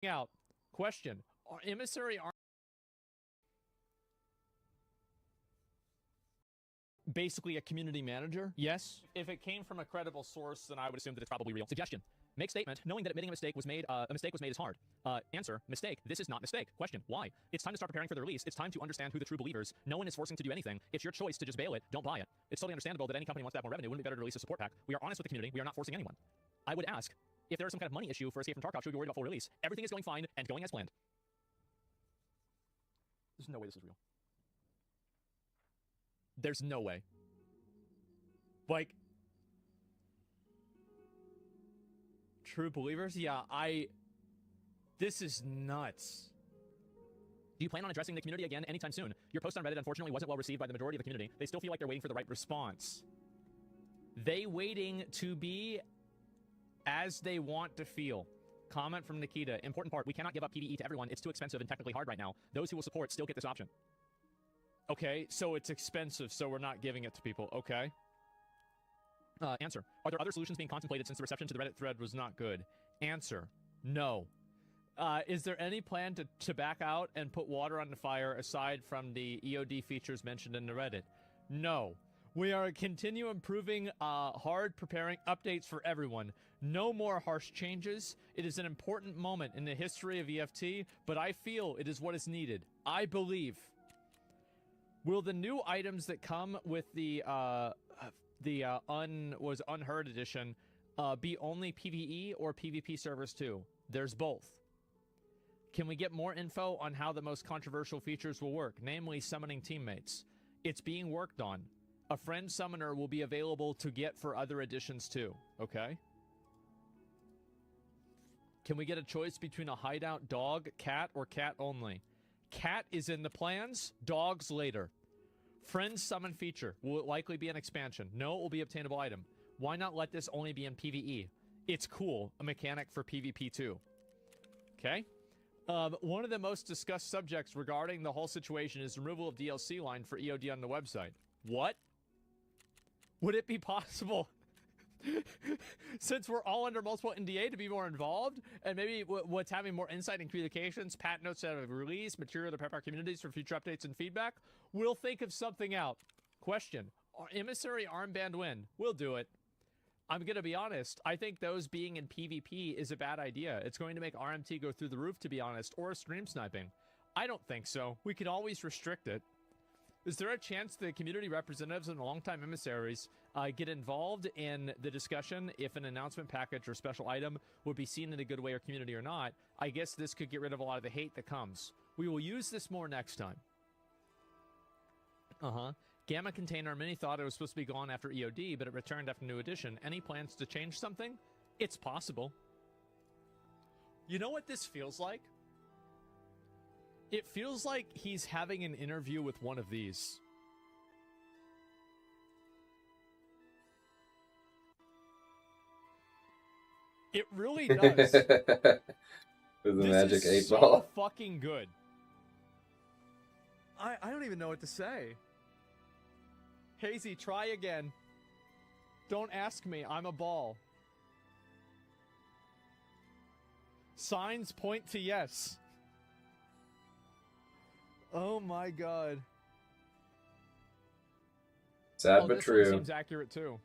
out. Question. Are emissary are basically a community manager? Yes. If it came from a credible source, then I would assume that it's probably real. Suggestion. Make statement knowing that admitting a mistake was made is hard. Answer. Mistake. This is not mistake. Question. Why? It's time to start preparing for the release. It's time to understand who the true believers. No one is forcing to do anything. It's your choice to just bail it. Don't buy it. It's totally understandable that any company wants to have more revenue. Wouldn't it be better to release a support pack? We are honest with the community. We are not forcing anyone. I would ask, if there is some kind of money issue for Escape from Tarkov, should we be worried about full release? Everything is going fine and going as planned. There's no way this is real. There's no way. Like, true believers? Yeah, this is nuts. Do you plan on addressing the community again anytime soon? Your post on Reddit unfortunately wasn't well received by the majority of the community. They still feel like they're waiting for the right response. They waiting to be as they want to feel. Comment from Nikita. Important part, we cannot give up PvE to everyone. It's too expensive and technically hard right now. Those who will support still get this option. Okay, so it's expensive, so we're not giving it to people. Okay. Answer. Are there other solutions being contemplated since the reception to the Reddit thread was not good? Answer. No. Is there any plan to back out and put water on the fire aside from the EOD features mentioned in the Reddit? No. We are continue improving hard preparing updates for everyone. No more harsh changes. It is an important moment in the history of EFT, but I feel it is what is needed. I believe. Will the new items that come with the unheard edition be only PvE or PvP servers too? There's both. Can we get more info on how the most controversial features will work, namely summoning teammates? It's being worked on. A friend summoner will be available to get for other editions too. Okay. Can we get a choice between a hideout dog, cat, or cat only? Cat is in the plans, dogs later. Friend summon feature. Will it likely be an expansion? No, it will be obtainable item. Why not let this only be in PvE? It's cool. A mechanic for PvP too. Okay. One of the most discussed subjects regarding the whole situation is removal of DLC line for EOD on the website. What? Would it be possible, since we're all under multiple NDA, to be more involved? And maybe what's having more insight and communications, pat notes out of release, material to prep our communities for future updates and feedback? We'll think of something out. Question. Emissary armband win. We'll do it. I'm going to be honest. I think those being in PvP is a bad idea. It's going to make RMT go through the roof, to be honest, or stream sniping. I don't think so. We could always restrict it. Is there a chance the community representatives and longtime emissaries get involved in the discussion if an announcement package or special item would be seen in a good way or community or not? I guess this could get rid of a lot of the hate that comes. We will use this more next time. Gamma container. Many thought it was supposed to be gone after EOD, but it returned after new edition. Any plans to change something? It's possible. You know what this feels like? It feels like he's having an interview with one of these. It really does. With the magic 8 so ball. Fucking good. I don't even know what to say. Hazy, try again. Don't ask me. I'm a ball. Signs point to yes. Oh my god. Sad but true. This one seems accurate too.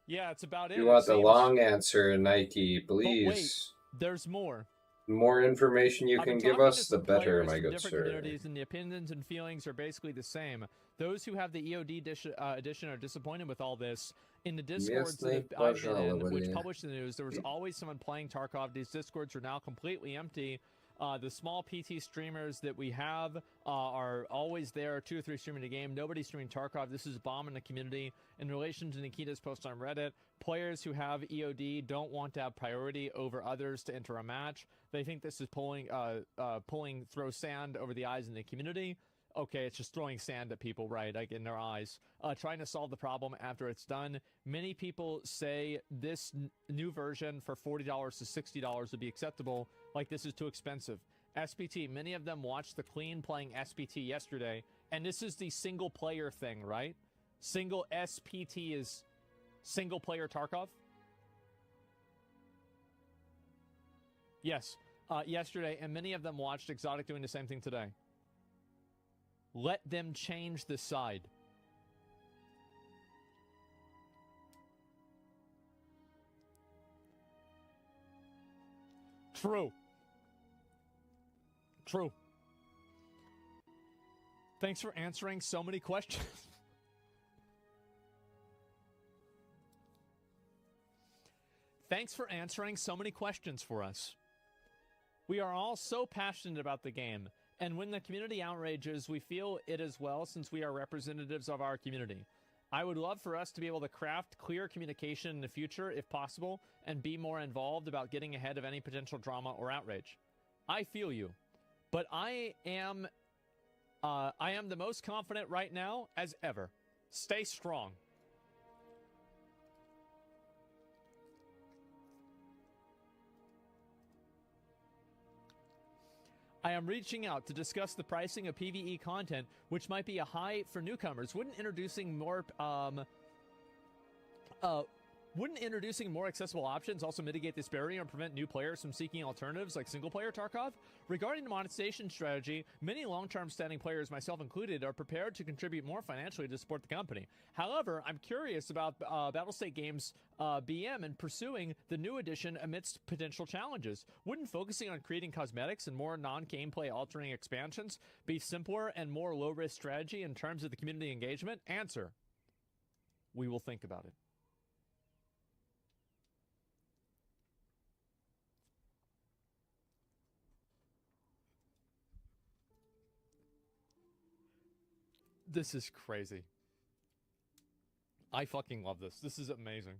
Yeah, it's about it. You want the long answer, Nike, please. But wait, there's more. The more information you can give us, the better, my good different sir. Communities, and the opinions and feelings are basically the same. Those who have the EOD edition are disappointed with all this. In the Discords that I've been in, which published the news, there was always someone playing Tarkov. These Discords are now completely empty. The small PT streamers that we have are always there, 2 or 3 streaming the game. Nobody's streaming Tarkov. This is bombing the community. In relation to Nikita's post on Reddit, players who have EOD don't want to have priority over others to enter a match. They think this is throw sand over the eyes in the community. Okay, it's just throwing sand at people, right, like in their eyes. Trying to solve the problem after it's done. Many people say this new version for $40 to $60 would be acceptable. Like, this is too expensive. SPT, many of them watched the Clean playing SPT yesterday, and this is the single player thing, right? Single SPT is single player Tarkov? Yes, yesterday, and many of them watched Exotic doing the same thing today. Let them change the side. True. True. Thanks for answering so many questions. Thanks for answering so many questions for us. We are all so passionate about the game, and when the community outrages, we feel it as well since we are representatives of our community. I would love for us to be able to craft clear communication in the future, if possible, and be more involved about getting ahead of any potential drama or outrage. I feel you, but I am the most confident right now as ever. Stay strong. I am reaching out to discuss the pricing of PvE content, which might be a high for newcomers. Wouldn't introducing more accessible options also mitigate this barrier and prevent new players from seeking alternatives like single-player Tarkov? Regarding the monetization strategy, many long-term standing players, myself included, are prepared to contribute more financially to support the company. However, I'm curious about Battlestate Games' BM and pursuing the new edition amidst potential challenges. Wouldn't focusing on creating cosmetics and more non-gameplay altering expansions be simpler and more low-risk strategy in terms of the community engagement? Answer: we will think about it. This is crazy. I fucking love this. This is amazing.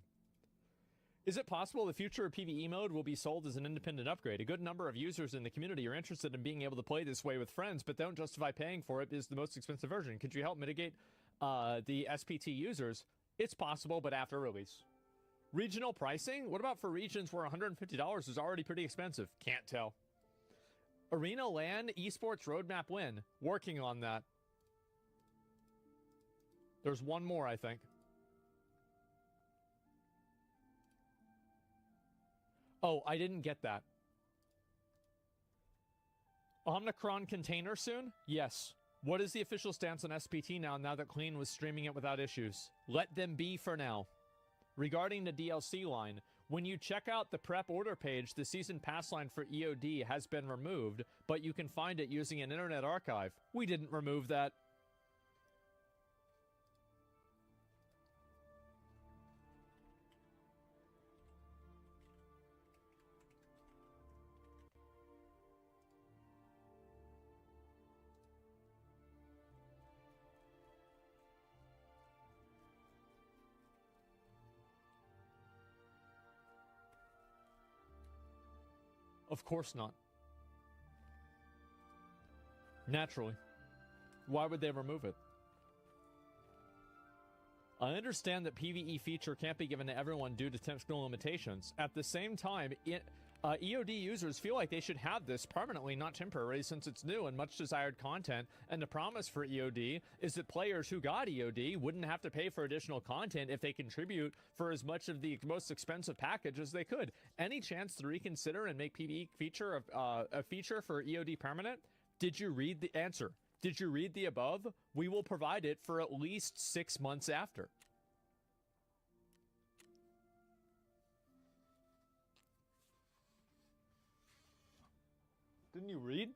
Is it possible the future of PvE mode will be sold as an independent upgrade? A good number of users in the community are interested in being able to play this way with friends, but don't justify paying for it is the most expensive version. Could you help mitigate the SPT users? It's possible, but after release. Regional pricing? What about for regions where $150 is already pretty expensive? Can't tell. Arena LAN esports roadmap win. Working on that. There's one more, I think. Oh, I didn't get that. Omnicron container soon? Yes. What is the official stance on SPT now that Clean was streaming it without issues? Let them be for now. Regarding the DLC line, when you check out the prep order page, the season pass line for EOD has been removed, but you can find it using an internet archive. We didn't remove that. Of course not. Naturally. Why would they remove it? I understand that PvE feature can't be given to everyone due to technical limitations. At the same time, EOD users feel like they should have this permanently, not temporarily, since it's new and much desired content, and the promise for EOD is that players who got EOD wouldn't have to pay for additional content if they contribute for as much of the most expensive package as they could. Any chance to reconsider and make PvE feature a feature for EOD permanent? Did you read the answer? Did you read the above? We will provide it for at least 6 months after. Didn't you read?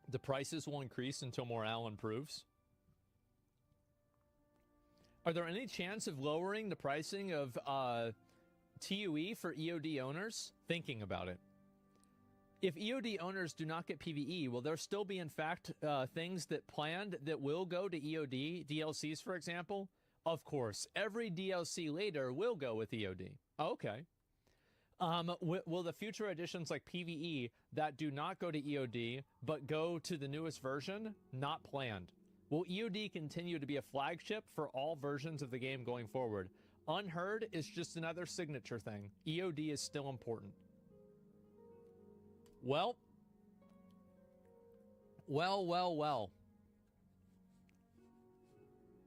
The prices will increase until morale improves. Are there any chance of lowering the pricing of TUE for EOD owners? Thinking about it. If EOD owners do not get PvE, will there still be, in fact, things that planned that will go to EOD, DLCs, for example? Of course, every DLC later will go with EOD. Okay. Will the future editions like PvE that do not go to EOD but go to the newest version? Not planned. Will EOD continue to be a flagship for all versions of the game going forward? Unheard is just another signature thing. EOD is still important. Well.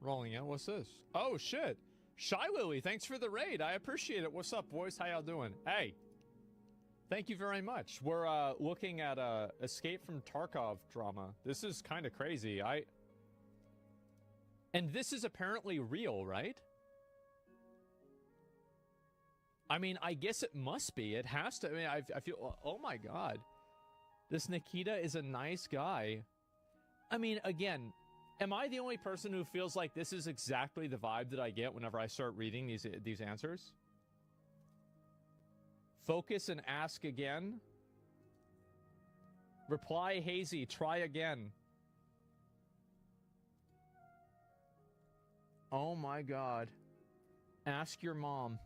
Rolling in. What's this? Oh, shit. Shy Lily, thanks for the raid. I appreciate it. What's up, boys? How y'all doing? Hey. Thank you very much. We're looking at Escape from Tarkov drama. This is kind of crazy. And this is apparently real, right? I mean, I guess it must be. It has to. I mean, I feel... Oh, my God. This Nikita is a nice guy. I mean, again, am I the only person who feels like this is exactly the vibe that I get whenever I start reading these answers? Focus and ask again. Reply hazy. Try again. Oh my God. Ask your mom.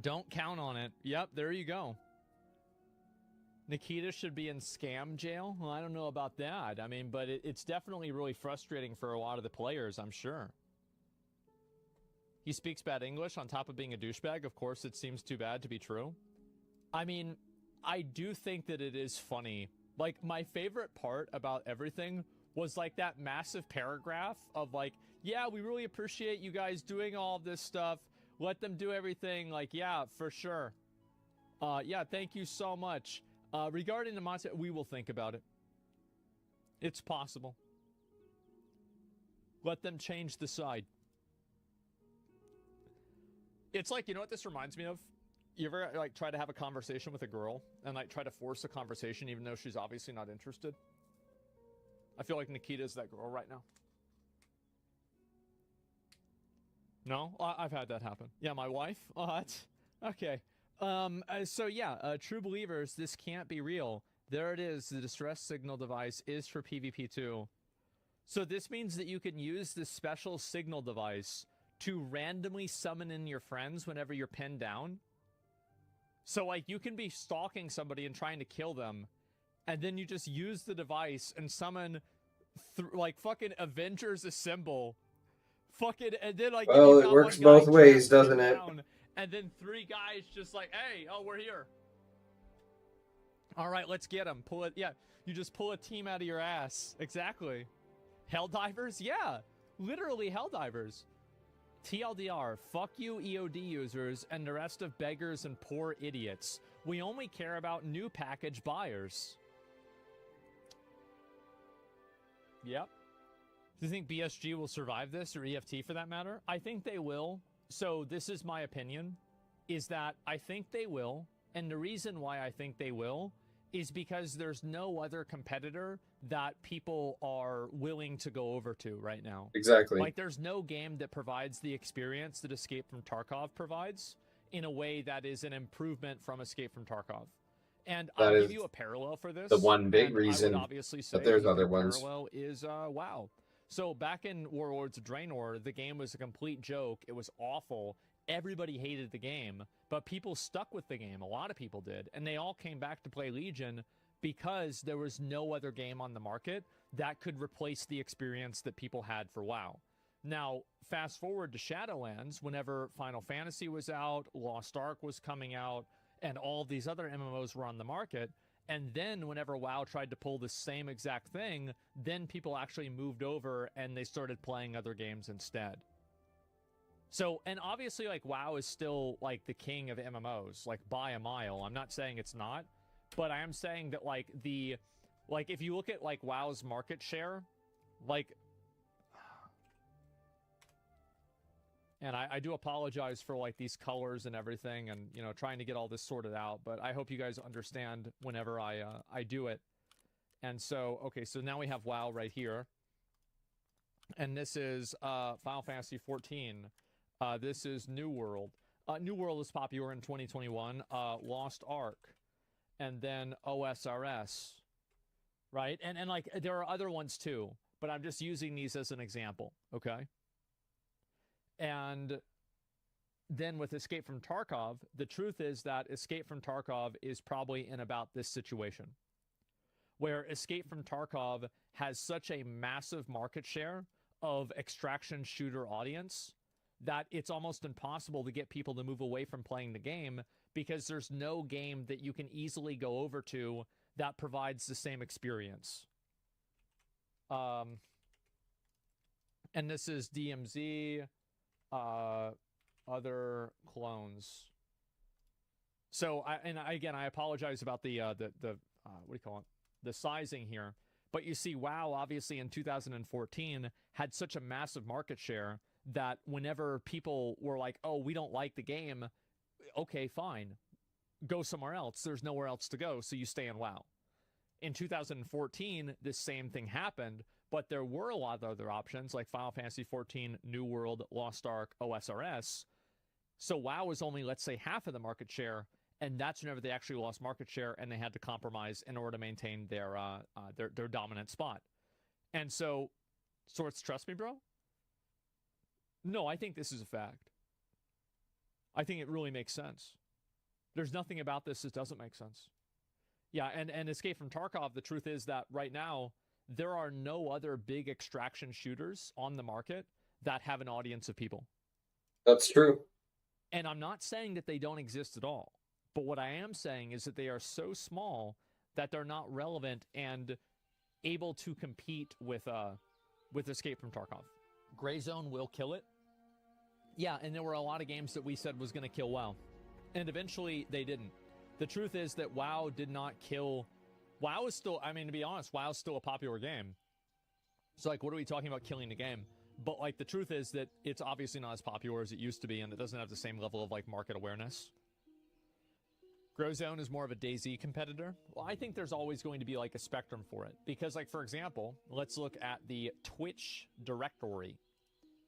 Don't count on it. Yep, there you go. Nikita should be in scam jail? Well, I don't know about that. I mean, but it's definitely really frustrating for a lot of the players, I'm sure. He speaks bad English on top of being a douchebag. Of course, it seems too bad to be true. I mean, I do think that it is funny. Like, my favorite part about everything was, like, that massive paragraph of, like, yeah, we really appreciate you guys doing all of this stuff. Let them do everything. Like, yeah, for sure. Yeah, thank you so much. Regarding the monster, we will think about it. It's possible. Let them change the side. It's like, you know what this reminds me of? You ever, like, try to have a conversation with a girl and, like, try to force a conversation even though she's obviously not interested? I feel like Nikita's that girl right now. No? I've had that happen. Yeah, my wife? Oh, that's... Okay. So yeah, true believers, this can't be real. There it is. The distress signal device is for PvP2. So this means that you can use this special signal device to randomly summon in your friends whenever you're pinned down. So, like, you can be stalking somebody and trying to kill them, and then you just use the device and summon, like, fucking Avengers Assemble. Fucking, and then, like, well, it works both ways, doesn't it? And then 3 guys just like, hey, oh, we're here. All right, let's get them. Pull it. Yeah, you just pull a team out of your ass. Exactly. Helldivers? Yeah, literally Helldivers. TLDR, fuck you EOD users and the rest of beggars and poor idiots. We only care about new package buyers. Yep. Do you think BSG will survive this, or EFT for that matter? I think they will. So this is my opinion, is that I think they will. And the reason why I think they will is because there's no other competitor that people are willing to go over to right now. Exactly. Like, there's no game that provides the experience that Escape from Tarkov provides in a way that is an improvement from Escape from Tarkov. And I'll give you a parallel for this. The one big reason, I would obviously say but there's other the ones. parallel is WoW. So back in Warlords of Draenor, the game was a complete joke. It was awful. Everybody hated the game, but people stuck with the game. A lot of people did, and they all came back to play Legion because there was no other game on the market that could replace the experience that people had for WoW. Now, fast forward to Shadowlands, whenever Final Fantasy was out, Lost Ark was coming out, and all these other MMOs were on the market. And then whenever WoW tried to pull the same exact thing, then people actually moved over and they started playing other games instead. So, and obviously, like, WoW is still, like, the king of MMOs, like, by a mile. I'm not saying it's not, but I am saying that, like, if you look at, like, WoW's market share, like, and I do apologize for, like, these colors and everything and, you know, trying to get all this sorted out, but I hope you guys understand whenever I do it. And so, okay, so now we have WoW right here. And this is Final Fantasy 14. This is New World. New World is popular in 2021. Lost Ark. And then OSRS. Right? And like, there are other ones too, but I'm just using these as an example, okay? And then with Escape from Tarkov, the truth is that Escape from Tarkov is probably in about this situation, where Escape from Tarkov has such a massive market share of extraction shooter audience that it's almost impossible to get people to move away from playing the game because there's no game that you can easily go over to that provides the same experience. And this is DMZ, other clones. So, I apologize about the what do you call it? The sizing here. But you see, WoW, obviously, in 2014, had such a massive market share that whenever people were like, oh, we don't like the game, okay, fine. Go somewhere else. There's nowhere else to go, so you stay in WoW. In 2014, this same thing happened, but there were a lot of other options, like Final Fantasy XIV, New World, Lost Ark, OSRS. So WoW was only, let's say, half of the market share, and that's whenever they actually lost market share and they had to compromise in order to maintain their dominant spot. And so, Sorts, trust me, bro? No, I think this is a fact. I think it really makes sense. There's nothing about this that doesn't make sense. Yeah, and Escape from Tarkov, the truth is that right now, there are no other big extraction shooters on the market that have an audience of people. That's true. And I'm not saying that they don't exist at all. But what I am saying is that they are so small that they're not relevant and able to compete with Escape from Tarkov. Gray Zone will kill it. Yeah, and there were a lot of games that we said was going to kill WoW. And eventually, they didn't. The truth is that WoW did not kill... WoW is still... I mean, to be honest, WoW is still a popular game. So, like, what are we talking about killing the game? But, like, the truth is that it's obviously not as popular as it used to be, and it doesn't have the same level of, like, market awareness. Growzone is more of a DayZ competitor. Well, I think there's always going to be, like, a spectrum for it. Because, like, for example, let's look at the Twitch directory.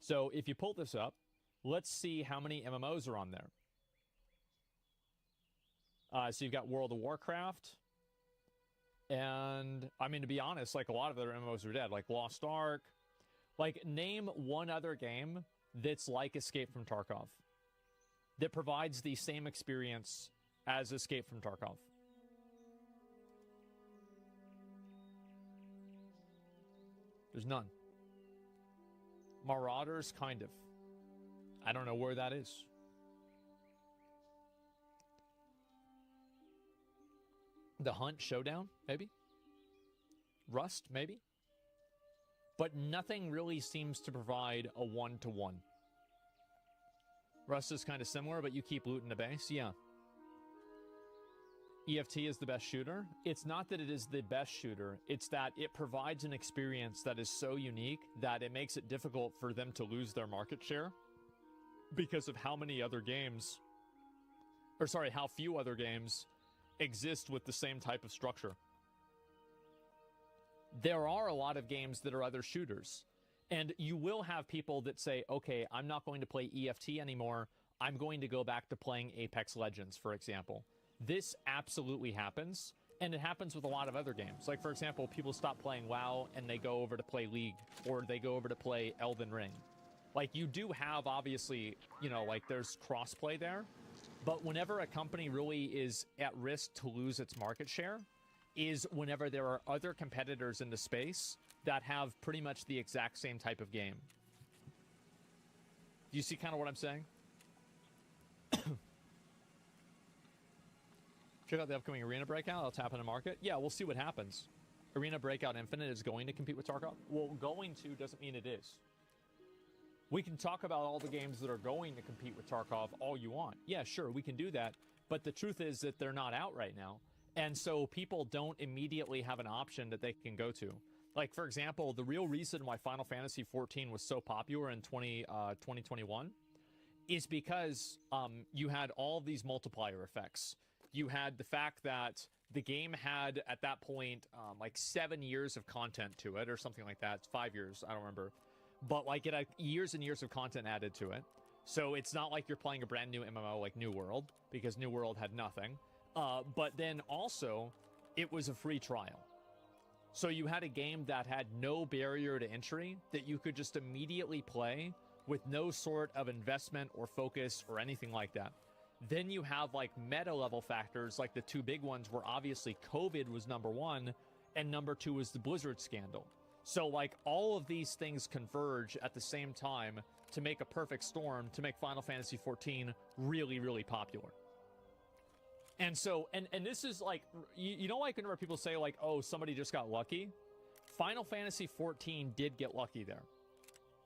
So, if you pull this up, let's see how many MMOs are on there. So you've got World of Warcraft. And, I mean, to be honest, like, a lot of other MMOs are dead. Like, Lost Ark. Like, name one other game that's like Escape from Tarkov. That provides the same experience as Escape from Tarkov. There's none. Marauders, kind of. I don't know where that is. The Hunt Showdown, maybe? Rust, maybe? But nothing really seems to provide a one-to-one. Rust is kind of similar, but you keep looting the base, yeah. EFT is the best shooter. It's not that it is the best shooter, it's that it provides an experience that is so unique that it makes it difficult for them to lose their market share because of how many other games, or sorry, how few other games exist with the same type of structure. There are a lot of games that are other shooters, and you will have people that say, okay, I'm not going to play EFT anymore, I'm going to go back to playing Apex Legends, for example. This absolutely happens, and it happens with a lot of other games. Like, for example, people stop playing WoW and they go over to play League, or they go over to play Elden Ring. Like, you do have, obviously, you know, like, there's crossplay there, but whenever a company really is at risk to lose its market share is whenever there are other competitors in the space that have pretty much the exact same type of game. Do you see kind of what I'm saying? Check out the upcoming Arena Breakout. I'll tap into market. Yeah, we'll see what happens. Arena Breakout Infinite is going to compete with Tarkov. Well, going to doesn't mean it is. We can talk about all the games that are going to compete with Tarkov all you want. Yeah, sure, we can do that. But the truth is that they're not out right now. And so people don't immediately have an option that they can go to. Like, for example, the real reason why Final Fantasy XIV was so popular in 2021 is because you had all of these multiplier effects. You had the fact that the game had, at that point, like 7 years of content to it, or something like that. It's 5 years, I don't remember. But, like, it had years and years of content added to it. So it's not like you're playing a brand new MMO like New World, because New World had nothing. But then also, it was a free trial. So you had a game that had no barrier to entry, that you could just immediately play with no sort of investment or focus or anything like that. Then you have, like, meta level factors, like the two big ones where obviously COVID was number one, and number two was the Blizzard scandal. So, like, all of these things converge at the same time to make a perfect storm to make Final Fantasy XIV really, really popular. And so, and this is like, you know, like, whenever people say, like, oh, somebody just got lucky? Final Fantasy XIV did get lucky there.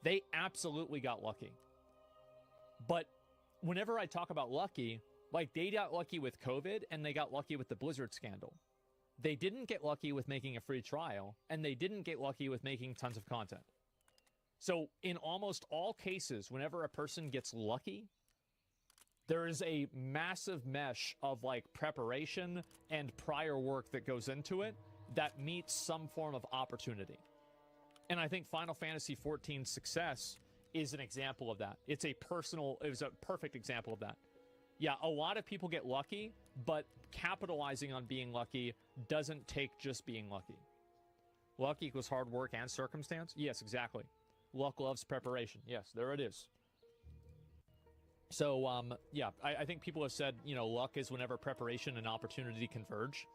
They absolutely got lucky. But whenever I talk about lucky, like they got lucky with COVID and they got lucky with the Blizzard scandal. They didn't get lucky with making a free trial, and they didn't get lucky with making tons of content. So in almost all cases, whenever a person gets lucky, there is a massive mesh of like preparation and prior work that goes into it that meets some form of opportunity. And I think Final Fantasy XIV's success is an example of that. It was a perfect example of that. Yeah, a lot of people get lucky, but capitalizing on being lucky doesn't take just being lucky. Luck equals hard work and circumstance? Yes, exactly. Luck loves preparation. Yes, there it is. So, yeah, I think people have said, you know, luck is whenever preparation and opportunity converge.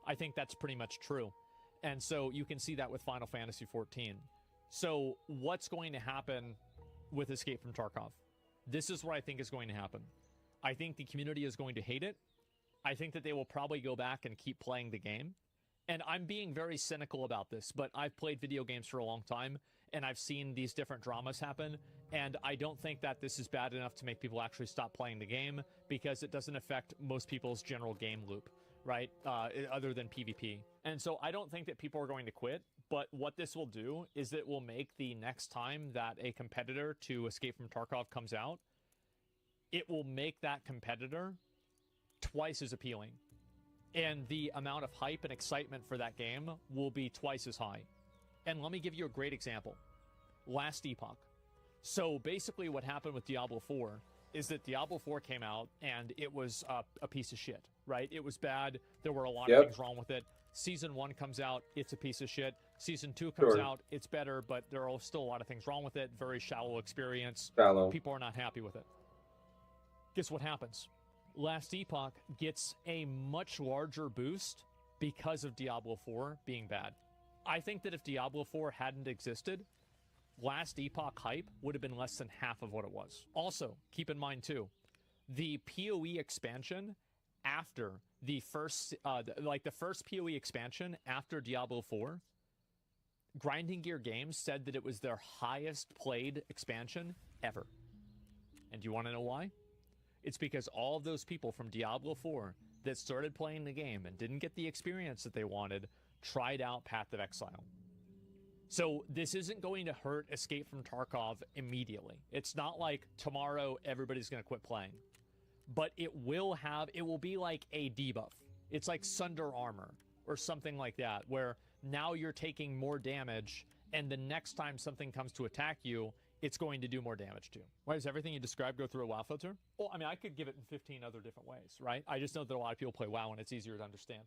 I think that's pretty much true. And so you can see that with Final Fantasy XIV. So what's going to happen with Escape from Tarkov? This is what I think is going to happen. I think the community is going to hate it. I think that they will probably go back and keep playing the game. And I'm being very cynical about this, but I've played video games for a long time, and I've seen these different dramas happen, and I don't think that this is bad enough to make people actually stop playing the game, because it doesn't affect most people's general game loop, right? Other than PvP. And so I don't think that people are going to quit, but what this will do is it will make the next time that a competitor to Escape from Tarkov comes out, it will make that competitor twice as appealing. And the amount of hype and excitement for that game will be twice as high. And let me give you a great example. Last Epoch. So basically what happened with Diablo 4 is that Diablo 4 came out and it was a piece of shit, right? It was bad. There were a lot of things wrong with it. Season 1 comes out, it's a piece of shit. Season 2 comes out, it's better, but there are still a lot of things wrong with it. Very shallow experience. People are not happy with it. Guess what happens? Last Epoch gets a much larger boost because of Diablo 4 being bad. I think that if Diablo 4 hadn't existed, Last Epoch hype would have been less than half of what it was. Also, keep in mind too, the PoE expansion after the first, the first PoE expansion after Diablo 4, Grinding Gear Games said that it was their highest played expansion ever. And do you want to know why? It's because all of those people from Diablo 4 that started playing the game and didn't get the experience that they wanted tried out Path of Exile. So this isn't going to hurt Escape from Tarkov immediately. It's not like tomorrow everybody's going to quit playing. But it will be like a debuff. It's like Sunder Armor or something like that, where now you're taking more damage, and the next time something comes to attack you, it's going to do more damage to you. Why does everything you describe go through a WoW filter? Well, I mean, I could give it in 15 other different ways, right? I just know that a lot of people play WoW and it's easier to understand.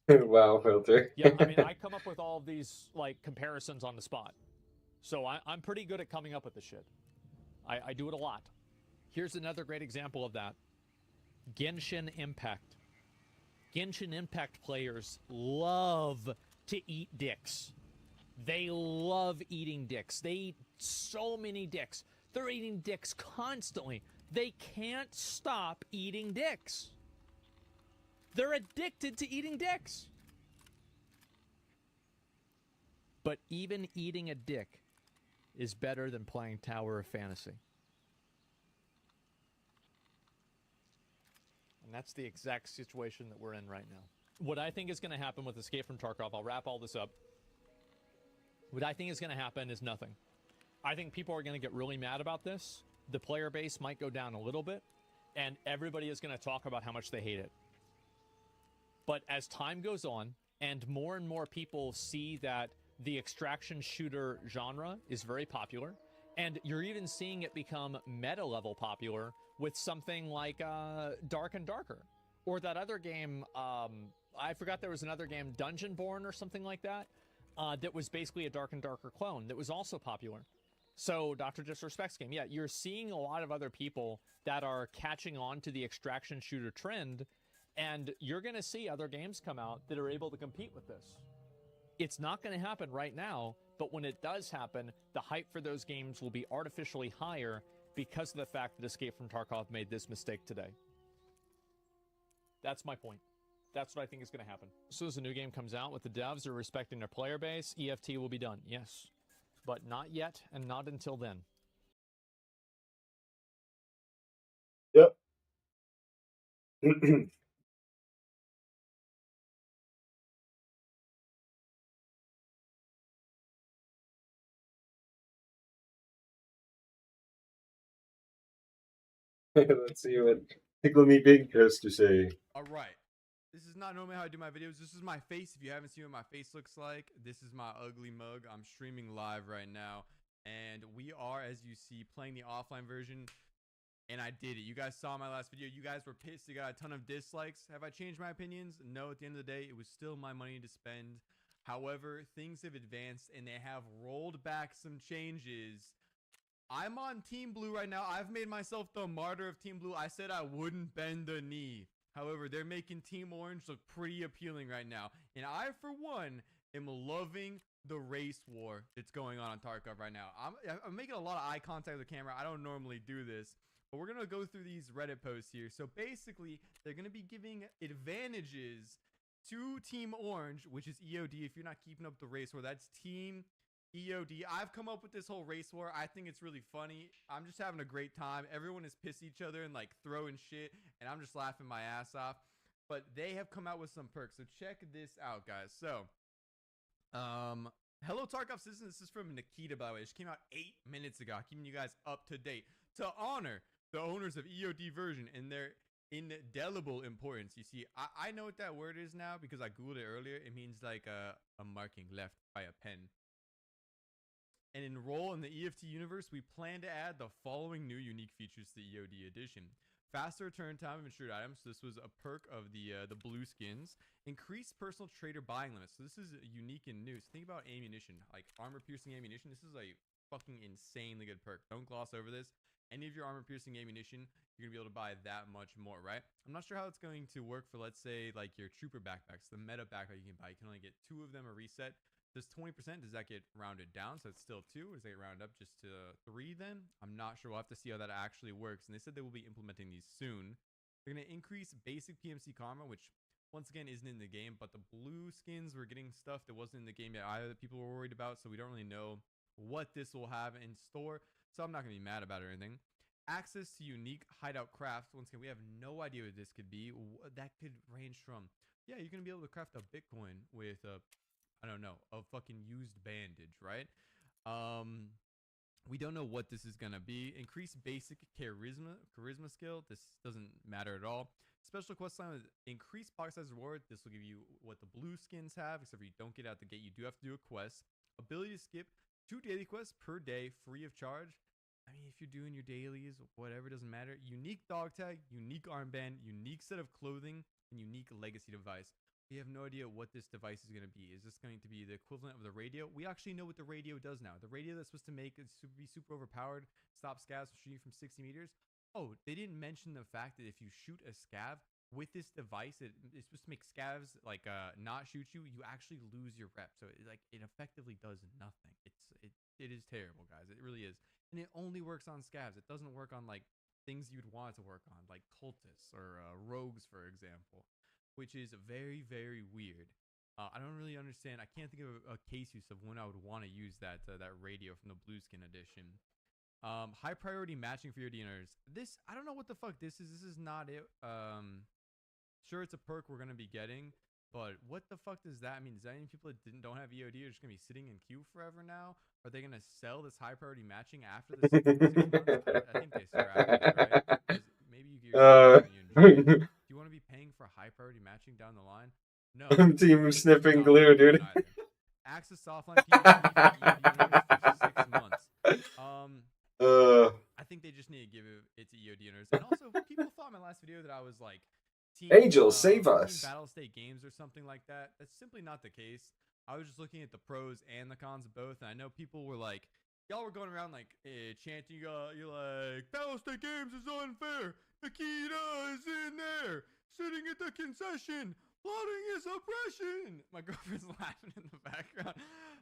WoW filter. Yeah, I mean, I come up with all of these, like, comparisons on the spot. So I'm pretty good at coming up with this shit. I do it a lot. Here's another great example of that. Genshin Impact. Genshin Impact players love to eat dicks. They love eating dicks. They eat so many dicks. They're eating dicks constantly. They can't stop eating dicks. They're addicted to eating dicks. But even eating a dick is better than playing Tower of Fantasy. And that's the exact situation that we're in right now. What I think is going to happen with Escape from Tarkov, I'll wrap all this up. What I think is going to happen is nothing. I think people are going to get really mad about this. The player base might go down a little bit, and everybody is going to talk about how much they hate it. But as time goes on, and more people see that the extraction shooter genre is very popular, and you're even seeing it become meta-level popular with something like Dark and Darker. Or that other game, I forgot there was another game, Dungeonborn or something like that, that was basically a Dark and Darker clone that was also popular. So, Dr. Disrespect's game, yeah, you're seeing a lot of other people that are catching on to the extraction shooter trend, and you're going to see other games come out that are able to compete with this. It's not going to happen right now, but when it does happen, the hype for those games will be artificially higher because of the fact that Escape from Tarkov made this mistake today. That's my point. That's what I think is going to happen. As soon as a new game comes out with the devs are respecting their player base, EFT will be done, yes. but not yet, and not until then. Yep. Let's see what Tickle Me Big has to say. All right. This is not normally how I do my videos. This is my face. If you haven't seen what my face looks like, this is my ugly mug. I'm streaming live right now. And we are, as you see, playing the offline version. And I did it. You guys saw my last video. You guys were pissed. You got a ton of dislikes. Have I changed my opinions? No, at the end of the day, it was still my money to spend. However, things have advanced and they have rolled back some changes. I'm on Team Blue right now. I've made myself the martyr of Team Blue. I said I wouldn't bend the knee. However, they're making Team Orange look pretty appealing right now. And I, for one, am loving the race war that's going on Tarkov right now. I'm making a lot of eye contact with the camera. I don't normally do this. But we're going to go through these Reddit posts here. So basically, they're going to be giving advantages to Team Orange, which is EOD. If you're not keeping up the race war, that's Team EOD. I've come up with this whole race war. I think it's really funny. I'm just having a great time. Everyone is pissing each other and like throwing shit, and I'm just laughing my ass off. But they have come out with some perks. So check this out, guys. So, hello Tarkov citizen. This is from Nikita, by the way. It just came out 8 minutes ago, keeping you guys up to date. To honor the owners of EOD version and their indelible importance. You see, I know what that word is now because I googled it earlier. It means like a marking left by a pen. And enroll in the EFT universe, we plan to add the following new unique features to the EOD edition. Faster return time of insured items. So this was a perk of the blue skins. Increased personal trader buying limits. So this is unique and new. So think about ammunition, like armor piercing ammunition. This is a fucking insanely good perk. Don't gloss over this. Any of your armor piercing ammunition, you're gonna be able to buy that much more, right? I'm not sure how it's going to work for, let's say, like your trooper backpacks, the meta backpack you can buy. You can only get 2 of them a reset. Does 20%, does that get rounded down? So it's still 2, or does it get rounded up just to 3 then? I'm not sure. We'll have to see how that actually works. And they said they will be implementing these soon. They're going to increase basic PMC karma, which once again isn't in the game, but the blue skins were getting stuff that wasn't in the game yet either that people were worried about. So we don't really know what this will have in store. So I'm not going to be mad about it or anything. Access to unique hideout crafts. Once again, we have no idea what this could be. That could range from, yeah, you're going to be able to craft a Bitcoin with I don't know, a fucking used bandage, right? We don't know what this is gonna be. Increase basic charisma skill. This doesn't matter at all. Special quest line with increased box size reward. This will give you what the blue skins have, except for you don't get out the gate. You do have to do a quest. Ability to skip 2 daily quests per day, free of charge. I mean, if you're doing your dailies, whatever, doesn't matter. Unique dog tag, unique armband, unique set of clothing, and unique legacy device. We have no idea what this device is going to be. Is this going to be the equivalent of the radio? We actually know what the radio does now. The radio that's supposed to make it be super overpowered, stop scavs from shooting from 60 meters. Oh, they didn't mention the fact that if you shoot a scav with this device, it's supposed to make scavs like not shoot you. You actually lose your rep. So it effectively does nothing. It is terrible, guys. It really is. And it only works on scavs. It doesn't work on like things you'd want it to work on, like cultists or rogues, for example. Which is very, very weird. I don't really understand. I can't think of a case use of when I would want to use that radio from the blue skin edition. High priority matching for your DNRs. This, I don't know what the fuck this is. This is not it. Sure, it's a perk we're gonna be getting, but what the fuck does that mean? Does that mean people that don't have EOD are just gonna be sitting in queue forever now? Are they gonna sell this high priority matching after the 6 months? I think they scrapped it, right? Maybe you get do you want to be paying for high priority matching down the line? No. I'm team sniffing glue, dude. Access offline PvP for 6 months. I think they just need to give it to EOD owners. And also, people thought in my last video that I was like Angel, save us. Team Battle State Games or something like that. That's simply not the case. I was just looking at the pros and the cons of both, and I know people were like, y'all were going around like chanting, you're like, Battle State Games is unfair. Nikita is in there, sitting at the concession, plotting his oppression. My girlfriend's laughing in the background.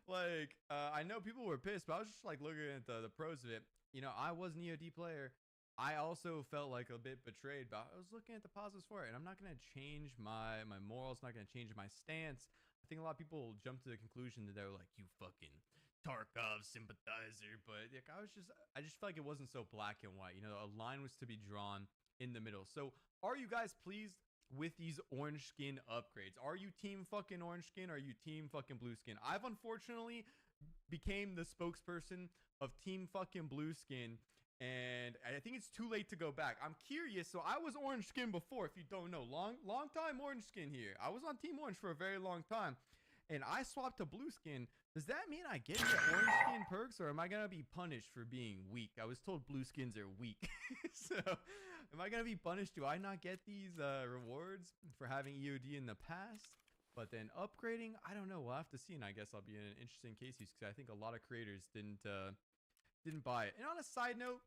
Like, I know people were pissed, but I was just like looking at the pros of it. You know, I was an EOD player. I also felt like a bit betrayed, but I was looking at the positives for it, and I'm not going to change my morals, not going to change my stance. I think a lot of people jump to the conclusion that they were like, you fucking Tarkov sympathizer, but like, I just felt like it wasn't so black and white. You know, a line was to be drawn in the middle. So, are you guys pleased with these orange skin upgrades? Are you team fucking orange skin? Are you team fucking blue skin? I've unfortunately became the spokesperson of team fucking blue skin, and I think it's too late to go back. I'm curious. So I was orange skin before, if you don't know. Long time orange skin here. I was on team orange for a very long time, and I swapped to blue skin. Does that mean I get the orange skin perks, or am I gonna be punished for being weak? I was told blue skins are weak. So am I gonna be punished? Do I not get these rewards for having EOD in the past? But then upgrading, I don't know. We'll have to see, and I guess I'll be in an interesting case because I think a lot of creators didn't buy it. And on a side note,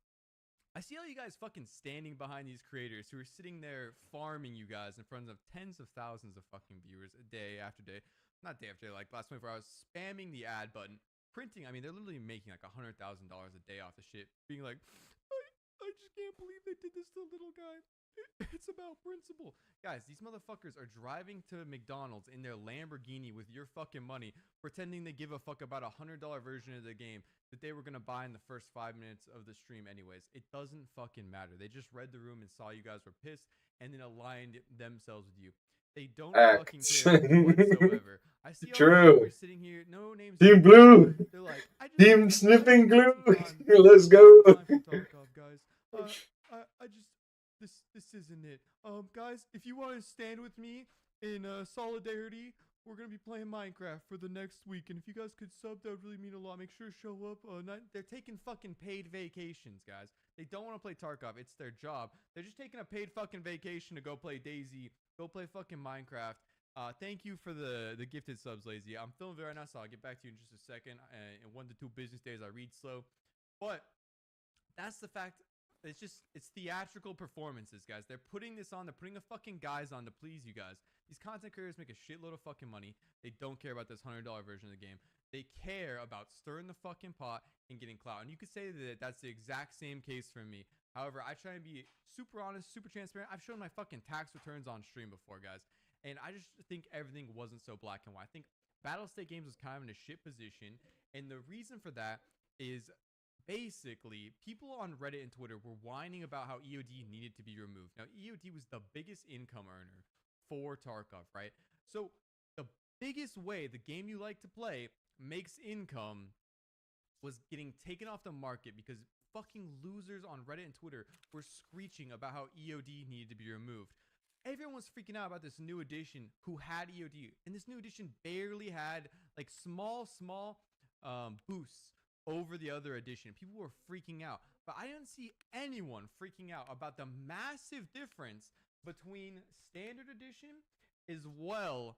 I see all you guys fucking standing behind these creators who are sitting there farming you guys in front of tens of thousands of fucking viewers a day after day. Not day after day, like last 24 hours, spamming the ad button, printing. I mean, they're literally making like $100,000 a day off the shit, being like, I just can't believe they did this to the little guy. It's about principle. Guys, these motherfuckers are driving to McDonald's in their Lamborghini with your fucking money, pretending they give a fuck about $100 version of the game that they were going to buy in the first 5 minutes of the stream anyways. It doesn't fucking matter. They just read the room and saw you guys were pissed and then aligned themselves with you. They don't fucking care whatsoever. I see all the sitting here, no names. Team Blue. They're like, Team Sniffing Glue. Let's go. Guys. This isn't it. Guys, if you want to stand with me in solidarity, we're gonna be playing Minecraft for the next week, and if you guys could sub, that would really mean a lot. Make sure to show up. They're taking fucking paid vacations, guys. They don't want to play Tarkov. It's their job. They're just taking a paid fucking vacation to go play DayZ, go play fucking Minecraft. Thank you for the gifted subs, Lazy. I'm filming it right now, so I'll get back to you in just a second. In 1 to 2 business days, I read slow, but that's the fact. It's theatrical performances, guys. They're putting this on. They're putting a fucking guise on to please you guys. These content creators make a shitload of fucking money. They don't care about this $100 version of the game. They care about stirring the fucking pot and getting clout. And you could say that that's the exact same case for me. However, I try to be super honest, super transparent. I've shown my fucking tax returns on stream before, guys. And I just think everything wasn't so black and white. I think Battlestate Games was kind of in a shit position. And the reason for that is basically people on Reddit and Twitter were whining about how EOD needed to be removed. Now, EOD was the biggest income earner for Tarkov, right? So the biggest way the game you like to play makes income was getting taken off the market because fucking losers on Reddit and Twitter were screeching about how EOD needed to be removed. Everyone was freaking out about this new edition who had EOD, and this new edition barely had like small boosts over the other edition. People were freaking out, but I didn't see anyone freaking out about the massive difference between standard edition as well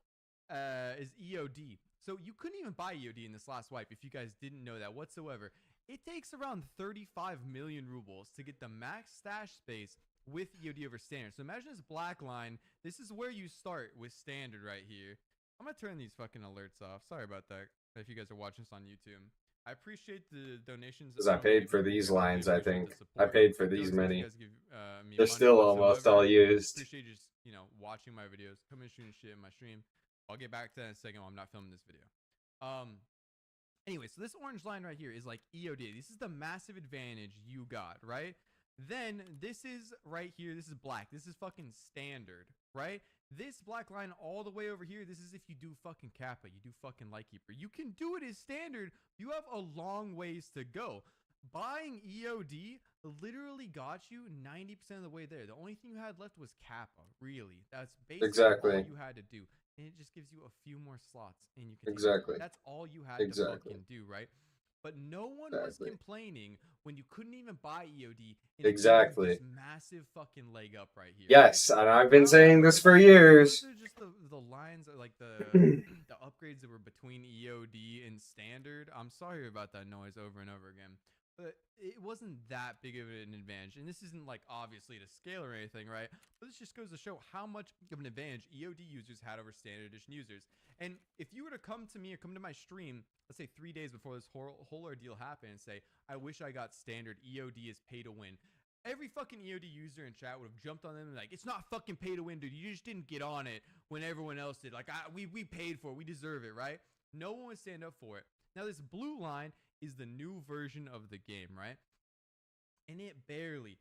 as EOD. So you couldn't even buy EOD in this last wipe if you guys didn't know that whatsoever. It takes around 35 million rubles to get the max stash space with EOD over standard. So imagine this black line. This is where you start with standard right here. I'm gonna turn these fucking alerts off. Sorry about that if you guys are watching this on YouTube. I appreciate the donations. Because I paid for these lines, I think. I paid for these many. They're still almost all used. Appreciate just, watching my videos, coming and shooting shit in my stream. I'll get back to that in a second while I'm not filming this video. Anyway, so this orange line right here is like EOD. This is the massive advantage you got, right? Then this is right here. This is black. This is fucking standard, right? This black line all the way over here, this is if you do fucking Kappa, you do fucking Lightkeeper. You can do it as standard. You have a long ways to go. Buying EOD literally got you 90% of the way there. The only thing you had left was Kappa, really. That's basically all you had to do. And it just gives you a few more slots. And you can that's all you had to fucking do, right? But no one was complaining when you couldn't even buy EOD. This massive fucking leg up right here. Yes, and I've been saying this for years. Those are just the lines, like the upgrades that were between EOD and standard. I'm sorry about that noise over and over again. But it wasn't that big of an advantage. And this isn't like obviously to scale or anything, right? But this just goes to show how much of an advantage EOD users had over standard edition users. And if you were to come to me or come to my stream, let's say 3 days before this whole ordeal happened and say, I wish I got standard, EOD is pay to win. Every fucking EOD user in chat would have jumped on them and like, it's not fucking pay to win, dude. You just didn't get on it when everyone else did. Like, we paid for it. We deserve it, right? No one would stand up for it. Now this blue line is the new version of the game, right? And it barely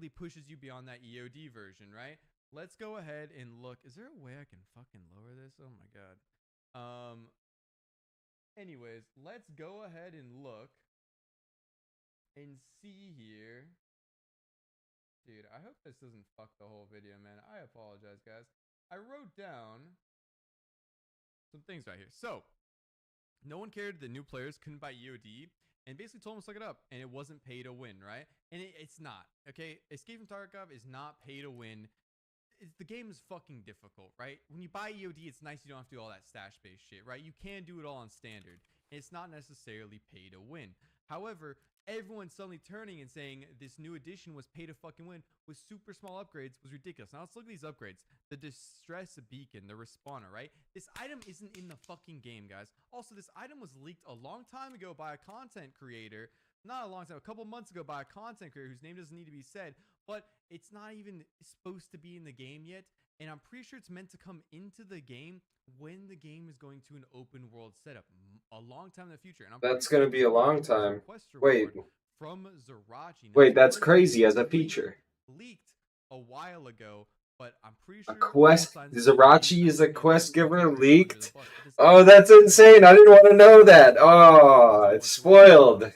pushes you beyond that EOD version, right? Let's go ahead and look. Is there a way I can fucking lower this? Oh my god. Anyways, let's go ahead and look and see here. Dude, I hope this doesn't fuck the whole video, man. I apologize, guys. I wrote down some things right here. So, no one cared the new players couldn't buy EOD, and basically told them to suck it up, and it wasn't pay to win, right? And it's not, okay? Escape from Tarkov is not pay to win. The game is fucking difficult, right? When you buy EOD, it's nice you don't have to do all that stash-based shit, right? You can do it all on standard. It's not necessarily pay to win. However, everyone suddenly turning and saying this new edition was pay to fucking win with super small upgrades was ridiculous. Now let's look at these upgrades. The distress beacon, the respawner, right? This item isn't in the fucking game, guys. Also, this item was leaked a long time ago by a content creator. Not a long time, a couple months ago by a content creator whose name doesn't need to be said, but it's not even supposed to be in the game yet. And I'm pretty sure it's meant to come into the game when the game is going to an open world setup a long time in the future. And That's going to be a long time. Wait. From Zerachi. Wait, that's crazy as a feature. Leaked a while ago, but I'm pretty sure a quest. Zerachi is a quest giver leaked. Oh, that's insane! I didn't want to know that. Oh, it's spoiled.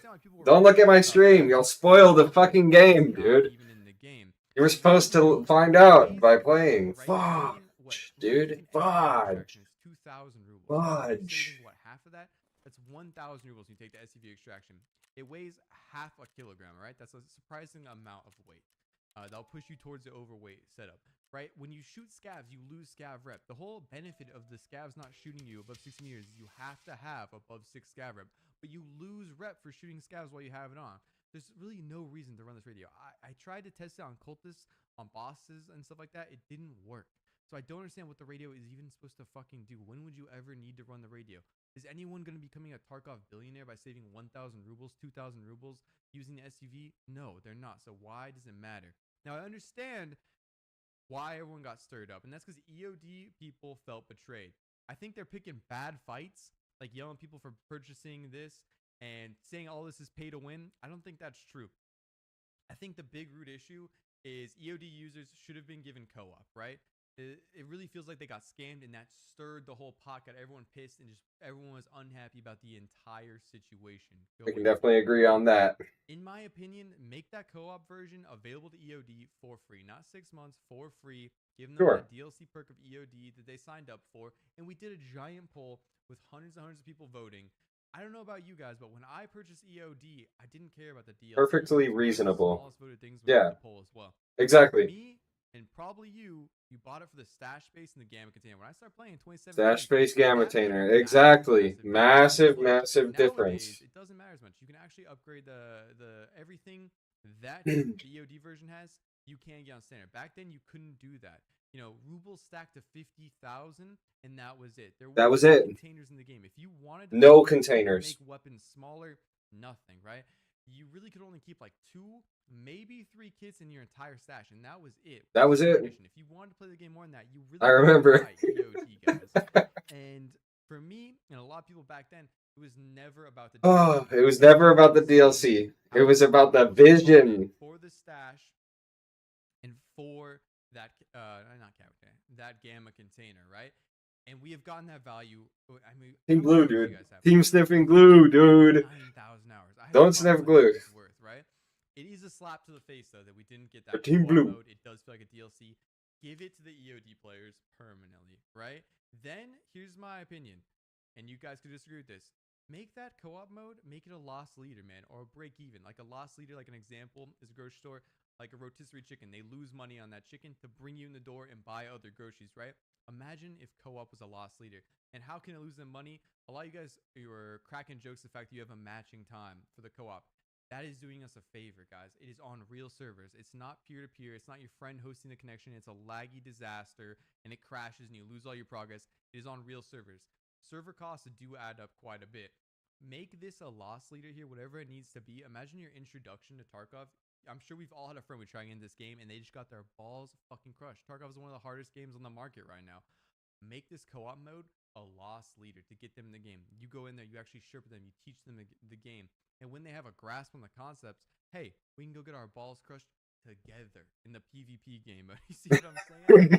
Don't look at my stream. You'll spoil the fucking game, dude. You were supposed to find out by playing. Fudge, dude. Fudge. Fudge. What, half of that? That's 1,000 rubles. You take the SCV extraction. It weighs half a kilogram, right? That's a surprising amount of weight. That'll push you towards the overweight setup, right? When you shoot scavs, you lose scav rep. The whole benefit of the scavs not shooting you above 6 meters is you have to have above 6 scav rep, but you lose rep for shooting scavs while you have it on. There's really no reason to run this radio. I tried to test it on cultists, on bosses, and stuff like that. It didn't work. So I don't understand what the radio is even supposed to fucking do. When would you ever need to run the radio? Is anyone going to be becoming a Tarkov billionaire by saving 1,000 rubles, 2,000 rubles using the SUV? No, they're not. So why does it matter? Now, I understand why everyone got stirred up, and that's because EOD people felt betrayed. I think they're picking bad fights, like yelling at people for purchasing this and saying all this is pay to win. I don't think that's true. I think the big root issue is EOD users should have been given co-op, right? It really feels like they got scammed, and that stirred the whole pot, got everyone pissed, and just everyone was unhappy about the entire situation. I can definitely agree on that. In my opinion, make that co-op version available to EOD for free, not 6 months, for free. Give them that DLC perk of EOD that they signed up for, and we did a giant poll with hundreds and hundreds of people voting. I don't know about you guys, but when I purchased EOD, I didn't care about the DLC. Perfectly reasonable. Yeah, the poll as well. Exactly. Me and probably you bought it for the stash space and the gamma container. When I started playing in 2017, stash space gamma container, exactly. Massive difference. It doesn't matter as much. You can actually upgrade the everything that the EOD version has. You can get on standard. Back then, you couldn't do that. You know, rubles stacked to 50,000, and that was it. There was no containers in the game. If you wanted to make weapons smaller, nothing, right? You really could only keep like 2, maybe 3 kits in your entire stash, and that was it. That was it. If you wanted to play the game more than that, you really I remember. EOD, guys. And for me and a lot of people back then, it was never about the DLC. It was never about the DLC. It was about the vision. For the stash and for that that gamma container, right? And we have gotten that value. I mean, Team Glue, dude. Team sniffing glue, dude. 9,000 hours. Don't sniff glue. Worth, right? It is a slap to the face, though, that we didn't get that Team Blue mode. It does feel like a DLC. Give it to the EOD players permanently, right? Then, here's my opinion, and you guys could disagree with this. Make that co-op mode, make it a loss leader, man, or a break even. Like a loss leader, like an example, is a grocery store, like a rotisserie chicken. They lose money on that chicken to bring you in the door and buy other groceries, right? Imagine if co-op was a loss leader. And how can it lose them money? A lot of you guys, you were cracking jokes the fact that you have a matching time for the co-op. That is doing us a favor, guys. It is on real servers. It's not peer-to-peer. It's not your friend hosting the connection. It's a laggy disaster, and it crashes, and you lose all your progress. It is on real servers. Server costs do add up quite a bit. Make this a loss leader here, whatever it needs to be. Imagine your introduction to Tarkov. I'm sure we've all had a friend with trying in this game, and they just got their balls fucking crushed. Tarkov is one of the hardest games on the market right now. Make this co-op mode a lost leader to get them in the game. You go in there, you actually Sherpa them, you teach them the game. And when they have a grasp on the concepts, hey, we can go get our balls crushed together in the PvP game. You see what I'm saying?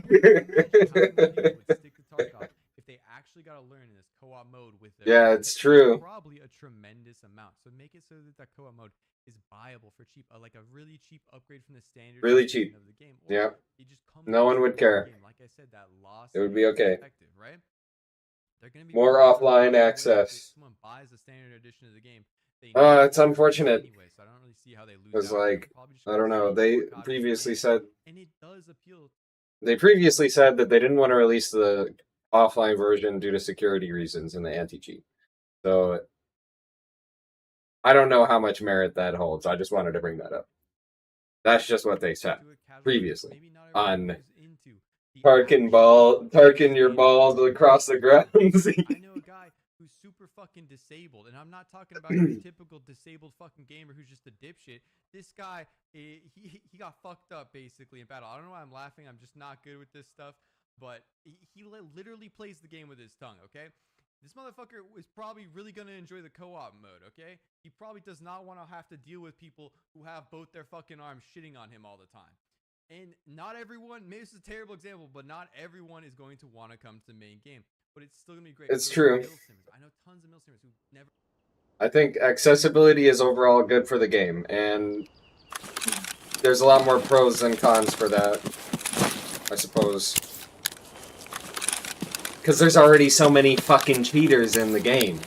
Imagine how many people would stick to Tarkov if they actually got to learn in this co-op mode with their Yeah, friends. it's true. Probably a tremendous amount. So make it so that that co-op mode is buyable for cheap, like a really cheap upgrade from the standard Really edition cheap. of the game. Or Yeah. it just comes No with one would the care. game. Like I said, that lost It would be okay. perspective, right? They're gonna be More really offline if access. someone buys the standard edition of the game, they know It's unfortunate. anyway, so I don't really see how they lose Because, out. They're like, probably just I gonna don't know. sell They more copies of the previously game. said And it does appeal. they previously said that they didn't want to release the offline version due to security reasons in the anti-cheat. So I don't know how much merit that holds. I just wanted to bring that up. That's just what they said to it casually, previously maybe not everyone on who's into the Tarkin your balls across the ground. I know a guy who's super fucking disabled, and I'm not talking about your typical disabled fucking gamer who's just a dipshit. This guy, he got fucked up basically in battle. I don't know why I'm laughing. I'm just not good with this stuff. But he literally plays the game with his tongue, okay? This motherfucker is probably really going to enjoy the co-op mode, okay? He probably does not want to have to deal with people who have both their fucking arms shitting on him all the time. And not everyone, maybe this is a terrible example, but not everyone is going to want to come to the main game. But it's still going to be great. It's For true. mill simmers. I know tons of mill simmers who never... I think accessibility is overall good for the game, and there's a lot more pros than cons for that, I suppose. Because there's already so many fucking cheaters in the game.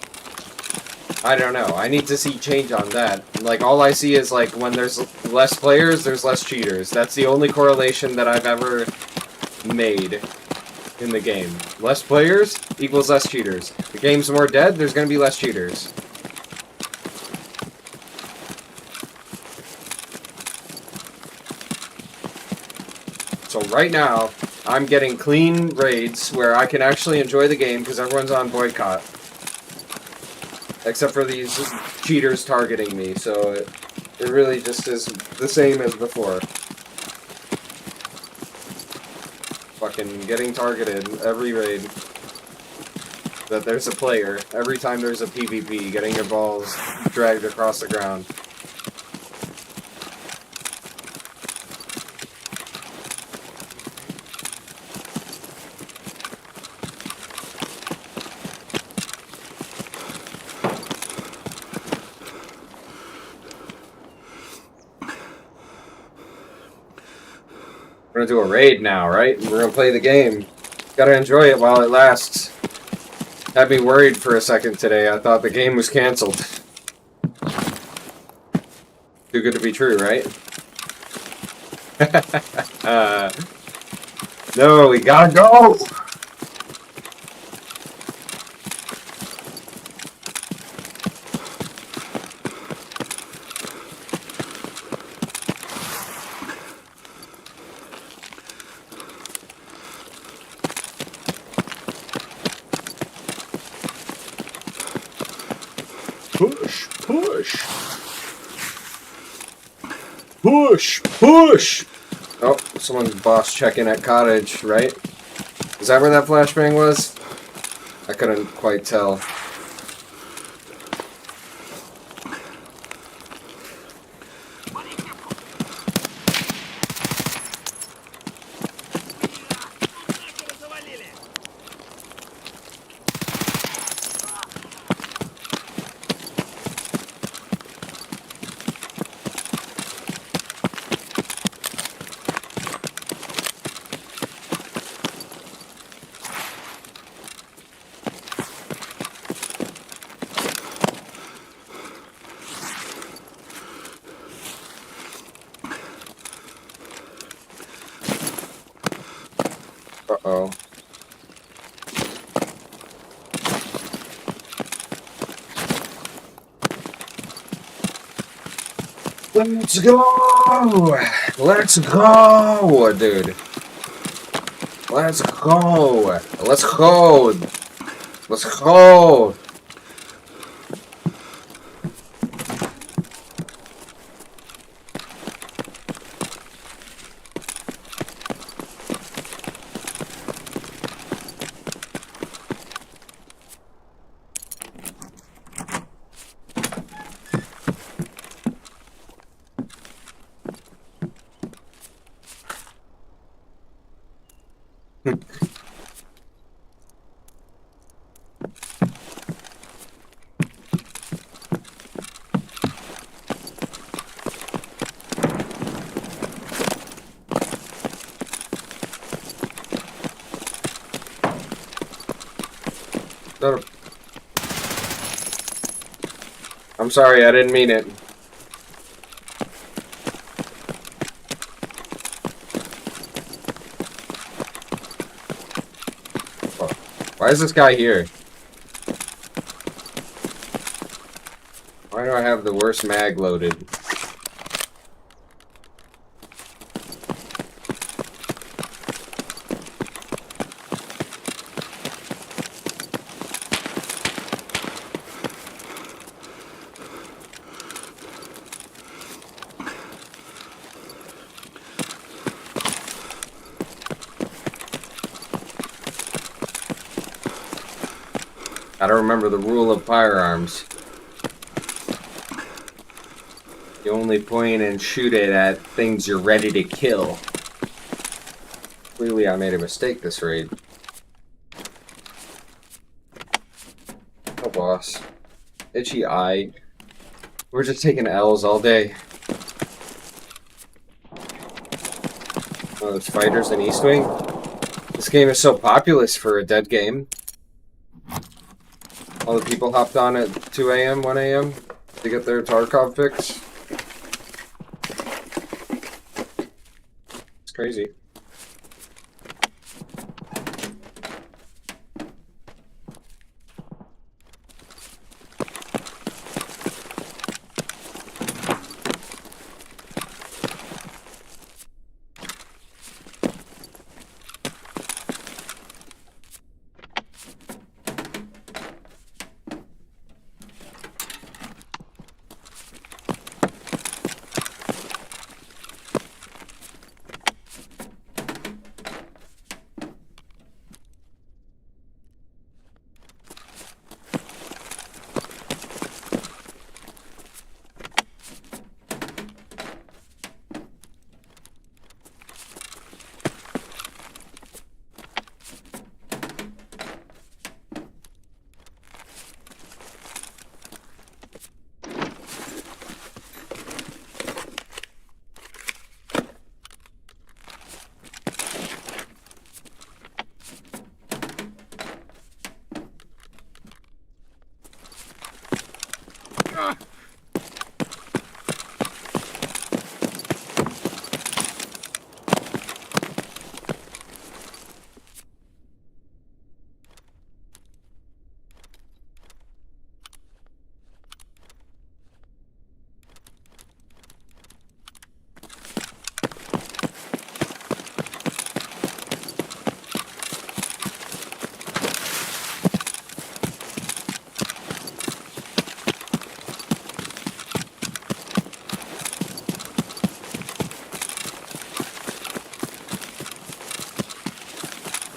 I don't know. I need to see change on that. Like, all I see is, like, when there's less players, there's less cheaters. That's the only correlation that I've ever made in the game. Less players equals less cheaters. The game's more dead, there's gonna be less cheaters. So right now, I'm getting clean raids where I can actually enjoy the game because everyone's on boycott. Except for these cheaters targeting me, so it really just is the same as before. Fucking getting targeted every raid. That there's a player. Every time there's a PvP, getting your balls dragged across the ground. We're gonna do a raid now, right? We're gonna play the game. Gotta enjoy it while it lasts. Had me worried for a second today. I thought the game was canceled. Too good to be true, right? No, we gotta go! Push, push. Push, push. Oh, someone's boss checking at cottage, right? Is that where that flashbang was? I couldn't quite tell. Uh-oh. Let's go! Let's go, dude. Let's go. Let's go. Let's go. No. I'm sorry, I didn't mean it. Why is this guy here? Why do I have the worst mag loaded? I don't remember the rule of firearms. You only point and shoot it at things you're ready to kill. Clearly I made a mistake this raid. Oh, boss. Itchy eye. We're just taking L's all day. Oh, there's fighters in East Wing. This game is so populous for a dead game. All the people hopped on at 2 a.m., 1 a.m. to get their Tarkov fix. It's crazy.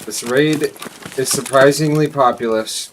This raid is surprisingly populous.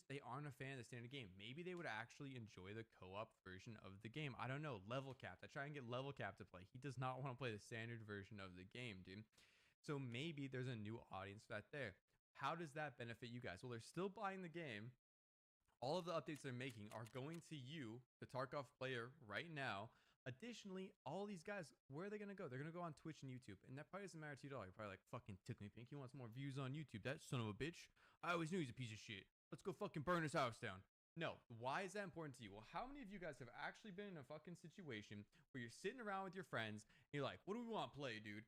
They aren't a fan of the standard game. Maybe they would actually enjoy the co-op version of the game. I don't know. Level Cap. I try and get Level Cap to play. He does not want to play the standard version of the game, dude. So maybe there's a new audience for that there. How does that benefit you guys? Well, they're still buying the game. All of the updates they're making are going to you, the Tarkov player, right now. Additionally, all these guys, where are they going to go? They're going to go on Twitch and YouTube. And that probably doesn't matter to you at all. You're probably like, fucking tickle me pink. He wants more views on YouTube. That son of a bitch. I always knew he's a piece of shit. Let's go fucking burn his house down. No. Why is that important to you? Well, how many of you guys have actually been in a fucking situation where you're sitting around with your friends and you're like, what do we want to play, dude?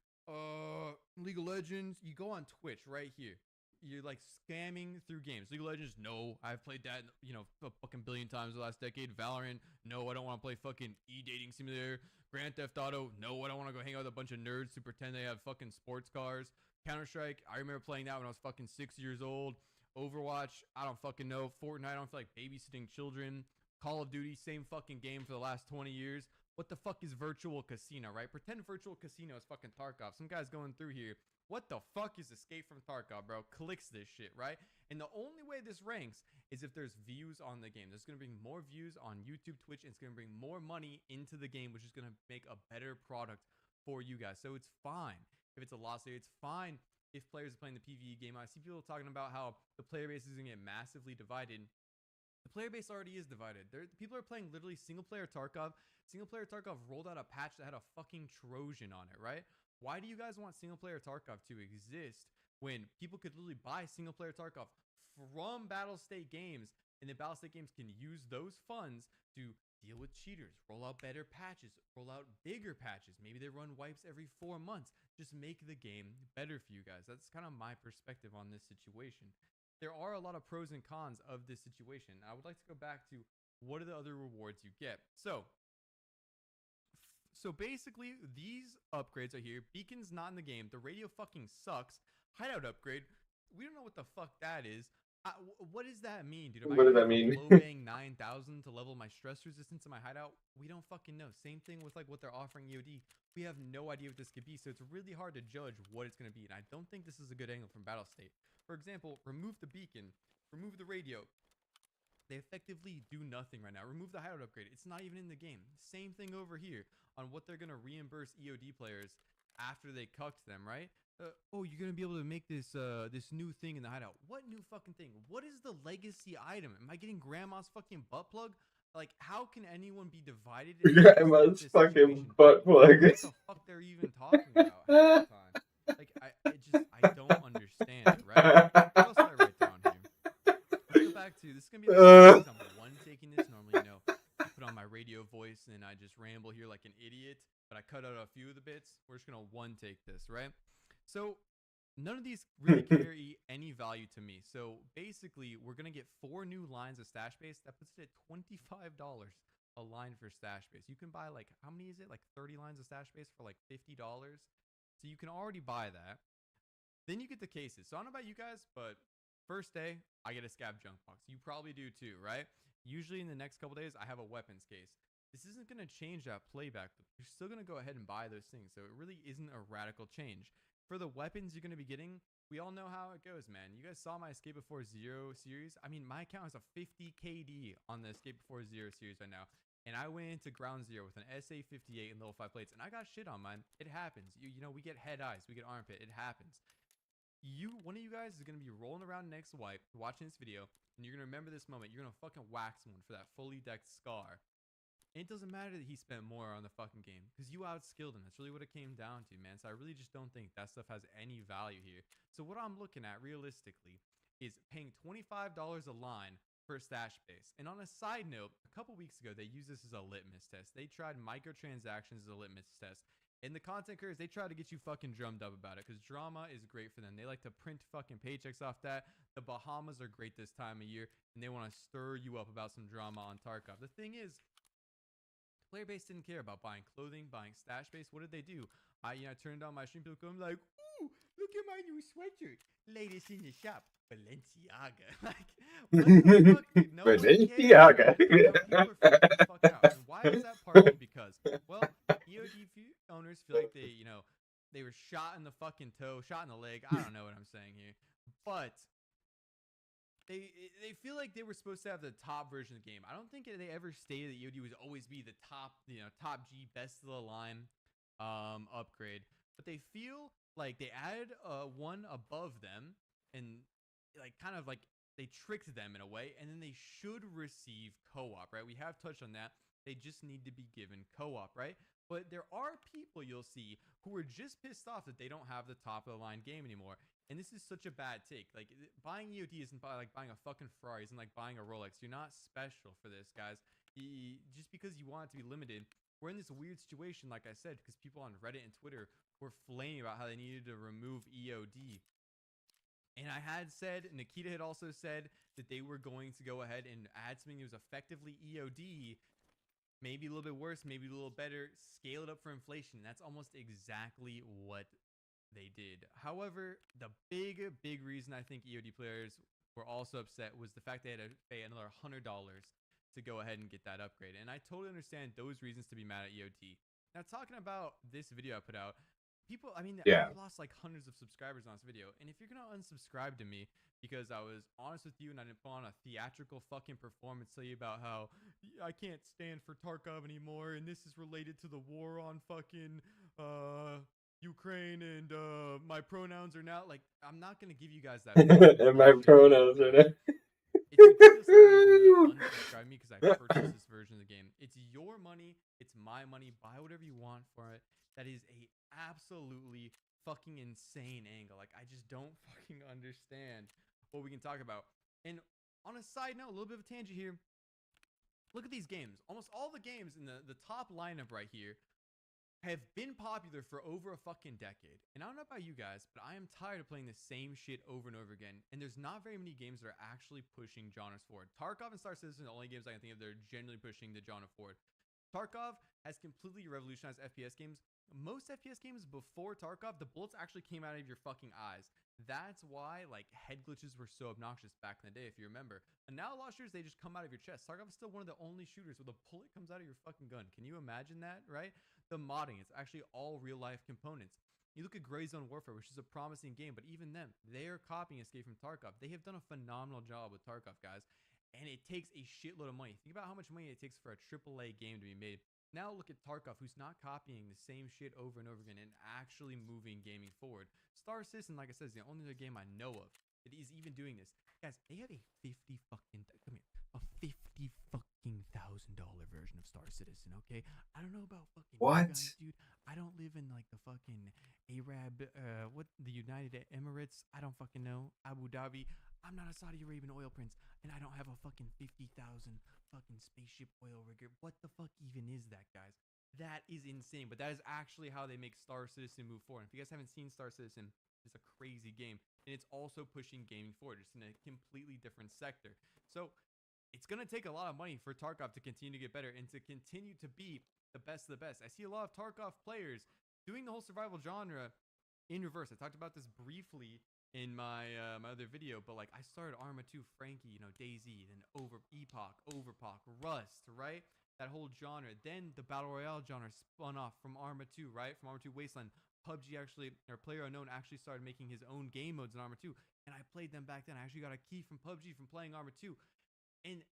League of Legends. You go on Twitch right here. You're like scamming through games. League of Legends, no. I've played that, you know, a fucking billion times the last decade. Valorant, no. I don't want to play fucking e-dating simulator. Grand Theft Auto, no. I don't want to go hang out with a bunch of nerds who pretend they have fucking sports cars. Counter-Strike, I remember playing that when I was fucking 6 years old. Overwatch, I don't fucking know. Fortnite, I don't feel like babysitting children. Call of Duty, same fucking game for the last 20 years. What the fuck is virtual casino, right? Pretend virtual casino is fucking Tarkov. Some guy's going through here. What the fuck is Escape from Tarkov, bro? Clicks this shit, right? And the only way this ranks is if there's views on the game. There's going to bring more views on YouTube, Twitch, and it's going to bring more money into the game, which is going to make a better product for you guys. So it's fine if it's a loss leader. It's fine if players are playing the PvE game. I see people talking about how the player base is going to get massively divided. The player base already is divided. People are playing literally single-player Tarkov. Single-player Tarkov rolled out a patch that had a fucking Trojan on it, right? Why do you guys want single-player Tarkov to exist when people could literally buy single-player Tarkov from Battlestate Games, and the Battlestate Games can use those funds to deal with cheaters, roll out better patches, roll out bigger patches. Maybe they run wipes every 4 months. Just make the game better for you guys. That's kind of my perspective on this situation. There are a lot of pros and cons of this situation. I would like to go back to what are the other rewards you get. So basically, these upgrades are here. Beacon's not in the game. The radio fucking sucks. Hideout upgrade. We don't know what the fuck that is. What does that mean, dude? What does that mean? Low bang 9,000 to level my stress resistance in my hideout? We don't fucking know. Same thing with like what they're offering EOD. We have no idea what this could be, so it's really hard to judge what it's going to be. And I don't think this is a good angle from Battlestate. For example, remove the beacon, remove the radio. They effectively do nothing right now. Remove the hideout upgrade. It's not even in the game. Same thing over here on what they're going to reimburse EOD players after they cucked them, right? Oh, you're going to be able to make this this new thing in the hideout. What new fucking thing? What is the legacy item? Am I getting grandma's fucking butt plug? Like, how can anyone be divided? Grandma's fucking butt plug. What the fuck they're even talking about half the time? Like, I don't understand it, right? What else did I write down here? Let's go back to, this is going to be the first time I'm one taking this. Normally, you know, I put on my radio voice and I just ramble here like an idiot, but I cut out a few of the bits. We're just going to one take this, right? So none of these really carry any value to me. So basically, we're going to get 4 new lines of stash base. That puts it at $25 a line for stash base. You can buy like, how many is it? Like 30 lines of stash base for like $50. So you can already buy that. Then you get the cases. So I don't know about you guys, but first day, I get a scav junk box. You probably do too, right? Usually in the next couple days, I have a weapons case. This isn't going to change that playback. You're still going to go ahead and buy those things. So it really isn't a radical change. For the weapons you're going to be getting, we all know how it goes, man. You guys saw my Escape Before Zero series. I mean, my account has a 50 KD on the Escape Before Zero series right now. And I went into Ground Zero with an SA-58 and level 5 plates. And I got shit on mine. It happens. You know, we get head eyes. We get armpit. It happens. One of you guys is going to be rolling around next wipe, watching this video. And you're going to remember this moment. You're going to fucking wax someone for that fully decked scar. And it doesn't matter that he spent more on the fucking game because you outskilled him. That's really what it came down to, man. So I really just don't think that stuff has any value here. So what I'm looking at realistically is paying $25 a line for a stash base. And on a side note, a couple weeks ago, they used this as a litmus test. They tried microtransactions as a litmus test. And the content creators, they try to get you fucking drummed up about it because drama is great for them. They like to print fucking paychecks off that. The Bahamas are great this time of year, and they want to stir you up about some drama on Tarkov. The thing is, player base didn't care about buying clothing, buying stash base. What did they do? I turned on my stream, people come like, ooh, look at my new sweatshirt. Latest in the shop, Balenciaga. Like, what the fuck? Dude? No Balenciaga. People are freaking the fuck out. And why is that? Partly because, well, EOD owners feel like they were shot in the fucking toe, shot in the leg. I don't know what I'm saying here, but they feel like they were supposed to have the top version of the game. I don't think they ever stated that EOD would always be the top, top G, best of the line upgrade. But they feel like they added one above them and like kind of like they tricked them in a way, and then they should receive co-op, right? We have touched on that. They just need to be given co-op, right? But there are people you'll see who are just pissed off that they don't have the top of the line game anymore. And this is such a bad take. Like, buying EOD isn't like buying a fucking Ferrari. Isn't like buying a Rolex. You're not special for this, guys. Just because you want it to be limited. We're in this weird situation, like I said, because people on Reddit and Twitter were flaming about how they needed to remove EOD. And I had said, Nikita had also said that they were going to go ahead and add something that was effectively EOD. Maybe a little bit worse, maybe a little better. Scale it up for inflation. That's almost exactly what they did. However, the big reason I think EOD players were also upset was the fact they had to pay another $100 to go ahead and get that upgrade. And I totally understand those reasons to be mad at EOT. Now, talking about this video I put out, people, I mean, Yeah. I lost like hundreds of subscribers on this video. And if you're going to unsubscribe to me because I was honest with you and I didn't put on a theatrical fucking performance, tell you about how I can't stand for Tarkov anymore and this is related to the war on fucking Ukraine and my pronouns are now, like, I'm not going to give you guys that. And my pronouns are there. It's ridiculous that you're gonna unsubscribe me because I purchased this version of the game. It's your money. It's my money. Buy whatever you want for it. That is a absolutely fucking insane angle. Like, I just don't fucking understand what we can talk about. And on a side note, a little bit of a tangent here. Look at these games. Almost all the games in the top lineup right here have been popular for over a fucking decade. And I don't know about you guys, but I am tired of playing the same shit over and over again. And there's not very many games that are actually pushing genres forward. Tarkov and Star Citizen are the only games I can think of that are generally pushing the genre forward. Tarkov has completely revolutionized FPS games. Most FPS games before Tarkov, the bullets actually came out of your fucking eyes. That's why, like, head glitches were so obnoxious back in the day, if you remember. And now a lot of shooters, they just come out of your chest. Tarkov is still one of the only shooters where the bullet comes out of your fucking gun. Can you imagine that, right? The modding, it's actually all real-life components. You look at Gray Zone Warfare, which is a promising game, but even them, they are copying Escape from Tarkov. They have done a phenomenal job with Tarkov, guys, and it takes a shitload of money. Think about how much money it takes for a AAA game to be made. Now look at Tarkov, who's not copying the same shit over and over again and actually moving gaming forward. Star Citizen, like I said, is the only other game I know of that is even doing this. Guys, they have a $50 fucking $50,000 version of Star Citizen, okay? I don't know about fucking What? you guys, dude. I don't live in like the fucking Arab, the United Emirates. I don't fucking know. Abu Dhabi. I'm not a Saudi Arabian oil prince, and I don't have a fucking 50,000 fucking spaceship oil rigger. What the fuck even is that, guys? That is insane, but that is actually how they make Star Citizen move forward. If you guys haven't seen Star Citizen, it's a crazy game, and it's also pushing gaming forward. It's in a completely different sector. So it's going to take a lot of money for Tarkov to continue to get better and to continue to be the best of the best. I see a lot of Tarkov players doing the whole survival genre in reverse. I talked about this briefly in my my other video, but like I started Arma 2, Frankie, you know, DayZ, then Epoch, Overpoch, Rust, right? That whole genre. Then the Battle Royale genre spun off from Arma 2, right? From Arma 2 Wasteland. PUBG actually, or PlayerUnknown actually started making his own game modes in Arma 2, and I played them back then. I actually got a key from PUBG from playing Arma 2. And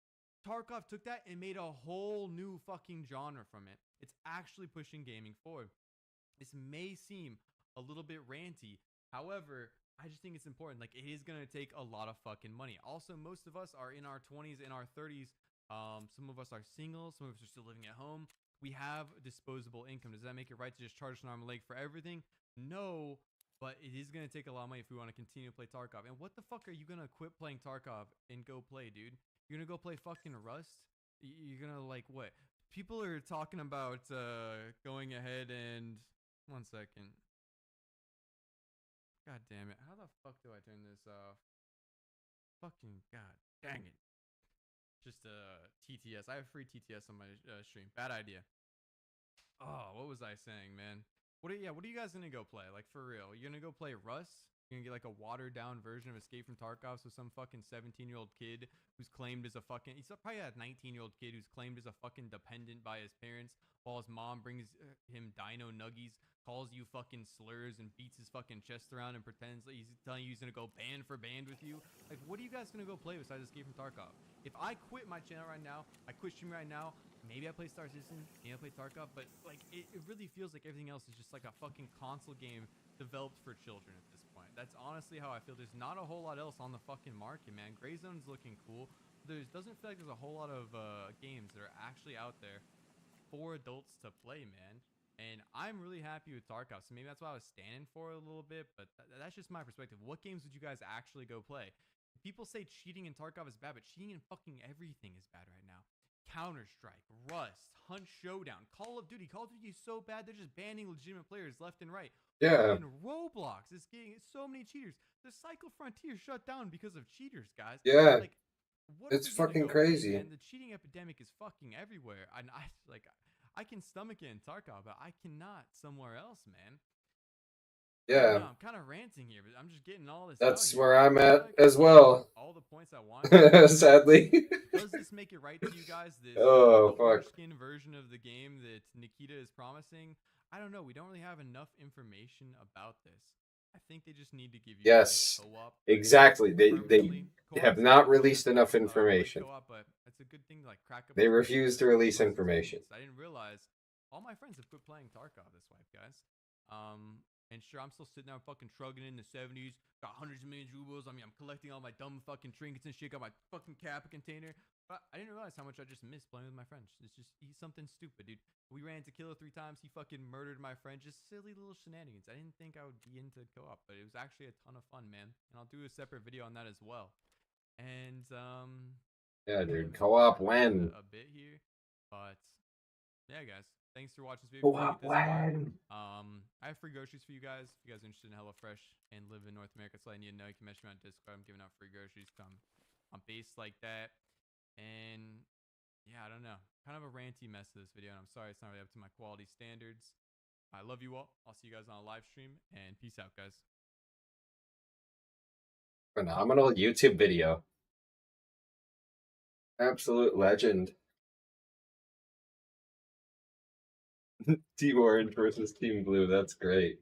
Tarkov took that and made a whole new fucking genre from it. It's actually pushing gaming forward. This may seem a little bit ranty. However, I just think it's important. Like, it is going to take a lot of fucking money. Also, most of us are in our 20s, in our 30s. Some of us are single. Some of us are still living at home. We have disposable income. Does that make it right to just charge an arm and leg for everything? No, but it is going to take a lot of money if we want to continue to play Tarkov. And what the fuck are you going to quit playing Tarkov and go play, dude? You're going to go play fucking Rust? You're going to, like, what? People are talking about going ahead and... One second. God damn it. How the fuck do I turn this off? Fucking god dang it. Just TTS. I have free TTS on my stream. Bad idea. Oh, what was I saying, man? What are you guys gonna go play? Like, for real? You gonna go play Rust? You're gonna get like a watered down version of Escape from Tarkov, so some fucking 17-year-old kid who's claimed as a fucking, he's probably a 19-year-old kid who's claimed as a fucking dependent by his parents, while his mom brings him dino nuggies, calls you fucking slurs, and beats his fucking chest around and pretends like he's telling you he's gonna go band for band with you. Like, what are you guys gonna go play besides Escape from Tarkov? If I quit my channel right now, I quit streaming right now, maybe I play Star Citizen, maybe I play Tarkov, but like, it really feels like everything else is just like a fucking console game developed for children at this point. That's honestly how I feel. There's not a whole lot else on the fucking market, man. Gray Zone's looking cool. There doesn't feel like there's a whole lot of games that are actually out there for adults to play, man. And I'm really happy with Tarkov, so maybe that's what I was standing for a little bit, but that's just my perspective. What games would you guys actually go play? People say cheating in Tarkov is bad, but cheating in fucking everything is bad right now. Counter-Strike, Rust, Hunt Showdown, Call of Duty. Call of Duty is so bad, they're just banning legitimate players left and right. Yeah. And Roblox is getting so many cheaters. The Cycle Frontier shut down because of cheaters, guys. Yeah. Like, what It's are we gonna fucking go play, crazy. man? The cheating epidemic is fucking everywhere. And I can stomach it in Tarkov, but I cannot somewhere else, man. Yeah, I'm kind of ranting here, but I'm just getting all this. that's out where here. I'm I feel at like as I'm well. getting all the points I want. Sadly. Does this make it right to you guys? This Oh, the fuck. foreskin version of the game that Nikita is promising? I don't know. We don't really have enough information about this. I think they just need to give you Yes, guys co-op. exactly. They Permanently. have Co-op's not cool. released enough I like information. co-op, but it's a good thing to like crack up. They some refuse to games release plus information. experience. I didn't realize all my friends have quit playing Tarkov this wipe, guys. And sure, I'm still sitting there fucking shrugging in the 70s. Got hundreds of millions of rubles. I mean, I'm collecting all my dumb fucking trinkets and shit. Got my fucking Kappa container. But I didn't realize how much I just missed playing with my friends. It's just, he's something stupid, dude. We ran into Killer 3 times. He fucking murdered my friend. Just silly little shenanigans. I didn't think I would be into co-op, but it was actually a ton of fun, man. And I'll do a separate video on that as well. And, Yeah, I dude. missed Co-op Tarkov when? a bit here. But, yeah, guys. Thanks for watching this video. Co-op If you made it this far. when? I have free groceries for you guys. If you guys are interested in HelloFresh and live in North America, so I need to know. You can message me on Discord. I'm giving out free groceries. I'm based like that. And yeah, I don't know. Kind of a ranty mess of this video, and I'm sorry it's not really up to my quality standards. I love you all. I'll see you guys on a live stream, and peace out, guys. Phenomenal YouTube video. Absolute legend. Team Orange versus Team Blue. That's great.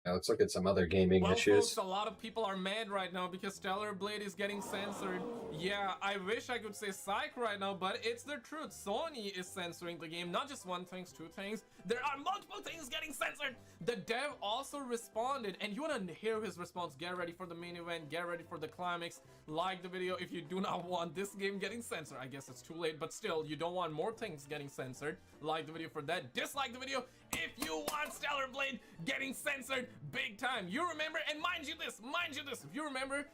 Now let's look at some other gaming Well, issues. folks, a lot of people are mad right now because Stellar Blade is getting censored. Yeah, I wish I could say psych right now, but it's the truth. Sony is censoring the game. Not just one thing, two things. There are multiple things getting censored. The dev also responded, and you want to hear his response. Get ready for the main event. Get ready for the climax. Like the video if you do not want this game getting censored. I guess it's too late, but still, you don't want more things getting censored. Like the video for that. Dislike the video if you want Stellar Blade getting censored big time. You remember, and mind you this, if you remember,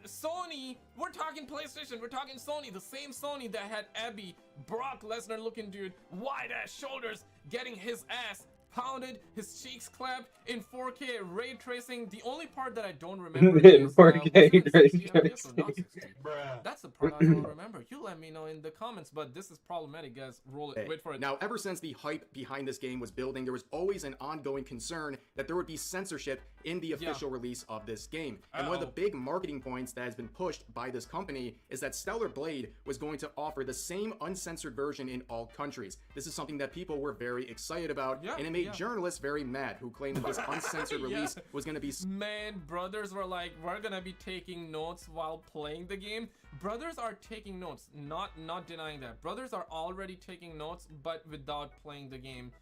Sony, we're talking PlayStation, we're talking Sony, the same Sony that had Abby, Brock Lesnar looking dude, wide ass shoulders, getting his ass pounded, his cheeks clapped in 4K ray tracing. The only part that I don't remember In is 4K was it ray 60 FPS or not 60? That's the part I don't remember. You let me know in the comments, but this is problematic, guys. Roll it. Wait for it. Now, ever since the hype behind this game was building, there was always an ongoing concern that there would be censorship in the official release of this game. And one of the big marketing points that has been pushed by this company is that Stellar Blade was going to offer the same uncensored version in all countries. This is something that people were very excited about, and it made journalists very mad who claimed that this uncensored release was going to be... Man, brothers were like, we're gonna be taking notes while playing the game. Brothers are taking notes, not denying that. Brothers are already taking notes, but without playing the game.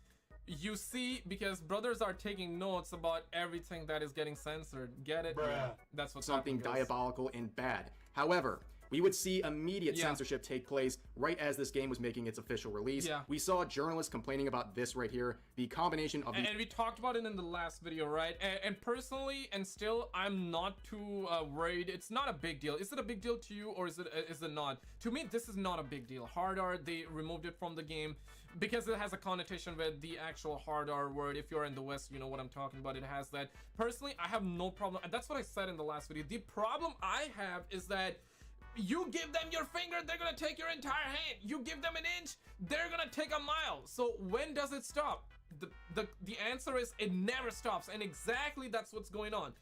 You see, because brothers are taking notes about everything that is getting censored. Get it? Yeah, that's what's something happening, guys. diabolical and bad. However, we would see immediate censorship take place right as this game was making its official release. We saw journalists complaining about this right here, the combination of... And we talked about it in the last video, right? And personally, and still, I'm not too worried. It's not a big deal. Is it a big deal to you, or is it not? To me, this is not a big deal. Hard R, they removed it from the game because it has a connotation with the actual hard R word. If you're in the West, you know what I'm talking about. It has that. Personally, I have no problem. And that's what I said in the last video. The problem I have is that you give them your finger, they're gonna take your entire hand. You give them an inch, they're gonna take a mile. So when does it stop? The answer is it never stops, and exactly that's what's going on.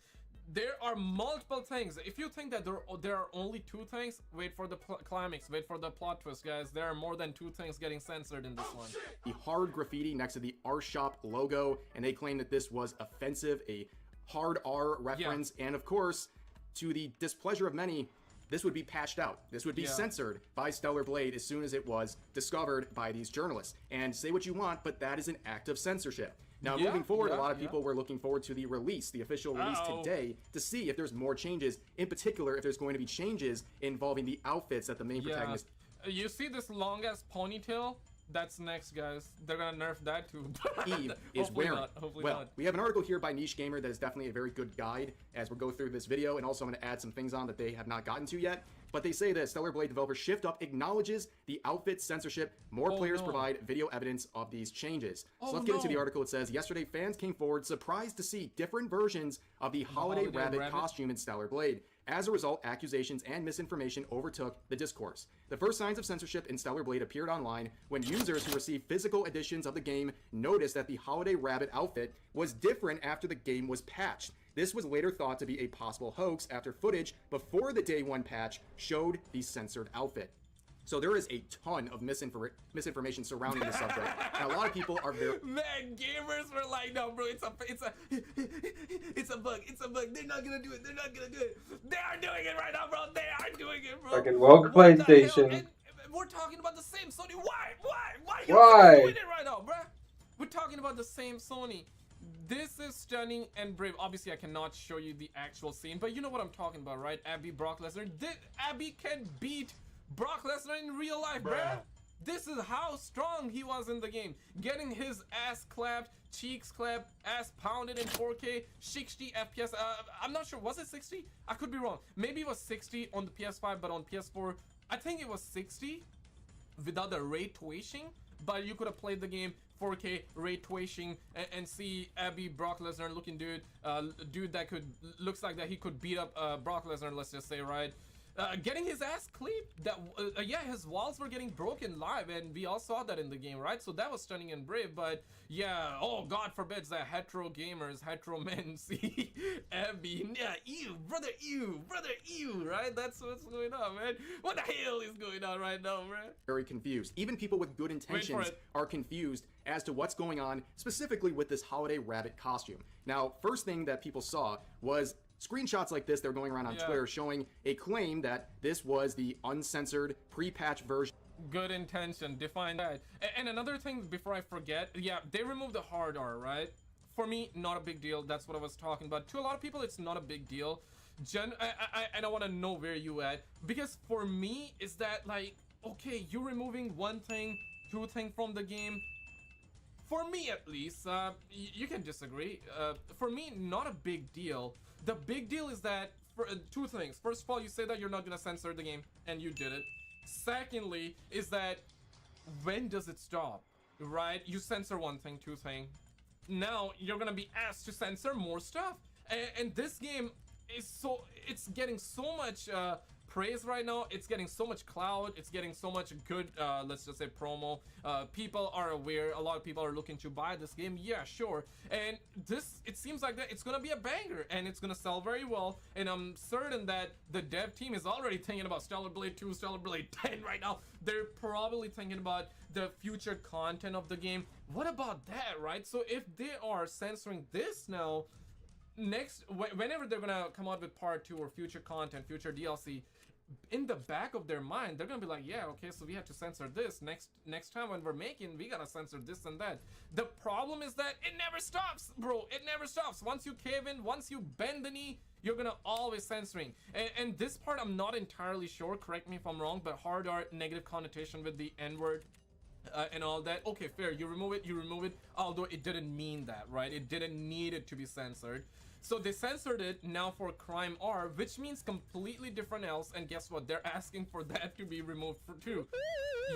There are multiple things. If you think that there are only two things, wait for the climax, wait for the plot twist, guys. There are more than two things getting censored in this one. The hard graffiti next to the R Shop logo, and they claim that this was offensive, a hard R reference, and of course, to the displeasure of many, this would be patched out. This would be censored by Stellar Blade as soon as it was discovered by these journalists. And say what you want, but that is an act of censorship. Now, moving forward, a lot of people were looking forward to the release, the official release today, to see if there's more changes. In particular, if there's going to be changes involving the outfits that the main protagonist... You see this long-ass ponytail? That's next, guys. They're gonna nerf that too. Eve is Hopefully wearing. not, hopefully Well, not. we have an article here by Niche Gamer that is definitely a very good guide as we go through this video, and also I'm going to add some things on that they have not gotten to yet. But they say that Stellar Blade developer Shift Up acknowledges the outfit censorship. More players provide video evidence of these changes. So let's get into the article. It says, yesterday fans came forward surprised to see different versions of the Holiday Rabbit costume in Stellar Blade. As a result, accusations and misinformation overtook the discourse. The first signs of censorship in Stellar Blade appeared online when users who received physical editions of the game noticed that the Holiday Rabbit outfit was different after the game was patched. This was later thought to be a possible hoax after footage before the Day 1 patch showed the censored outfit. So there is a ton of misinformation surrounding the subject, and a lot of people are very... Man, gamers were like, no, bro, it's a bug. They're not gonna do it. They are doing it right now, bro. They are doing it, bro. Fucking woke What the PlayStation. hell? And we're talking about the same Sony. Why you guys doing it right now, bro? We're talking about the same Sony. This is stunning and brave. Obviously, I cannot show you the actual scene, but you know what I'm talking about, right? Abby, Brock Lesnar. Abby can beat Brock Lesnar in real life, bruh. This is how strong he was in the game. Getting his ass clapped, cheeks clapped, ass pounded in 4K, 60 FPS. I'm not sure, was it 60? I could be wrong. Maybe it was 60 on the PS5, but on PS4, I think it was 60 without the ray tracing. But you could have played the game 4K ray tracing and see Abby, Brock Lesnar looking dude that looks like that he could beat up Brock Lesnar, let's just say, right? Getting his ass clipped. Yeah, his walls were getting broken live, and we all saw that in the game, right? So that was stunning and brave. But yeah, oh, God forbids that hetero gamers, hetero men see Abby. Yeah, ew, brother, right? That's what's going on, man. What the hell is going on right now, man? Very confused. Even people with good intentions are confused as to what's going on specifically with this Holiday Rabbit costume. Now, first thing that people saw was screenshots like this. They're going around on Twitter showing a claim that this was the uncensored pre-patch version. Good intention, define that. And another thing before I forget, yeah, they removed the hard R, right? For me, not a big deal. That's what I was talking about. To a lot of people, it's not a big deal. I want to know where you at, because for me, is that like, okay, you're removing one thing, two things from the game. For me, at least, you can disagree. For me, not a big deal. The big deal is that, for two things. First of all, you say that you're not gonna censor the game, and you did it. Secondly, is that when does it stop, right? You censor one thing, two thing. Now you're gonna be asked to censor more stuff, and this game is it's getting so much praise right now. It's getting so much clout. It's getting so much good, let's just say, promo. People are aware. A lot of people are looking to buy this game. Yeah, sure. And it seems like that it's gonna be a banger, and it's gonna sell very well. And I'm certain that the dev team is already thinking about Stellar Blade 2, Stellar Blade 10 right now. They're probably thinking about the future content of the game. What about that, right? So if they are censoring this now, whenever they're gonna come out with part 2 or future content, future DLC, in the back of their mind, they're gonna be like, yeah, okay, so we have to censor this next time when we're making, we gotta censor this and that. The problem is that it never stops, bro. It never stops. Once you cave in, once you bend the knee, you're gonna always censoring. And this part, I'm not entirely sure, correct me if I'm wrong, but hard art, negative connotation with the N-word, and all that. Okay, fair, you remove it, although it didn't mean that, right? It didn't need it to be censored. So they censored it now for crime R, which means completely different else, and guess what? They're asking for that to be removed too.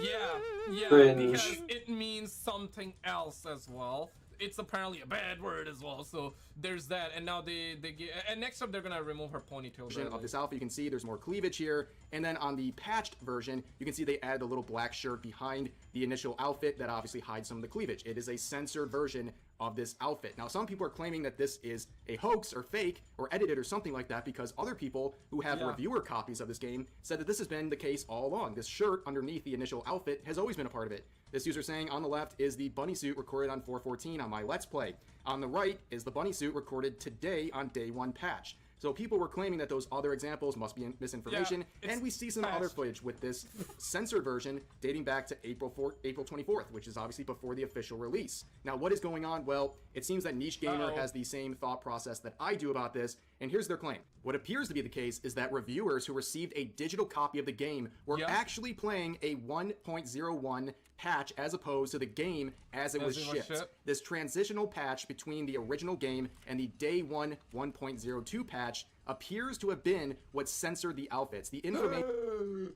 Yeah, Cringe. because it means something else as well. It's apparently a bad word as well, so there's that. And now they get, and next up they're gonna remove her ponytail. Of this outfit, you can see there's more cleavage here, and then on the patched version, you can see they add the little black shirt behind the initial outfit that obviously hides some of the cleavage. It is a censored version of this outfit. Now, some people are claiming that this is a hoax or fake or edited or something like that, because other people who have reviewer copies of this game said that this has been the case all along. This shirt underneath the initial outfit has always been a part of it. This user saying on the left is the bunny suit recorded on 4/14 on my Let's Play. On the right is the bunny suit recorded today on Day 1 patch. So people were claiming that those other examples must be misinformation, and we see some other footage with this censored version dating back to April 24th, which is obviously before the official release. Now, what is going on? Well, it seems that Niche Gamer has the same thought process that I do about this, And here's their claim. What appears to be the case is that reviewers who received a digital copy of the game were actually playing a 1.01 patch as opposed to the game as it was shipped. This transitional patch between the original game and the day one 1.02 patch appears to have been what censored the outfits. The information...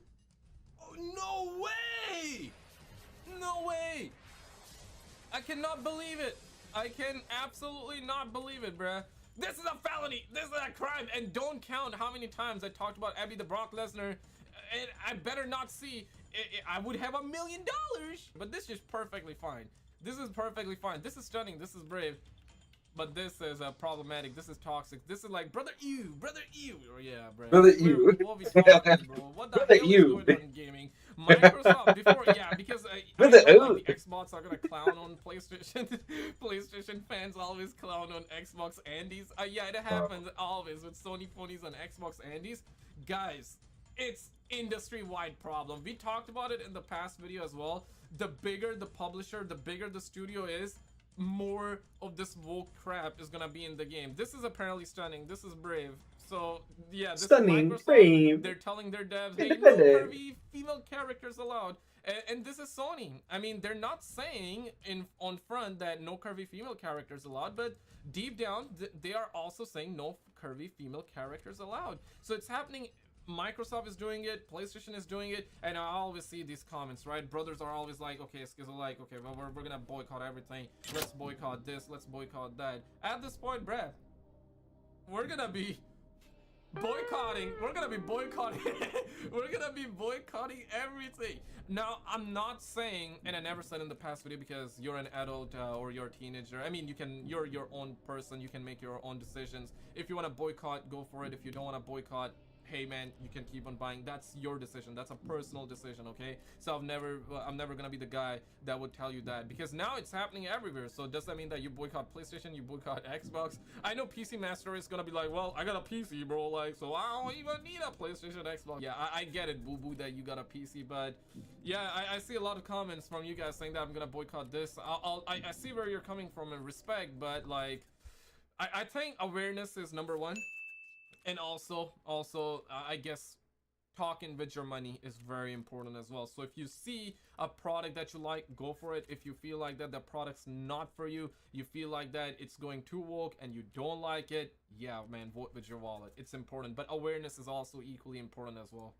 Oh, no way! No way! I cannot believe it. I can absolutely not believe it, bruh. This is a felony. This is a crime. And don't count how many times I talked about Abby the Brock Lesnar. And I better not see. I would have $1 million. But this is perfectly fine. This is perfectly fine. This is stunning. This is brave. But this is problematic. This is toxic. This is like brother ew, brother ew. Oh yeah, bro. Brother ew. What we talking, bro? What the hell is going on in gaming? Microsoft before, yeah, because I know, like, the Xbox are gonna clown on PlayStation. PlayStation fans always clown on Xbox Andes. Yeah, it happens always with Sony phonies on Xbox Andes. Guys, it's industry-wide problem. We talked about it in the past video as well. The bigger the publisher, the bigger the studio is, more of this woke crap is gonna be in the game. This is apparently stunning. This is brave. So yeah, this stunning, is Microsoft. brave. They're telling their devs, hey, no curvy female characters allowed. And this is Sony. I mean, they're not saying on front that no curvy female characters allowed, but deep down they are also saying no curvy female characters allowed. So it's happening. Microsoft is doing it, PlayStation is doing it, and I always see these comments, right? Brothers are always like, okay, Skizzo, like, okay, well, we're gonna boycott everything. Let's boycott this, let's boycott that. At this point, bruh, we're gonna be boycotting. We're gonna be boycotting. We're gonna be boycotting everything. Now, I'm not saying, and I never said in the past video because you're an adult or you're a teenager. I mean, you're your own person. You can make your own decisions. If you want to boycott, go for it. If you don't want to boycott, hey man, you can keep on buying. That's your decision. That's a personal decision, okay? So I'm never gonna be the guy that would tell you that, because now it's happening everywhere. So does that mean that you boycott PlayStation, you boycott Xbox? I know PC Master is gonna be like, well, I got a PC, bro, like, so I don't even need a PlayStation, Xbox. Yeah, I get it, boo-boo, that you got a PC, but yeah, I see a lot of comments from you guys saying that I'm gonna boycott this. I see where you're coming from in respect, but like, I think awareness is number one. And also, I guess talking with your money is very important as well. So if you see a product that you like, go for it. If you feel like that the product's not for you, you feel like that it's going too woke and you don't like it, yeah, man, vote with your wallet. It's important, but awareness is also equally important as well.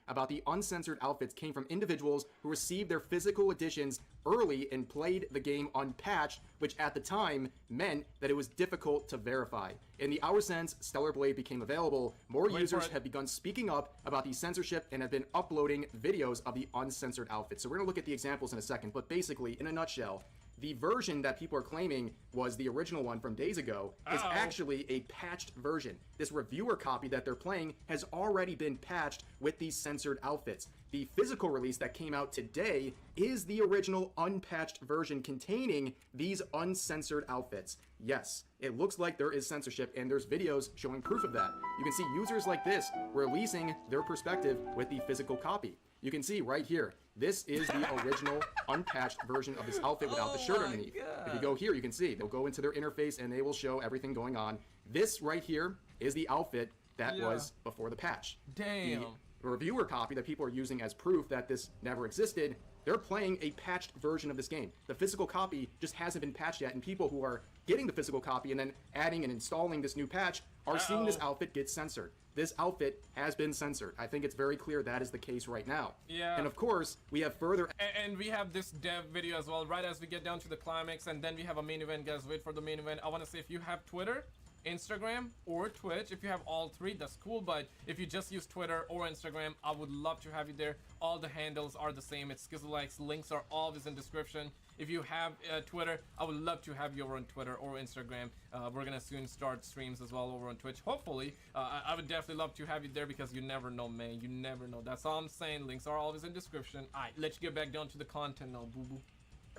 About the uncensored outfits came from individuals who received their physical editions early and played the game unpatched, which at the time meant that it was difficult to verify. In the hour since Stellar Blade became available, more users have begun speaking up about the censorship and have been uploading videos of the uncensored outfits. So we're going to look at the examples in a second, but basically, in a nutshell, the version that people are claiming was the original one from days ago is actually a patched version. This reviewer copy that they're playing has already been patched with these censored outfits. The physical release that came out today is the original unpatched version containing these uncensored outfits. Yes, it looks like there is censorship, and there's videos showing proof of that. You can see users like this releasing their perspective with the physical copy. You can see right here, this is the original unpatched version of this outfit without the shirt underneath. If you go here, you can see they'll go into their interface and they will show everything going on. This right here is the outfit that was before the patch. Damn. The reviewer copy that people are using as proof that this never existed, they're playing a patched version of this game. The physical copy just hasn't been patched yet, and people who are getting the physical copy and then adding and installing this new patch are seeing this outfit get censored. This outfit has been censored. I think it's very clear that is the case right now. Yeah. And of course, we have further... And we have this dev video as well, right as we get down to the climax, and then we have a main event. Guys, wait for the main event. I want to say, if you have Twitter, Instagram, or Twitch, if you have all three, that's cool, but if you just use Twitter or Instagram, I would love to have you there. All the handles are the same. It's Skizzlelikes. Links are always in description. If you have Twitter, I would love to have you over on Twitter or Instagram. We're gonna soon start streams as well over on Twitch, hopefully. I would definitely love to have you there, because you never know, man. You never know. That's all I'm saying. Links are always in description. All right, let's get back down to the content now, boo-boo.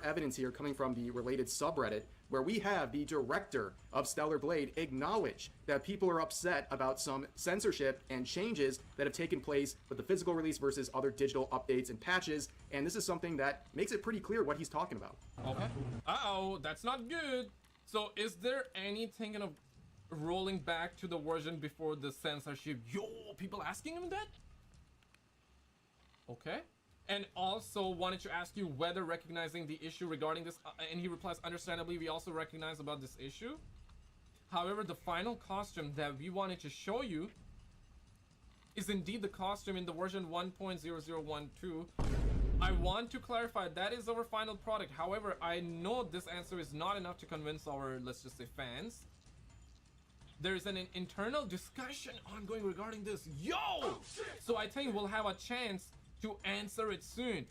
Evidence here coming from the related subreddit, where we have the director of Stellar Blade acknowledge that people are upset about some censorship and changes that have taken place with the physical release versus other digital updates and patches, and this is something that makes it pretty clear what he's talking about. Okay. Uh-oh, that's not good. So is there anything rolling back to the version before the censorship. Yo, people asking him that? Okay. And also wanted to ask you whether recognizing the issue regarding this, and he replies, understandably, we also recognize about this issue. However, the final costume that we wanted to show you is indeed the costume in the version 1.0012. I want to clarify that is our final product. However, I know this answer is not enough to convince our, let's just say, fans. There is an internal discussion ongoing regarding this. Yo! So I think we'll have a chance to answer it soon.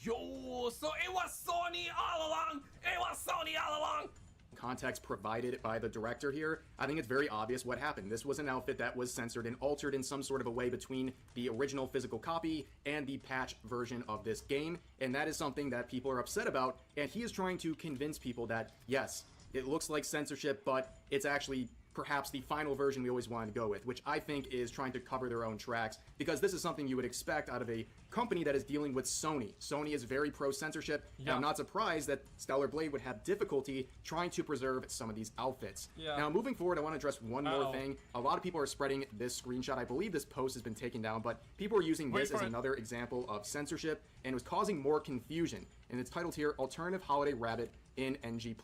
Yo! So it was Sony all along! It was Sony all along! Context provided by the director here, I think it's very obvious what happened. This was an outfit that was censored and altered in some sort of a way between the original physical copy and the patch version of this game, and that is something that people are upset about, and he is trying to convince people that, yes, it looks like censorship, but it's actually perhaps the final version we always wanted to go with, which I think is trying to cover their own tracks, because this is something you would expect out of a company that is dealing with Sony. Sony is very pro-censorship, and I'm not surprised that Stellar Blade would have difficulty trying to preserve some of these outfits. Now, moving forward, I want to address one more thing. A lot of people are spreading this screenshot. I believe this post has been taken down, but people are using this as another example of censorship, and it was causing more confusion. And it's titled here, Alternative Holiday Rabbit in NG+.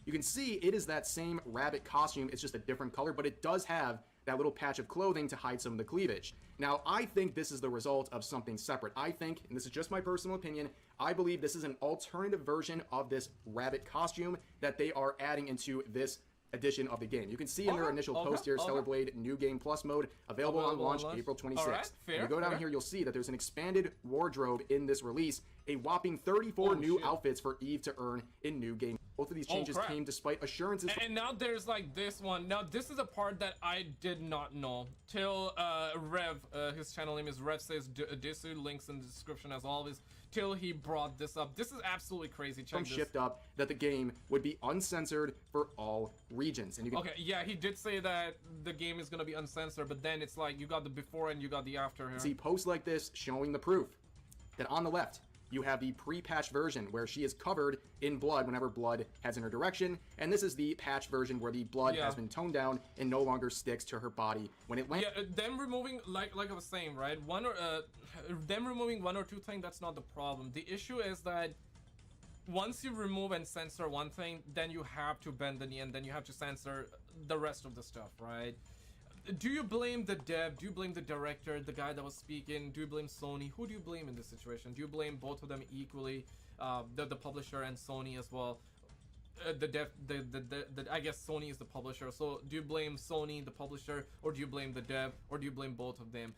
You can see it is that same rabbit costume, it's just a different color, but it does have that little patch of clothing to hide some of the cleavage. Now, I think this is the result of something separate. I think, and this is just my personal opinion, I believe this is an alternative version of this rabbit costume that they are adding into this edition of the game. You can see in their initial post here, Stellar Blade New Game Plus mode, available on launch April 26th. If you go down here, you'll see that there's an expanded wardrobe in this release, a whopping 34 new outfits for Eve to earn in New Game. Both of these changes came despite assurances. And now there's like this one. Now this is a part that I did not know till Rev, his channel name is Rev Says Disu, links in the description as always, till he brought this up. This is absolutely crazy. Check this. Shipped up that the game would be uncensored for all regions. And you can he did say that the game is gonna be uncensored, but then it's like you got the before and you got the after here. See posts like this showing the proof that on the left you have the pre-patch version where she is covered in blood whenever blood heads in her direction, and this is the patch version where the blood has been toned down and no longer sticks to her body when it lands. Them removing, like I was saying, right? Them removing one or two things, that's not the problem. The issue is that once you remove and censor one thing, then you have to bend the knee and then you have to censor the rest of the stuff, right? Do you blame the dev? Do you blame the director, the guy that was speaking? Do you blame Sony? Who do you blame in this situation? Do you blame both of them equally? The publisher and Sony as well. I guess Sony is the publisher. So do you blame Sony, the publisher, or do you blame the dev, or do you blame both of them?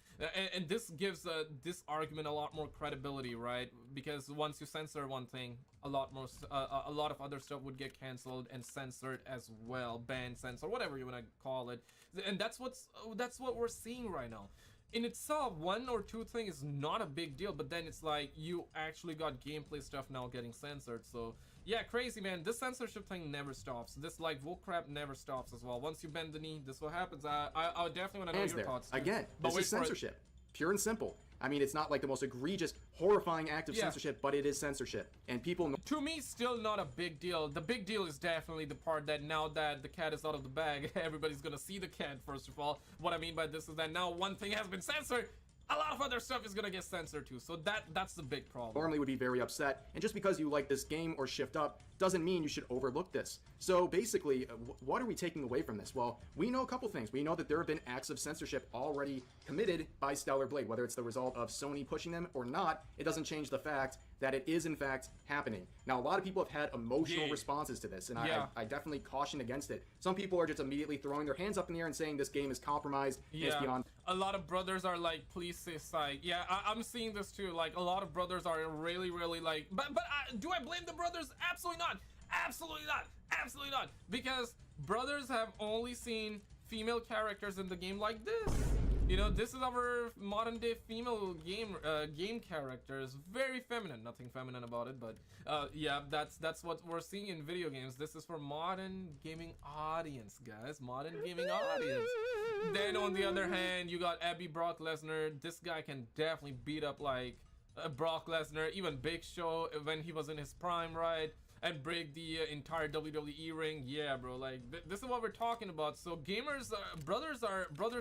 And this gives this argument a lot more credibility, right? Because once you censor one thing, a lot of other stuff would get canceled and censored as well, banned, censored, whatever you want to call it. And that's what we're seeing right now. In itself, one or two thing is not a big deal, but then it's like you actually got gameplay stuff now getting censored. So yeah, crazy, man. This censorship thing never stops. This like bull crap never stops as well. Once you bend the knee, this is what happens. I definitely want to know your thoughts too. Again, but this is censorship, pure and simple. I mean, it's not like the most egregious, horrifying act of censorship, but it is censorship, and people know. To me, still not a big deal. The big deal is definitely the part that now that the cat is out of the bag, everybody's gonna see the cat. First of all, what I mean by this is that now one thing has been censored, a lot of other stuff is gonna get censored too. So that's the big problem. Normally would be very upset, and just because you like this game or shift up doesn't mean you should overlook this. So basically, what are we taking away from this? Well, we know a couple things. We know that there have been acts of censorship already committed by Stellar Blade. Whether it's the result of Sony pushing them or not, it doesn't change the fact that it is in fact happening. Now, a lot of people have had emotional responses to this, and I definitely caution against it. Some people are just immediately throwing their hands up in the air and saying this game is compromised. It's beyond. A lot of brothers are like, please say psych. Yeah, I'm seeing this too. Like, a lot of brothers are really like, but do I blame the brothers? Absolutely not. Absolutely not. Absolutely not. Because brothers have only seen female characters in the game like this. You know, this is our modern day female game characters. Very feminine. Nothing feminine about it, but yeah, that's what we're seeing in video games. This is for modern gaming audience, guys. Modern gaming audience. Then on the other hand, you got Abby Brock Lesnar. This guy can definitely beat up like Brock Lesnar, even Big Show when he was in his prime, right? and break the entire WWE ring. Yeah, bro, like this is what we're talking about. So gamers, brothers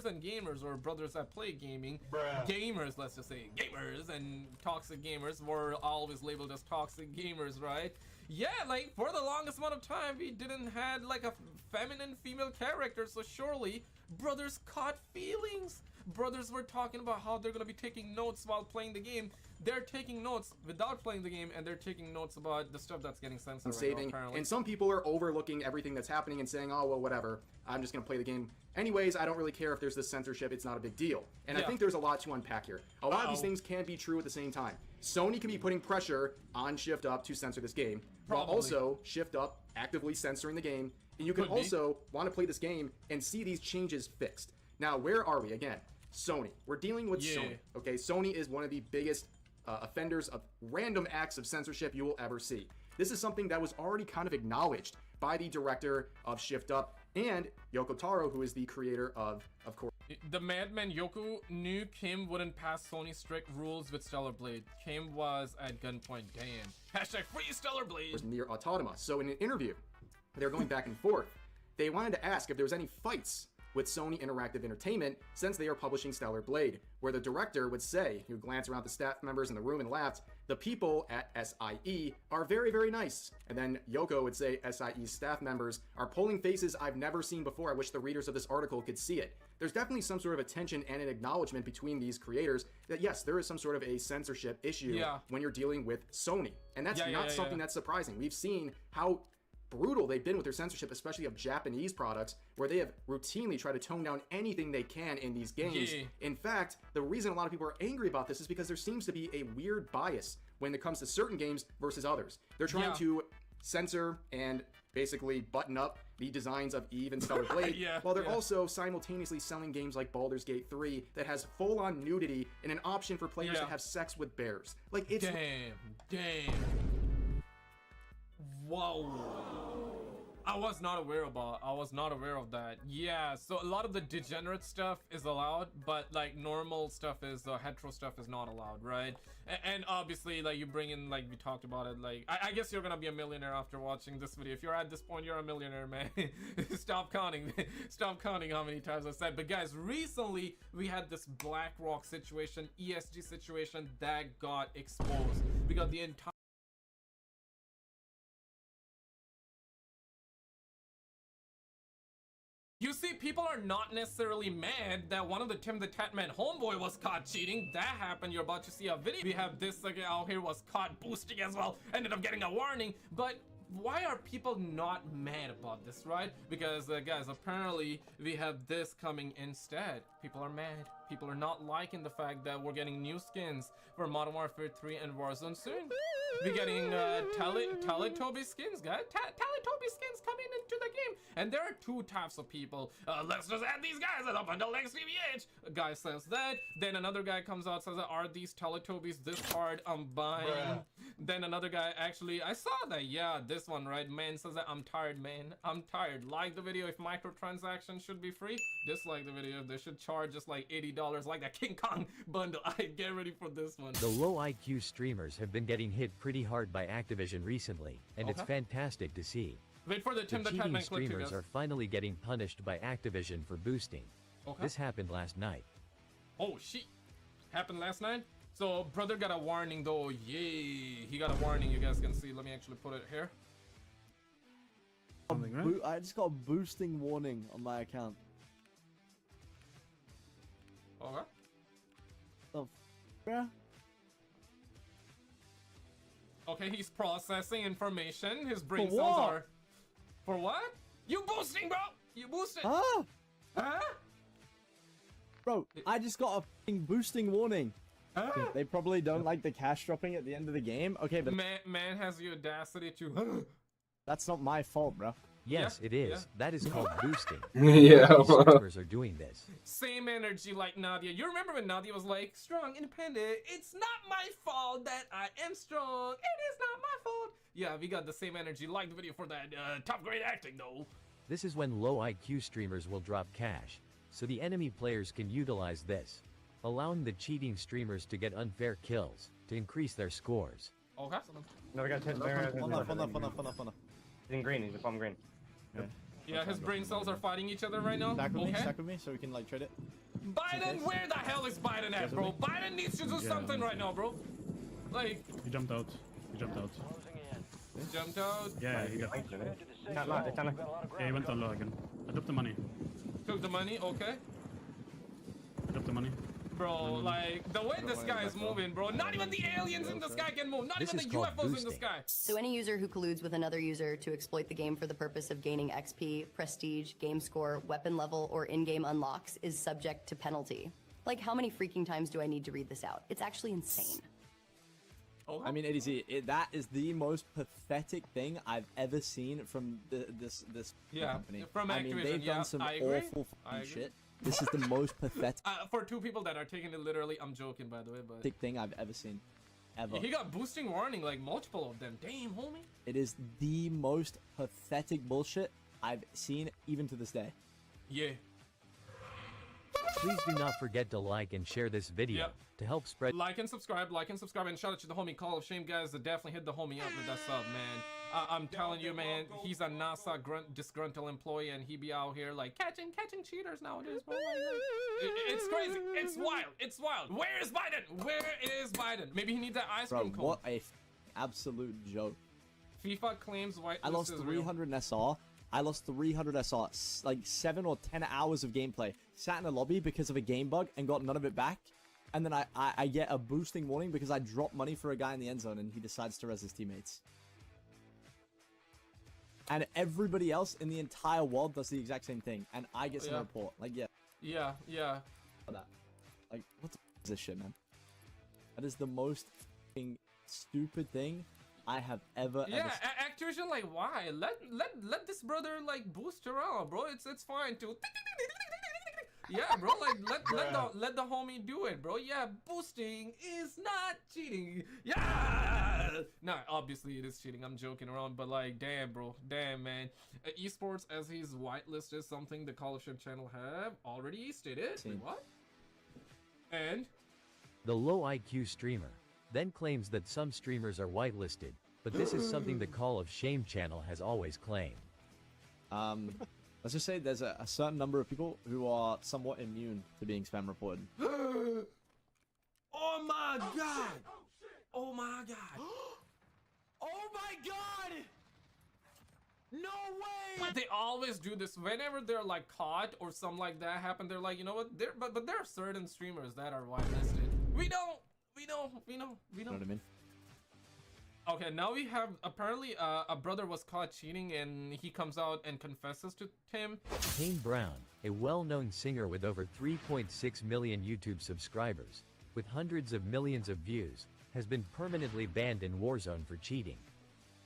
and gamers, or brothers that play gaming. Gamers, let's just say gamers, and toxic gamers were always labeled as toxic gamers, right? Yeah, like for the longest amount of time we didn't had like a feminine female character, so surely brothers caught feelings. Brothers were talking about how they're gonna be taking notes while playing the game. They're taking notes without playing the game, and they're taking notes about the stuff that's getting censored right now, apparently. And some people are overlooking everything that's happening and saying, oh, well, whatever, I'm just gonna play the game anyways. I don't really care if there's this censorship. It's not a big deal. And I think there's a lot to unpack here. A lot of these things can be true at the same time. Sony can be putting pressure on Shift Up to censor this game, while also Shift Up actively censoring the game. And you can also want to play this game and see these changes fixed. Now, where are we? Again, Sony. We're dealing with Sony. Okay, Sony is one of the biggest offenders of random acts of censorship you will ever see. This is something that was already kind of acknowledged by the director of Shift Up and Yoko Taro, who is the creator of course. The madman Yoko knew Kim wouldn't pass Sony's strict rules with Stellar Blade. Kim was at gunpoint. Damn. Hashtag free Stellar Blade. Near Autonomous. So in an interview, they're going back and forth. They wanted to ask if there was any fights with Sony Interactive Entertainment since they are publishing Stellar Blade, where the director would say, he would glance around the staff members in the room and laughed, the people at SIE are very, very nice. And then Yoko would say, SIE's staff members are pulling faces I've never seen before. I wish the readers of this article could see it. There's definitely some sort of attention and an acknowledgement between these creators that yes, there is some sort of a censorship issue when you're dealing with Sony. And that's not something that's surprising. We've seen how brutal they've been with their censorship, especially of Japanese products, where they have routinely tried to tone down anything they can in these games. In fact, the reason a lot of people are angry about this is because there seems to be a weird bias when it comes to certain games versus others. They're trying to censor and basically button up the designs of Eve and Stellar Blade, while they're also simultaneously selling games like Baldur's Gate 3 that has full-on nudity and an option for players to have sex with bears. Like, it's... Damn. Whoa. I was not aware of that. Yeah, so a lot of the degenerate stuff is allowed, but like normal stuff is, hetero stuff is not allowed, right? And obviously, like, you bring in, like, we talked about it, like, I guess you're gonna be a millionaire after watching this video. If you're at this point, you're a millionaire, man. Stop counting how many times I said. But guys, recently we had this BlackRock situation, ESG situation that got exposed. We got the entire You see, people are not necessarily mad that one of the Tim the Tatman homeboy was caught cheating. That happened. You're about to see a video. We have this guy out here was caught boosting as well. Ended up getting a warning. But why are people not mad about this, right? Because, guys, apparently we have this coming instead. People are mad. People are not liking the fact that we're getting new skins for Modern Warfare 3 and Warzone soon. We're getting Teletubby skins, guys. Teletubby skins coming into the game. And there are two types of people. Let's just add these guys up until next TVH. A guy says that. Then another guy comes out and says, are these Teletubbies this hard? I'm buying. Then another guy, actually, I saw that. Yeah, this one, right? Man says that I'm tired, man. I'm tired. Like the video if microtransactions should be free. Dislike the video if they should charge just like $80 like that King Kong bundle. I get ready for this one. The low IQ streamers have been getting hit pretty hard by Activision recently, and it's fantastic to see. Wait for the Tim the cheating Tatman streamers are finally getting punished by Activision for boosting. This happened last night. Oh shit. Happened last night? So brother got a warning though. Yay. He got a warning, you guys can see. Let me actually put it here. I just got a boosting warning on my account. Okay. Oh, yeah. Okay, he's processing information. His brain cells are... For what? You boosting, bro! You boosting! Huh? Huh? Bro, I just got a f***ing boosting warning. They probably don't like the cash dropping at the end of the game. Okay, but... Man has the audacity to... That's not my fault, bro. Yes, it is. That is called boosting. Streamers are doing this. Same energy like Nadia. You remember when Nadia was like, strong, independent. It's not my fault that I am strong. It is not my fault. Yeah, we got the same energy. Like the video for that top grade acting, though. This is when low IQ streamers will drop cash, so the enemy players can utilize this, allowing the cheating streamers to get unfair kills, to increase their scores. Okay. No, we got hit. One left. He's in green. He's a green. Yeah, his brain cells are fighting each other right now. Stack with me, so we can like trade it. Biden, where the hell is Biden at, bro? Biden needs to do something right now, bro. Like. He jumped out. Jumped out. Yeah, he got. Yeah, he went on low again. I dropped the money. Took the money, okay. I dropped the money. Bro, like, the way this guy is moving, bro, not even the aliens in the sky can move, not even the UFOs in the sky. So any user who colludes with another user to exploit the game for the purpose of gaining XP, prestige, game score, weapon level, or in-game unlocks is subject to penalty. Like, how many freaking times do I need to read this out? It's actually insane. I mean, ADC, that is the most pathetic thing I've ever seen from this company. From Activision, I mean, they've done some awful shit. This is the most pathetic for two people that are taking it literally, I'm joking, by the way, but thing I've ever seen. Ever. He got boosting warning, like multiple of them. Damn, homie. It is the most pathetic bullshit I've seen, even to this day. Yeah. Please do not forget to like and share this video to help spread. Like and subscribe, and shout out to the homie Call of Shame, guys. Definitely hit the homie up with that sub, man. I'm telling you, man, he's a NASA disgruntled employee, and he be out here like catching cheaters nowadays, bro. It's crazy. It's wild. Where is Biden? Maybe he needs that ice cream cone. What a absolute joke. FIFA claims whitelist I lost 300 SR. I lost 300 SR, like 7 or 10 hours of gameplay. Sat in a lobby because of a game bug and got none of it back. And then I get a boosting warning because I dropped money for a guy in the end zone and he decides to res his teammates. And everybody else in the entire world does the exact same thing. And I get some report. Like, Yeah. Like, what the f is this shit, man? That is the most f***ing stupid thing I have ever Yeah, Activision, like, why? Let this brother, like, boost around, bro. It's fine to... Yeah, bro, like, let the homie do it, bro. Yeah, boosting is not cheating. Yeah! Nah, obviously it is cheating. I'm joking around, but, like, damn, bro. Damn, man. Esports, as he's whitelisted, is something the Call of Shame channel have already stated. Wait, what? And? The low IQ streamer then claims that some streamers are whitelisted, but this is something the Call of Shame channel has always claimed. Let's just say there's a certain number of people who are somewhat immune to being spam reported. Oh my god! Oh my god! Oh my god! No way! They always do this whenever they're like caught or something like that happen. They're like, you know what? But there are certain streamers that are whitelisted. We know. You know what I mean? Okay, now we have apparently a brother was caught cheating and he comes out and confesses to Tim. Kane Brown, a well-known singer with over 3.6 million YouTube subscribers, with hundreds of millions of views, has been permanently banned in Warzone for cheating.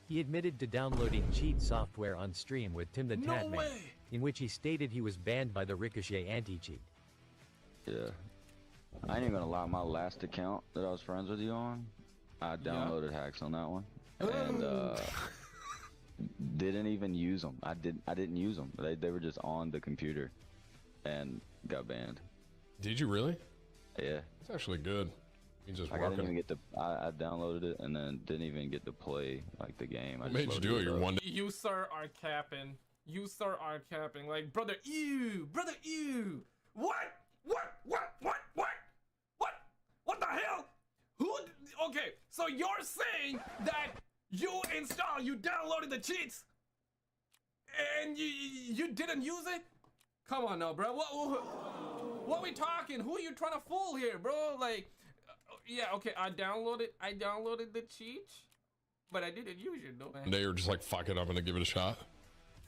He admitted to downloading cheat software on stream with Tim the Tatman, in which he stated he was banned by the Ricochet anti-cheat. Yeah. I ain't even gonna lie, my last account that I was friends with you on, I downloaded hacks on that one, and didn't even use them. I didn't use them. They were just on the computer, and got banned. Did you really? Yeah. It's actually good. You just I didn't even get to. I downloaded it and then didn't even get to play like the game. What made you do it? You're one. You sir are capping. You sir are capping. Like brother, brother, What? What the hell? Who? Okay, so you're saying that you downloaded the cheats, and you didn't use it? Come on now, bro. What we talking? Who are you trying to fool here, bro? Like, yeah, okay, I downloaded the cheats, but I didn't use it though. They were just like, fuck it, I'm gonna give it a shot.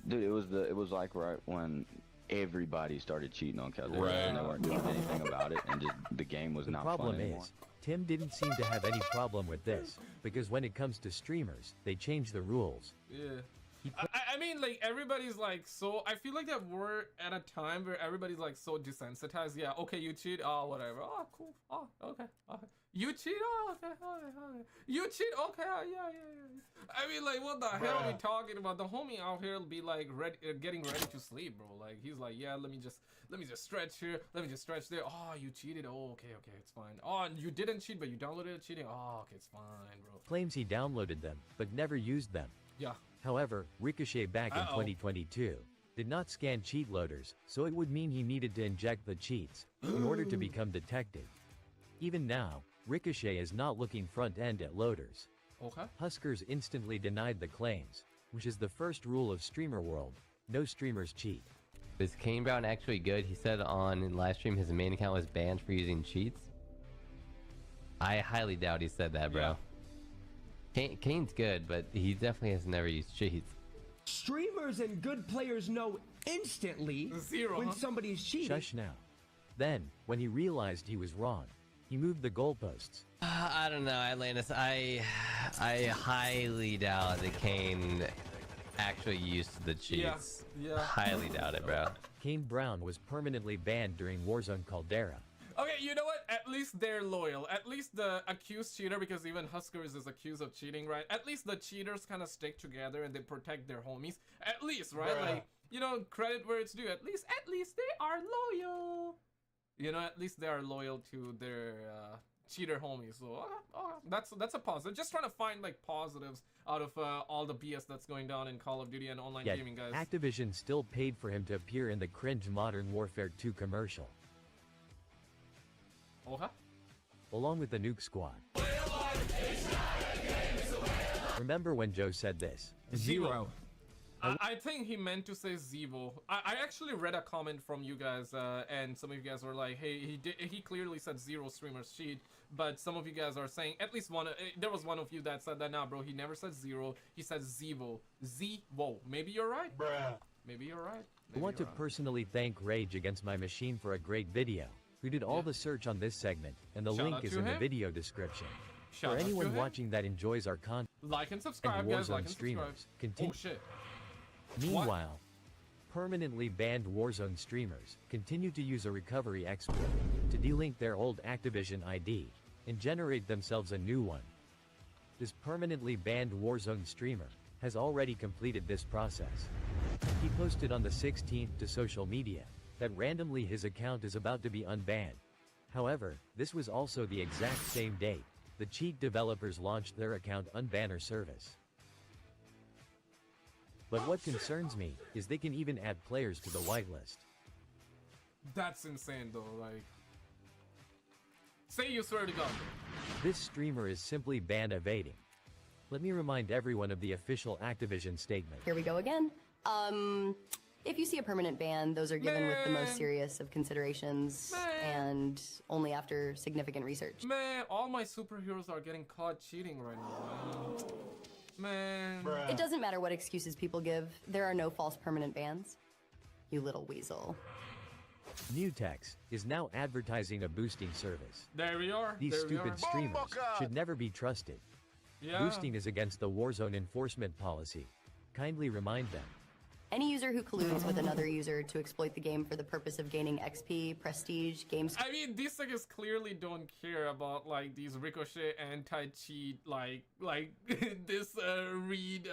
Dude, it was like right when everybody started cheating on Cal. Right. And they weren't doing anything about it, and just the game was not fun anymore. The problem is, Tim didn't seem to have any problem with this, because when it comes to streamers, they change the rules. Yeah. I mean, like, everybody's like, so I feel like that we're at a time where everybody's like so desensitized. Yeah, okay, you cheat, oh, whatever. Oh, cool. Oh, okay. You cheat, oh, okay. You cheat, okay, yeah. I mean, like, what the hell are we talking about? The homie out here will be like getting ready to sleep, bro. Like, he's like, yeah, let me just stretch here, let me just stretch there. Oh, you cheated. Oh, okay, it's fine. Oh, and you didn't cheat, but you downloaded it cheating. Oh, okay, it's fine, bro. Claims he downloaded them, but never used them. Yeah. However, Ricochet back in 2022 did not scan cheat loaders, so it would mean he needed to inject the cheats in order to become detected. Even now, Ricochet is not looking front-end at loaders. Okay. Huskers instantly denied the claims, which is the first rule of streamer world. No streamers cheat. Is Kane Brown actually good? He said on live stream his main account was banned for using cheats. I highly doubt he said that, bro. Kane's good, but he definitely has never used cheats. Streamers and good players know instantly when somebody's cheating. Shush now. Then, when he realized he was wrong, he moved the goalposts. I don't know, Atlantis. I highly doubt that Kane actually used the cheats. Yeah. Highly doubt it, bro. Kane Brown was permanently banned during Warzone Caldera. Okay, you know what? At least they're loyal. At least the accused cheater, because even Huskers is accused of cheating, right? At least the cheaters kind of stick together and they protect their homies. At least, right? Like, you know, credit where it's due. At least they are loyal. You know, at least they are loyal to their cheater homies. So that's a positive. Just trying to find like positives out of all the BS that's going down in Call of Duty and online Yet, gaming, guys. Activision still paid for him to appear in the cringe Modern Warfare 2 commercial. Okay. Along with the Nuke Squad. Remember when Joe said this? Zero. I think he meant to say Zevo. I actually read a comment from you guys, and some of you guys were like, hey, he clearly said zero streamers cheat, but some of you guys are saying, at least one, there was one of you that said that, nah, bro, he never said zero, he said Zevo. Zevo. Maybe you're right. Maybe you're right. I want to personally thank Rage Against My Machine for a great video, who did all the search on this segment, and the link is in the video description. For anyone watching that enjoys our content, like and subscribe, guys, like and subscribe. Continue. Oh, shit. Meanwhile, permanently banned Warzone streamers continue to use a recovery exploit to delink their old Activision ID and generate themselves a new one. This permanently banned Warzone streamer has already completed this process. He posted on the 16th to social media that randomly his account is about to be unbanned. However, this was also the exact same date the cheat developers launched their account unbanner service. But what concerns me is they can even add players to the whitelist. That's insane though, like... Say you swear to God. This streamer is simply ban evading. Let me remind everyone of the official Activision statement. Here we go again. If you see a permanent ban, those are given with the most serious of considerations and only after significant research. Man, all my superheroes are getting caught cheating right now, man. It doesn't matter what excuses people give. There are no false permanent bans. You little weasel. Mutex is now advertising a boosting service. There we are. These stupid streamers should never be trusted. Boosting is against the Warzone enforcement policy. Kindly remind them. Any user who colludes with another user to exploit the game for the purpose of gaining XP, prestige, games... I mean, these niggas clearly don't care about, like, these Ricochet anti-cheat, like this, read,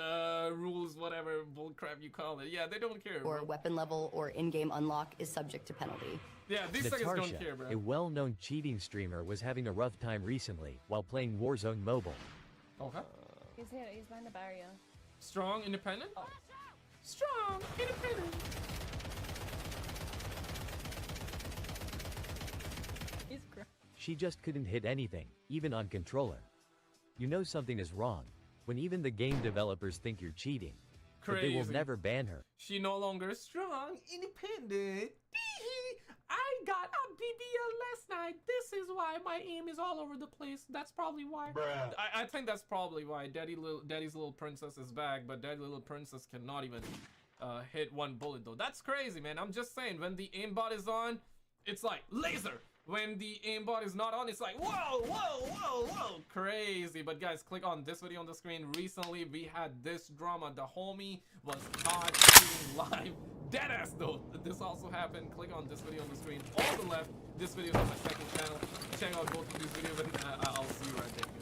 rules, whatever bullcrap you call it. Yeah, they don't care, or bro. weapon level or in-game unlock is subject to penalty. Yeah, these niggas don't care, bro. A well-known cheating streamer, was having a rough time recently while playing Warzone Mobile. Okay. He's here, he's behind the barrier. Strong, independent? Oh. Strong, independent. She just couldn't hit anything, even on controller. You know something is wrong when even the game developers think you're cheating. But they will never ban her. She no longer strong, independent. I got a BBL last night. This is why my aim is all over the place. That's probably why. I think that's probably why Daddy's Little Princess is back, but Daddy Little Princess cannot even hit one bullet though. That's crazy, man. I'm just saying, when the aimbot is on, it's like laser, when the aimbot is not on, it's like, whoa, whoa, whoa, whoa, crazy. But guys, click on this video on the screen. Recently, we had this drama. The homie was caught shooting live. Deadass though. This also happened. Click on this video on the screen on the left. This video is on my second channel. Check out both of these videos, and I'll see you right there, guys.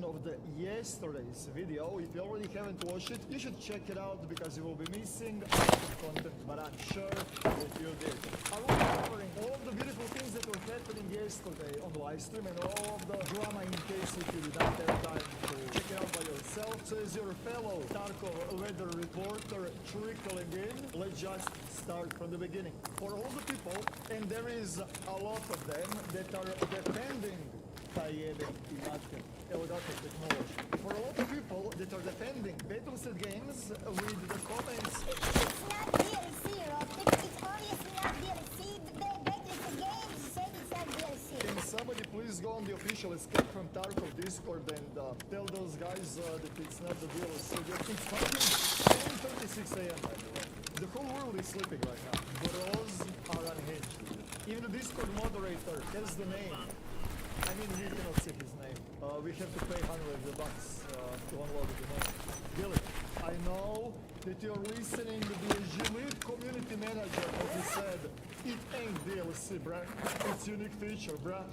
Of the yesterday's video. If you already haven't watched it, you should check it out because you will be missing a lot of content, but I'm sure that you did. I will be covering all of the beautiful things that were happening yesterday on the live stream and all of the drama in case if you did not have time to check it out by yourself. So as your fellow Tarkov weather reporter trickling in, let's just start from the beginning. For all the people, and there is a lot of them that are defending technology. For a lot of people that are defending Battlefield games with the comments, it's not DLC, Rob. It's obviously not DLC. The Battlefield games said it's not DLC. Can somebody please go on the official Escape from Tarkov Discord and tell those guys that it's not the DLC? It's fucking 10:36 a.m. by the way. The whole world is sleeping right now. Bros are unhinged. Even the Discord moderator has the name. I mean, we cannot see his name. We have to pay hundreds of bucks to unload the name. Billy, I know that you're listening to the elite community manager, but he said, it ain't DLC, bruh. It's unique feature, bruh.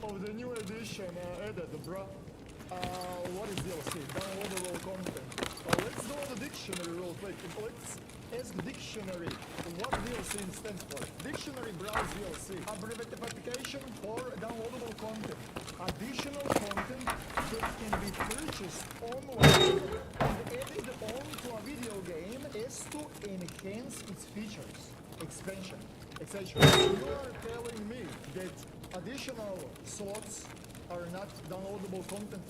Of the new edition added, bruh. What is DLC? Downloadable content. Let's go on the dictionary real quick. Let's ask dictionary what DLC stands for. Dictionary browse DLC. Abbreviation for downloadable content. Additional content that can be purchased online and added onto a video game as to enhance its features. Expansion, etc. You are telling me that additional slots are not downloadable content?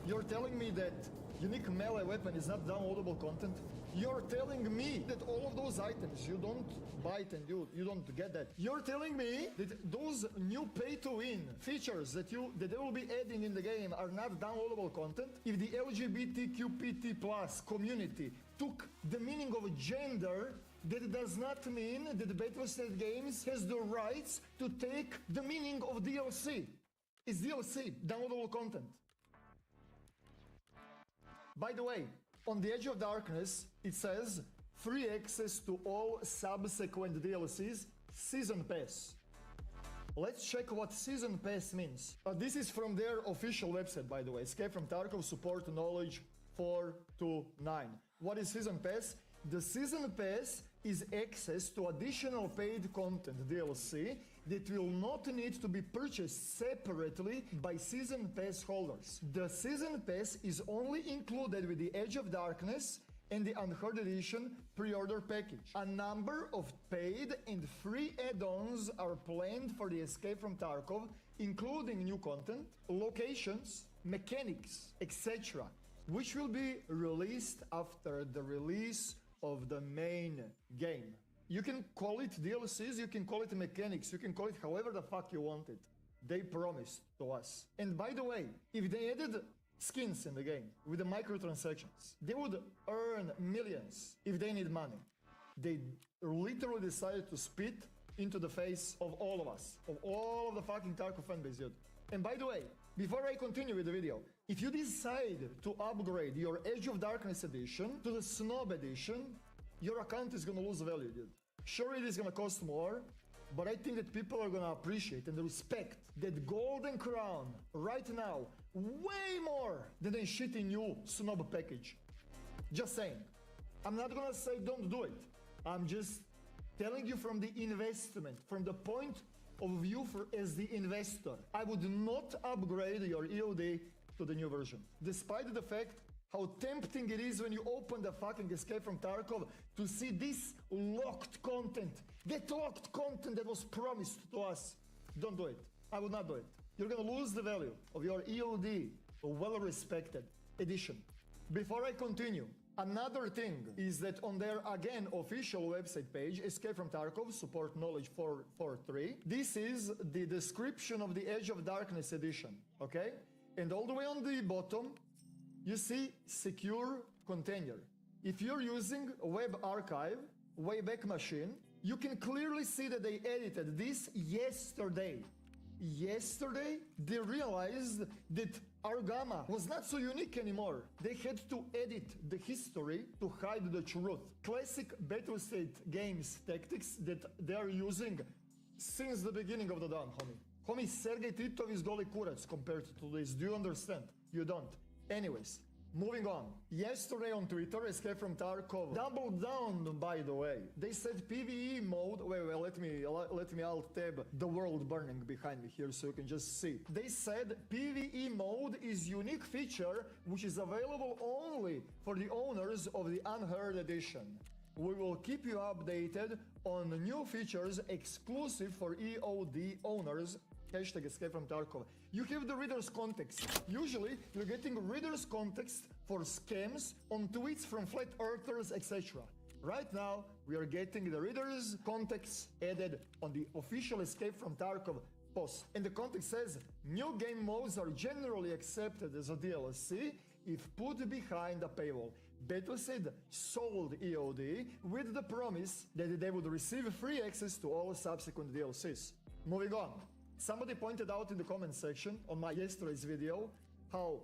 You're telling me that unique melee weapon is not downloadable content? You're telling me that all of those items you don't buy it and you don't get that. You're telling me that those new pay-to-win features that they will be adding in the game are not downloadable content? If the LGBTQPT+ community took the meaning of gender, that does not mean that the Battlefield games has the rights to take the meaning of DLC. It's DLC, downloadable content. By the way, on the Edge of Darkness, it says free access to all subsequent DLCs, Season Pass. Let's check what Season Pass means. This is from their official website, by the way, Escape from Tarkov Support Knowledge 429. What is Season Pass? The Season Pass is access to additional paid content, DLC, that will not need to be purchased separately by Season Pass holders. The Season Pass is only included with the Edge of Darkness and the Unheard Edition pre-order package. A number of paid and free add-ons are planned for the Escape from Tarkov, including new content, locations, mechanics, etc., which will be released after the release of the main game. You can call it DLCs, you can call it mechanics, you can call it however the fuck you want it. They promised to us. And by the way, if they added skins in the game with the microtransactions, they would earn millions if they need money. They literally decided to spit into the face of all of us, of all of the fucking Tarkov fanbase, dude. And by the way, before I continue with the video, if you decide to upgrade your Edge of Darkness edition to the Snob edition, your account is gonna lose value, dude. Sure, it is gonna cost more, but I think that people are gonna appreciate and respect that golden crown right now way more than a shitty new Snob package. Just saying. I'm not gonna say don't do it. I'm just telling you from the investment, from the point of view as the investor. I would not upgrade your EOD to the new version. Despite the fact how tempting it is when you open the fucking Escape from Tarkov to see this locked content. That locked content that was promised to us. Don't do it. I would not do it. You're gonna lose the value of your EOD, a well-respected edition. Before I continue, another thing is that on their, again, official website page, Escape from Tarkov, Support Knowledge 443, this is the description of the Edge of Darkness edition, okay? And all the way on the bottom, you see secure container. If you're using a web archive, Wayback Machine, you can clearly see that they edited this yesterday. Yesterday, they realized that Argama was not so unique anymore. They had to edit the history to hide the truth. Classic Battlestate Games tactics that they are using since the beginning of the dawn, homie. Homie, Sergei Titov is goli kurac compared to this. Do you understand? You don't. Anyways, moving on. Yesterday on Twitter, Escape from Tarkov doubled down, by the way. They said PvE mode. Wait, let me alt tab the world burning behind me here so you can just see. They said PvE mode is unique feature which is available only for the owners of the Unheard edition. We will keep you updated on new features exclusive for EOD owners. Hashtag Escape from Tarkov. You have the reader's context. Usually, you're getting reader's context for scams on tweets from flat earthers, etc. Right now, we are getting the reader's context added on the official Escape from Tarkov post. And the context says, new game modes are generally accepted as a DLC if put behind a paywall. Battlefield sold EOD with the promise that they would receive free access to all subsequent DLCs. Moving on. Somebody pointed out in the comment section on my yesterday's video how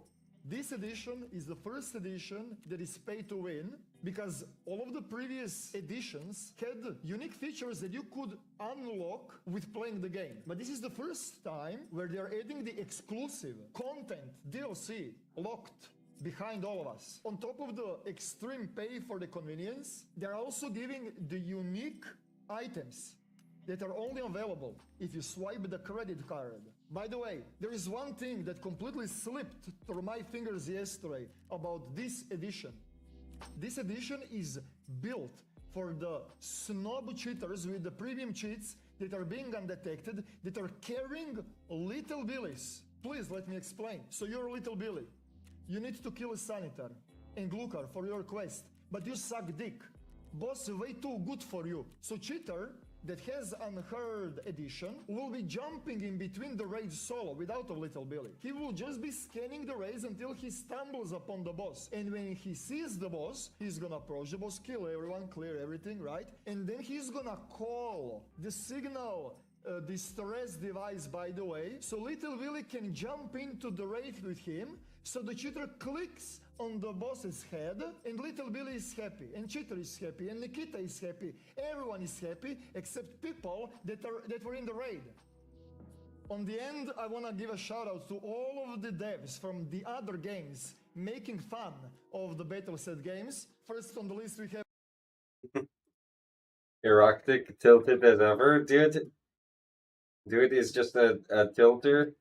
this edition is the first edition that is pay to win because all of the previous editions had unique features that you could unlock with playing the game. But this is the first time where they are adding the exclusive content DLC locked behind all of us. On top of the extreme pay for the convenience, they're also giving the unique items that are only available if you swipe the credit card. By the way, there is one thing that completely slipped through my fingers yesterday about this edition. This edition is built for the snob cheaters with the premium cheats that are being undetected, that are carrying little billies. Please let me explain. So you're Little Billy. You need to kill a Sanitar and Glukar for your quest, but you suck dick. Boss way too good for you. So cheater that has Unheard edition will be jumping in between the raids solo without a Little Billy. He will just be scanning the raids until he stumbles upon the boss. And when he sees the boss, he's gonna approach the boss, kill everyone, clear everything, right? And then he's gonna call the signal distress device, by the way, so Little Billy can jump into the raid with him. So the cheater clicks on the boss's head, and Little Billy is happy, and Cheater is happy, and Nikita is happy. Everyone is happy except people that were in the raid. On the end, I want to give a shout out to all of the devs from the other games making fun of the Battleset games. First on the list we have Eroctic tilted as ever. Dude is just a tilter.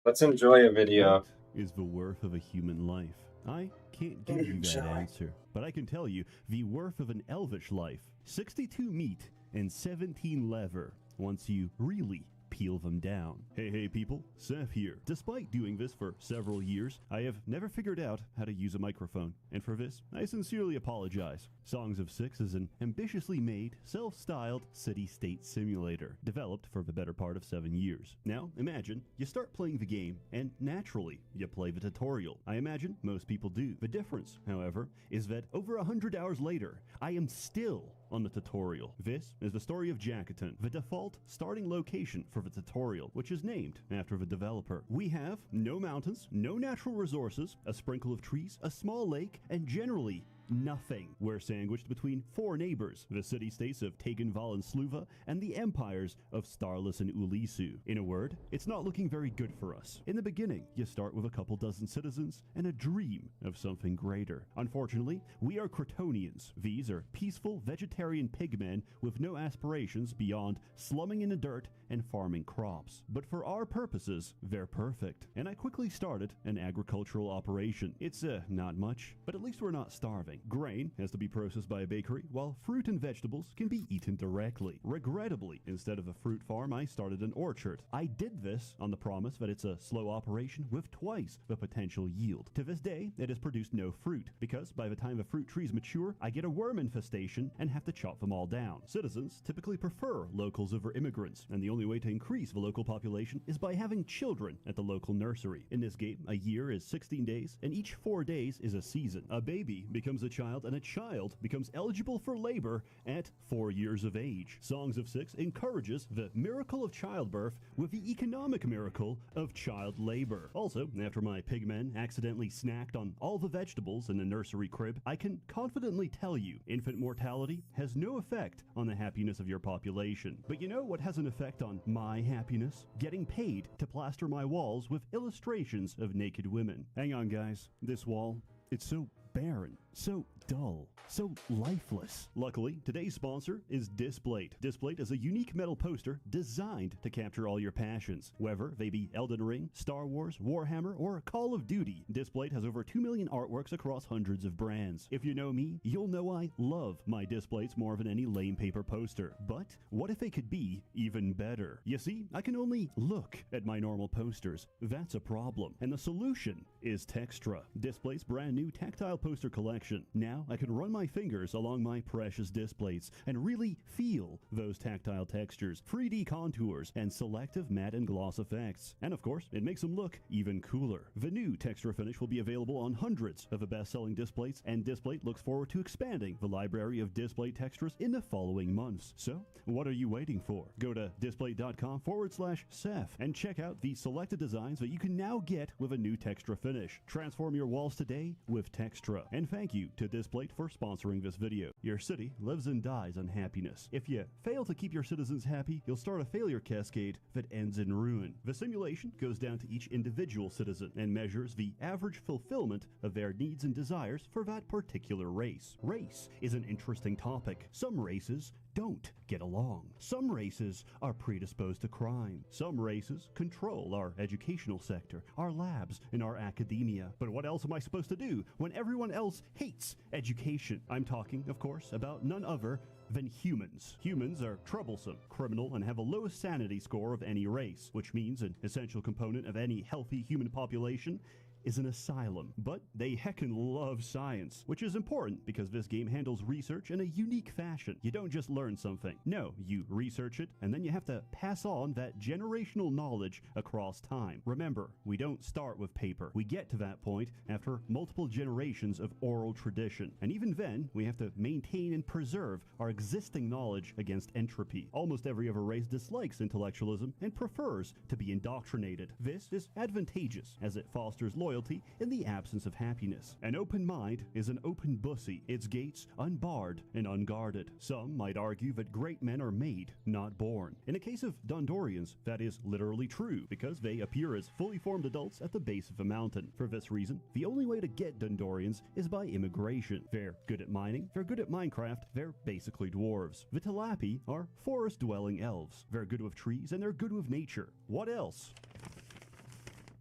Let's enjoy a video. Is the worth of a human life? I can't give you that answer, but I can tell you the worth of an elvish life. 62 meat and 17 leather once you really peel them down. Hey people, Seth here. Despite doing this for several years, I have never figured out how to use a microphone, and for this, I sincerely apologize. Songs of Six is an ambitiously made, self-styled city-state simulator, developed for the better part of 7 years. Now, imagine you start playing the game, and naturally, you play the tutorial. I imagine most people do. The difference, however, is that over 100 hours later, I am still on the tutorial. This is the story of Jackaton, the default starting location for the tutorial, which is named after the developer. We have no mountains, no natural resources, a sprinkle of trees, a small lake, and generally nothing. We're sandwiched between 4 neighbors, the city-states of Tegenval and Sluva, and the empires of Starless and Ulisu. In a word, it's not looking very good for us. In the beginning, you start with a couple dozen citizens and a dream of something greater. Unfortunately, we are Crotonians. These are peaceful vegetarian pigmen with no aspirations beyond slumming in the dirt and farming crops. But for our purposes, they're perfect. And I quickly started an agricultural operation. It's not much, but at least we're not starving. Grain has to be processed by a bakery, while fruit and vegetables can be eaten directly. Regrettably, instead of a fruit farm, I started an orchard. I did this on the promise that it's a slow operation with twice the potential yield. To this day, it has produced no fruit, because by the time the fruit trees mature, I get a worm infestation and have to chop them all down. Citizens typically prefer locals over immigrants, and the only way to increase the local population is by having children at the local nursery. In this game, a year is 16 days, and each 4 days is a season. A baby becomes a child, and a child becomes eligible for labor at 4 years of age. Songs of Six encourages the miracle of childbirth with the economic miracle of child labor. Also, after my pigmen accidentally snacked on all the vegetables in the nursery crib, I can confidently tell you infant mortality has no effect on the happiness of your population. But you know what has an effect on my happiness? Getting paid to plaster my walls with illustrations of naked women. Hang on, guys. This wall, it's so barren, so dull, so lifeless. Luckily, today's sponsor is Displate. Displate is a unique metal poster designed to capture all your passions, whether they be Elden Ring, Star Wars, Warhammer, or Call of Duty. Displate has over 2 million artworks across hundreds of brands. If you know me, you'll know I love my Displates more than any lame paper poster. But what if they could be even better? You see, I can only look at my normal posters. That's a problem. And the solution is Textra, Displate's brand new tactile poster collection. Now I can run my fingers along my precious Displates and really feel those tactile textures, 3D contours, and selective matte and gloss effects. And of course, it makes them look even cooler. The new Textra finish will be available on hundreds of the best-selling Displates, and Displate looks forward to expanding the library of Displate textures in the following months. So, what are you waiting for? Go to displate.com/Seth and check out the selected designs that you can now get with a new Textra finish. Transform your walls today with Textra. And thank you to Displate for sponsoring this video. Your city lives and dies on happiness. If you fail to keep your citizens happy, you'll start a failure cascade that ends in ruin. The simulation goes down to each individual citizen and measures the average fulfillment of their needs and desires for that particular race. Race is an interesting topic. Some races don't get along. Some races are predisposed to crime. Some races control our educational sector, our labs, and our academia. But what else am I supposed to do when everyone else hates education? I'm talking, of course, about none other than humans. Humans are troublesome, criminal, and have the lowest sanity score of any race, which means an essential component of any healthy human population is an asylum. But they heckin' love science, which is important because this game handles research in a unique fashion. You don't just learn something. No, you research it, and then you have to pass on that generational knowledge across time. Remember, we don't start with paper. We get to that point after multiple generations of oral tradition. And even then, we have to maintain and preserve our existing knowledge against entropy. Almost every other race dislikes intellectualism and prefers to be indoctrinated. This is advantageous as it fosters loyalty in the absence of happiness. An open mind is an open bussy, its gates unbarred and unguarded. Some might argue that great men are made, not born. In a case of Dondorians, that is literally true, because they appear as fully formed adults at the base of a mountain. For this reason, the only way to get Dondorians is by immigration. They're good at mining, they're good at Minecraft, they're basically dwarves. The Talapi are forest-dwelling elves. They're good with trees and they're good with nature. What else?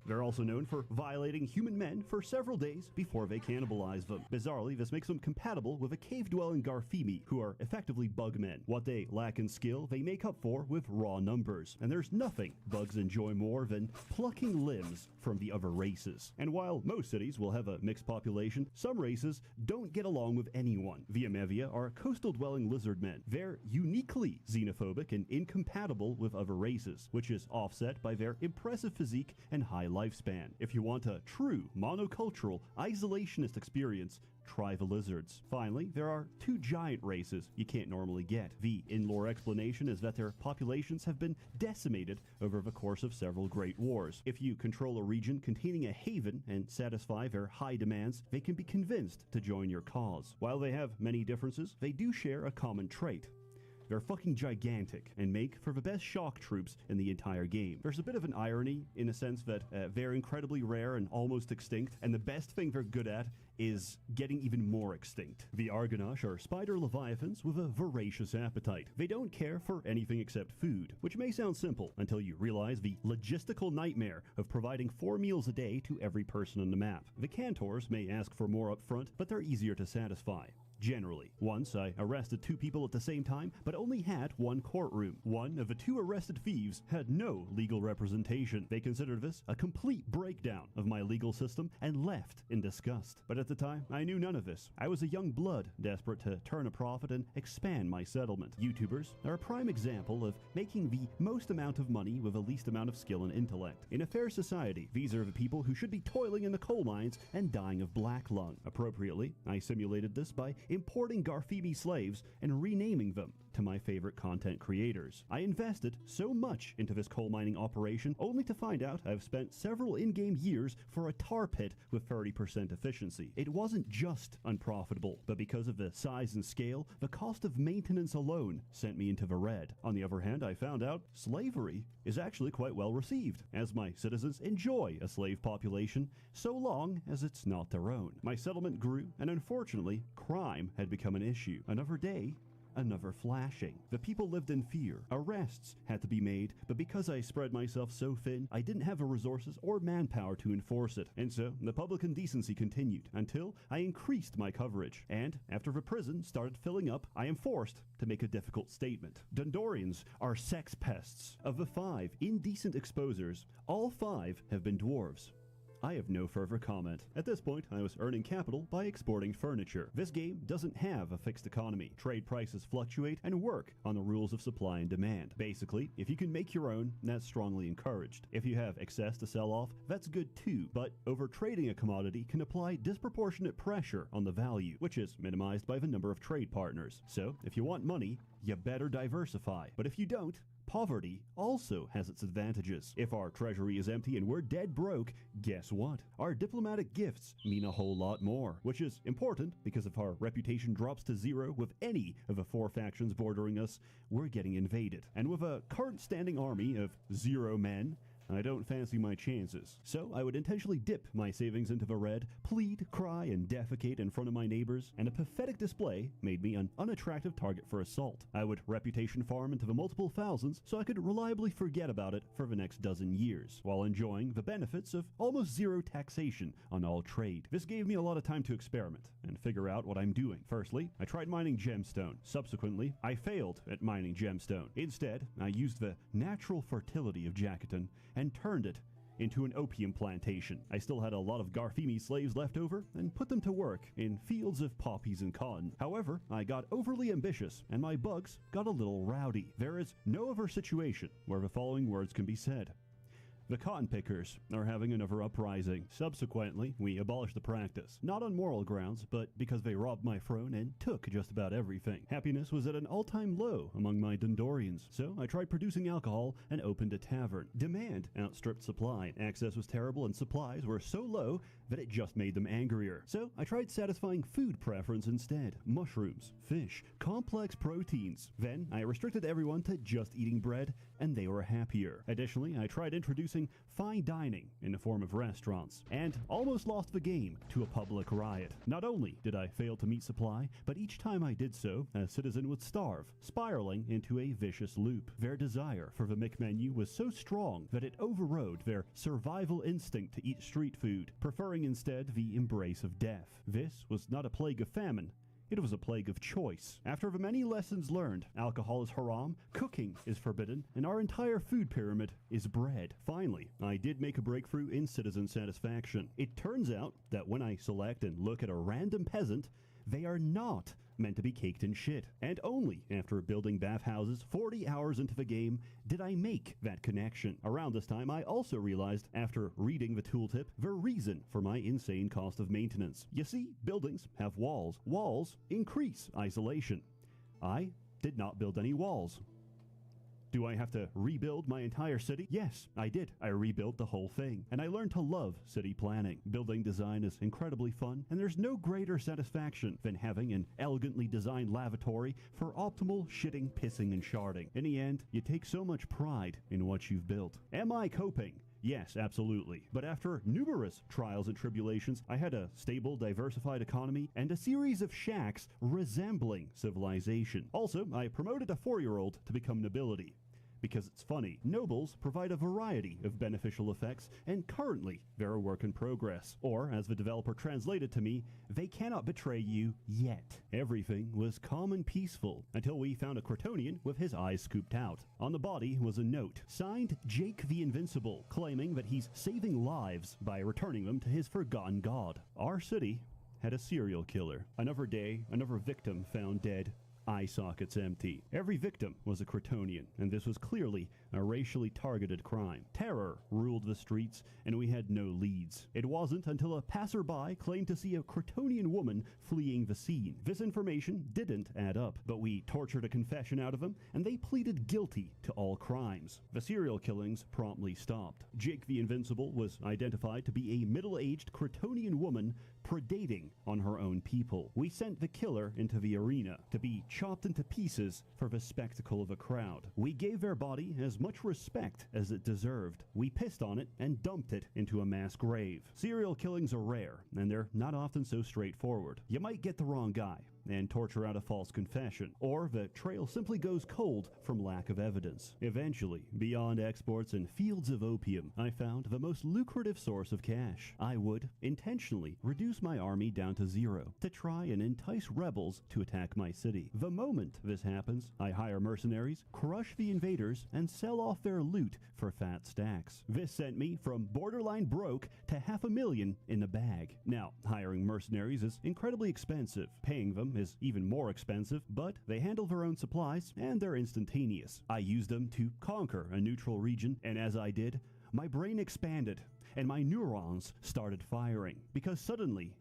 They're also known for violating human men for several days before they cannibalize them. Bizarrely, this makes them compatible with a cave-dwelling Garfimi, who are effectively bugmen. What they lack in skill, they make up for with raw numbers. And there's nothing bugs enjoy more than plucking limbs from the other races. And while most cities will have a mixed population, some races don't get along with anyone. The Amevia are coastal-dwelling lizard men. They're uniquely xenophobic and incompatible with other races, which is offset by their impressive physique and high lifespan. If you want a true monocultural isolationist experience, try the lizards. Finally, there are two giant races you can't normally get. The in-lore explanation is that their populations have been decimated over the course of several great wars. If you control a region containing a haven and satisfy their high demands, they can be convinced to join your cause. While they have many differences, they do share a common trait: They're fucking gigantic and make for the best shock troops in the entire game. There's a bit of an irony in a sense that they're incredibly rare and almost extinct, and the best thing they're good at is getting even more extinct. The Argonash are spider leviathans with a voracious appetite. They don't care for anything except food, which may sound simple until you realize the logistical nightmare of providing 4 meals a day to every person on the map. The Cantors may ask for more up front, but they're easier to satisfy. Generally. Once, I arrested 2 people at the same time, but only had 1 courtroom. One of the 2 arrested thieves had no legal representation. They considered this a complete breakdown of my legal system and left in disgust. But at the time, I knew none of this. I was a young blood, desperate to turn a profit and expand my settlement. YouTubers are a prime example of making the most amount of money with the least amount of skill and intellect. In a fair society, these are the people who should be toiling in the coal mines and dying of black lung. Appropriately, I simulated this by importing Garfimi slaves and renaming them to my favorite content creators. I invested so much into this coal mining operation only to find out I've spent several in-game years for a tar pit with 30% efficiency. It wasn't just unprofitable, but because of the size and scale, the cost of maintenance alone sent me into the red. On the other hand, I found out slavery is actually quite well received, as my citizens enjoy a slave population so long as it's not their own. My settlement grew, and unfortunately, crime had become an issue. Another day, another flashing. The people lived in fear. Arrests had to be made, but because I spread myself so thin, I didn't have the resources or manpower to enforce it. And so, the public indecency continued until I increased my coverage. And after the prison started filling up, I am forced to make a difficult statement. Dundorians are sex pests. Of the 5 indecent exposers, all 5 have been dwarves. I have no further comment. At this point, I was earning capital by exporting furniture. This game doesn't have a fixed economy. Trade prices fluctuate and work on the rules of supply and demand. Basically, if you can make your own, that's strongly encouraged. If you have excess to sell off, that's good too, but overtrading a commodity can apply disproportionate pressure on the value, which is minimized by the number of trade partners. So, if you want money, you better diversify. But if you don't, poverty also has its advantages. If our treasury is empty and we're dead broke, guess what? Our diplomatic gifts mean a whole lot more, which is important because if our reputation drops to 0 with any of the 4 factions bordering us, we're getting invaded. And with a current standing army of 0 men, I don't fancy my chances. So I would intentionally dip my savings into the red, plead, cry, and defecate in front of my neighbors, and a pathetic display made me an unattractive target for assault. I would reputation farm into the multiple thousands so I could reliably forget about it for the next dozen years, while enjoying the benefits of almost 0 taxation on all trade. This gave me a lot of time to experiment and figure out what I'm doing. Firstly, I tried mining gemstone. Subsequently, I failed at mining gemstone. Instead, I used the natural fertility of Jacketon and turned it into an opium plantation. I still had a lot of Garfimi slaves left over and put them to work in fields of poppies and cotton. However, I got overly ambitious and my bugs got a little rowdy. There is no other situation where the following words can be said. The cotton pickers are having another uprising. Subsequently, we abolished the practice. Not on moral grounds, but because they robbed my throne and took just about everything. Happiness was at an all-time low among my Dundorians, so I tried producing alcohol and opened a tavern. Demand outstripped supply. Access was terrible and supplies were so low that it just made them angrier. So I tried satisfying food preference instead. Mushrooms, fish, complex proteins. Then I restricted everyone to just eating bread, and they were happier. Additionally, I tried introducing fine dining in the form of restaurants, and almost lost the game to a public riot. Not only did I fail to meet supply, but each time I did so, a citizen would starve, spiraling into a vicious loop. Their desire for the Mick menu was so strong that it overrode their survival instinct to eat street food, preferring instead the embrace of death. This was not a plague of famine. It was a plague of choice. After the many lessons learned, alcohol is haram, cooking is forbidden, and our entire food pyramid is bread. Finally, I did make a breakthrough in citizen satisfaction. It turns out that when I select and look at a random peasant, they are not meant to be caked in shit. And only after building bathhouses 40 hours into the game did I make that connection. Around this time, I also realized, after reading the tooltip, the reason for my insane cost of maintenance. You see, buildings have walls. Walls increase isolation. I did not build any walls. Do I have to rebuild my entire city? Yes, I did. I rebuilt the whole thing. And I learned to love city planning. Building design is incredibly fun, and there's no greater satisfaction than having an elegantly designed lavatory for optimal shitting, pissing, and sharding. In the end, you take so much pride in what you've built. Am I coping? Yes, absolutely. But after numerous trials and tribulations, I had a stable, diversified economy and a series of shacks resembling civilization. Also, I promoted a 4-year-old to become nobility. Because it's funny, nobles provide a variety of beneficial effects, and currently they're a work in progress. Or, as the developer translated to me, they cannot betray you yet. Everything was calm and peaceful until we found a Kryptonian with his eyes scooped out. On the body was a note, signed Jake the Invincible, claiming that he's saving lives by returning them to his forgotten god. Our city had a serial killer. Another day, another victim found dead. Eye sockets empty. Every victim was a Kryptonian, and this was clearly a racially targeted crime. Terror ruled the streets, and we had no leads. It wasn't until a passerby claimed to see a Kryptonian woman fleeing the scene. This information didn't add up, but we tortured a confession out of them, and they pleaded guilty to all crimes. The serial killings promptly stopped. Jake the Invincible was identified to be a middle-aged Kryptonian woman predating on her own people. We sent the killer into the arena to be chopped into pieces for the spectacle of a crowd. We gave their body as much respect as it deserved. We pissed on it and dumped it into a mass grave. Serial killings are rare, and they're not often so straightforward. You might get the wrong guy and torture out a false confession, or the trail simply goes cold from lack of evidence. Eventually, beyond exports and fields of opium, I found the most lucrative source of cash. I would intentionally reduce my army down to 0 to try and entice rebels to attack my city. The moment this happens, I hire mercenaries, crush the invaders, and sell off their loot for fat stacks. This sent me from borderline broke to $500,000 in the bag. Now, hiring mercenaries is incredibly expensive. Paying them is even more expensive, but they handle their own supplies and they're instantaneous. I used them to conquer a neutral region, and as I did, my brain expanded and my neurons started firing, because suddenly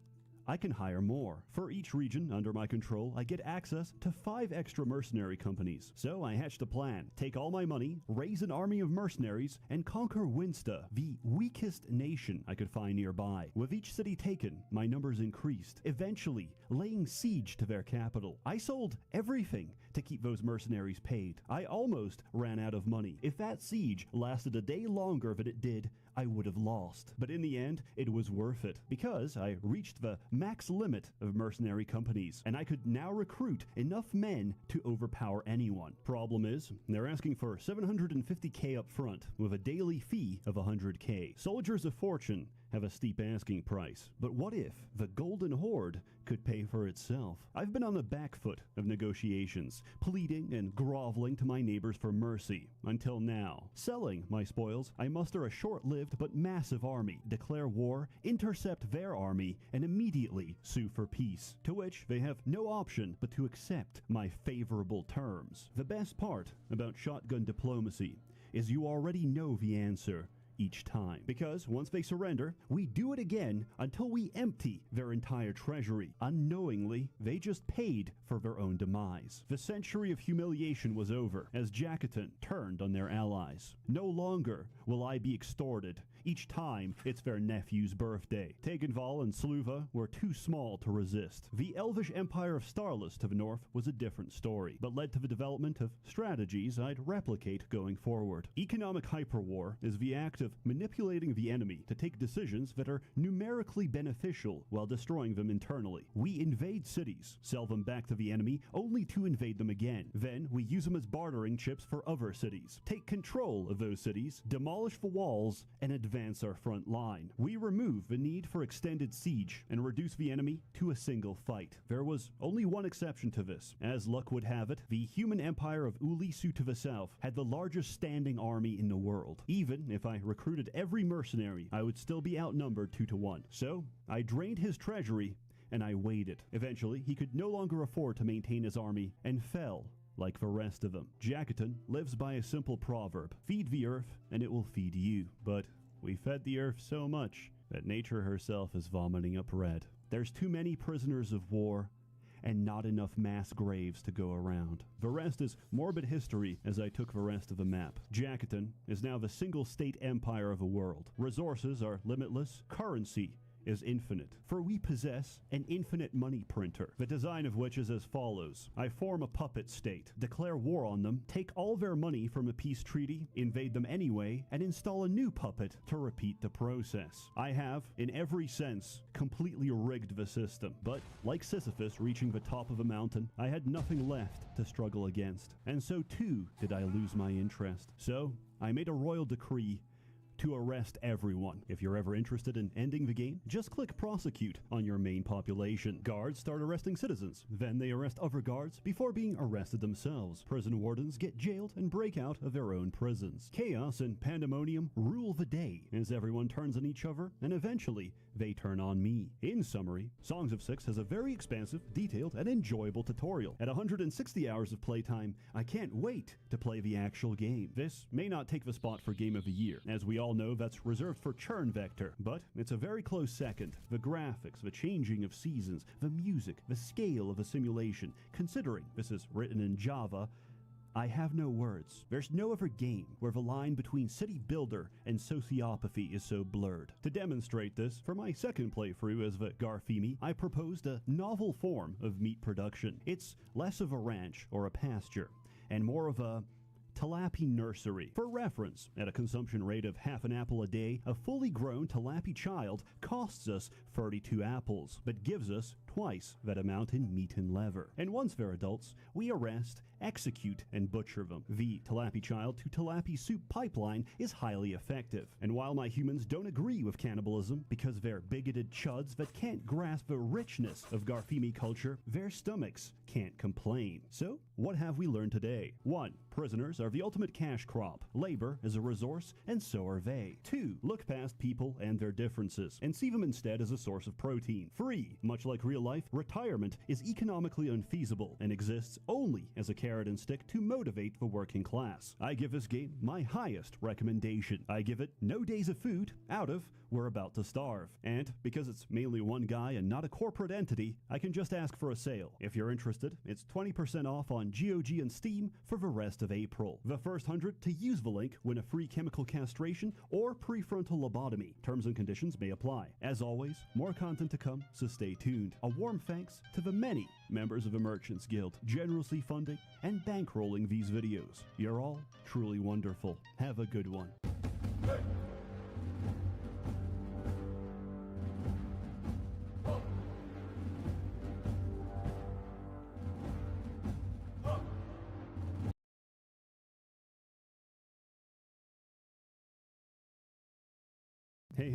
I can hire more. For each region under my control, I get access to 5 extra mercenary companies. So I hatched a plan. Take all my money, raise an army of mercenaries, and conquer Winsta, the weakest nation I could find nearby. With each city taken, my numbers increased, eventually laying siege to their capital. I sold everything to keep those mercenaries paid. I almost ran out of money. If that siege lasted a day longer than it did, I would have lost. But in the end, it was worth it, because I reached the max limit of mercenary companies, and I could now recruit enough men to overpower anyone. Problem is, they're asking for 750k up front, with a daily fee of 100k. Soldiers of fortune have a steep asking price, but what if the Golden Horde could pay for itself? I've been on the back foot of negotiations, pleading and groveling to my neighbors for mercy, until now. Selling my spoils, I muster a short-lived but massive army, declare war, intercept their army, and immediately sue for peace, to which they have no option but to accept my favorable terms. The best part about shotgun diplomacy is you already know the answer each time, because once they surrender, we do it again until we empty their entire treasury. Unknowingly, they just paid for their own demise. The century of humiliation was over as Jackaton turned on their allies. No longer will I be extorted each time it's their nephew's birthday. Tegenval and Sluva were too small to resist. The elvish empire of Starless to the north was a different story, but led to the development of strategies I'd replicate going forward. Economic hyperwar is the act of manipulating the enemy to take decisions that are numerically beneficial while destroying them internally. We invade cities, sell them back to the enemy, only to invade them again. Then we use them as bartering chips for other cities, take control of those cities, demolish the walls, and advance our front line. We remove the need for extended siege and reduce the enemy to a single fight. There was only one exception to this. As luck would have it, the human empire of Ulisu to the south had the largest standing army in the world. Even if I recruited every mercenary, I would still be outnumbered 2-1. So I drained his treasury and I waited. Eventually, he could no longer afford to maintain his army and fell like the rest of them. Jackaton lives by a simple proverb: feed the earth and it will feed you. But we fed the earth so much that nature herself is vomiting up red. There's too many prisoners of war, and not enough mass graves to go around. Varest is morbid history as I took Varest of the map. Jacketon is now the single state empire of a world. Resources are limitless, currency is infinite, for we possess an infinite money printer, the design of which is as follows. I form a puppet state, declare war on them, take all their money from a peace treaty, invade them anyway, and install a new puppet to repeat the process. I have, in every sense, completely rigged the system, but like Sisyphus reaching the top of a mountain, I had nothing left to struggle against, and so too did I lose my interest. So, I made a royal decree to arrest everyone. If you're ever interested in ending the game, just click prosecute on your main population. Guards start arresting citizens, then they arrest other guards before being arrested themselves. Prison wardens get jailed and break out of their own prisons. Chaos and pandemonium rule the day as everyone turns on each other and eventually they turn on me. In summary, Songs of Six has a very expansive, detailed, and enjoyable tutorial. At 160 hours of playtime, I can't wait to play the actual game. This may not take the spot for Game of the Year, as we all know that's reserved for Churn Vector, but it's a very close second. The graphics, the changing of seasons, the music, the scale of a simulation. Considering this is written in Java, I have no words. There's no other game where the line between city builder and sociopathy is so blurred. To demonstrate this, for my second playthrough as the Garfimi, I proposed a novel form of meat production. It's less of a ranch or a pasture, and more of a tilapia nursery. For reference, at a consumption rate of half an apple a day, a fully grown tilapia child costs us 32 apples, but gives us twice that amount in meat and leather. And once they're adults, we arrest, execute, and butcher them. The tilapia child to tilapia soup pipeline is highly effective. And while my humans don't agree with cannibalism because they're bigoted chuds that can't grasp the richness of Garfimi culture, their stomachs can't complain. So, what have we learned today? 1. Prisoners are the ultimate cash crop. Labor is a resource, and so are they. 2. Look past people and their differences, and see them instead as a source of protein. 3. Much like real life, retirement is economically unfeasible and exists only as a carrot and stick to motivate the working class. I give this game my highest recommendation. I give it no days of food out of we're about to starve. And because it's mainly one guy and not a corporate entity, I can just ask for a sale. If you're interested, it's 20% off on GOG and Steam for the rest of April. The first 100 to use the link win a free chemical castration or prefrontal lobotomy. Terms and conditions may apply. As always, more content to come, so stay tuned. A warm thanks to the many members of the Merchants Guild, generously funding and bankrolling these videos. You're all truly wonderful. Have a good one.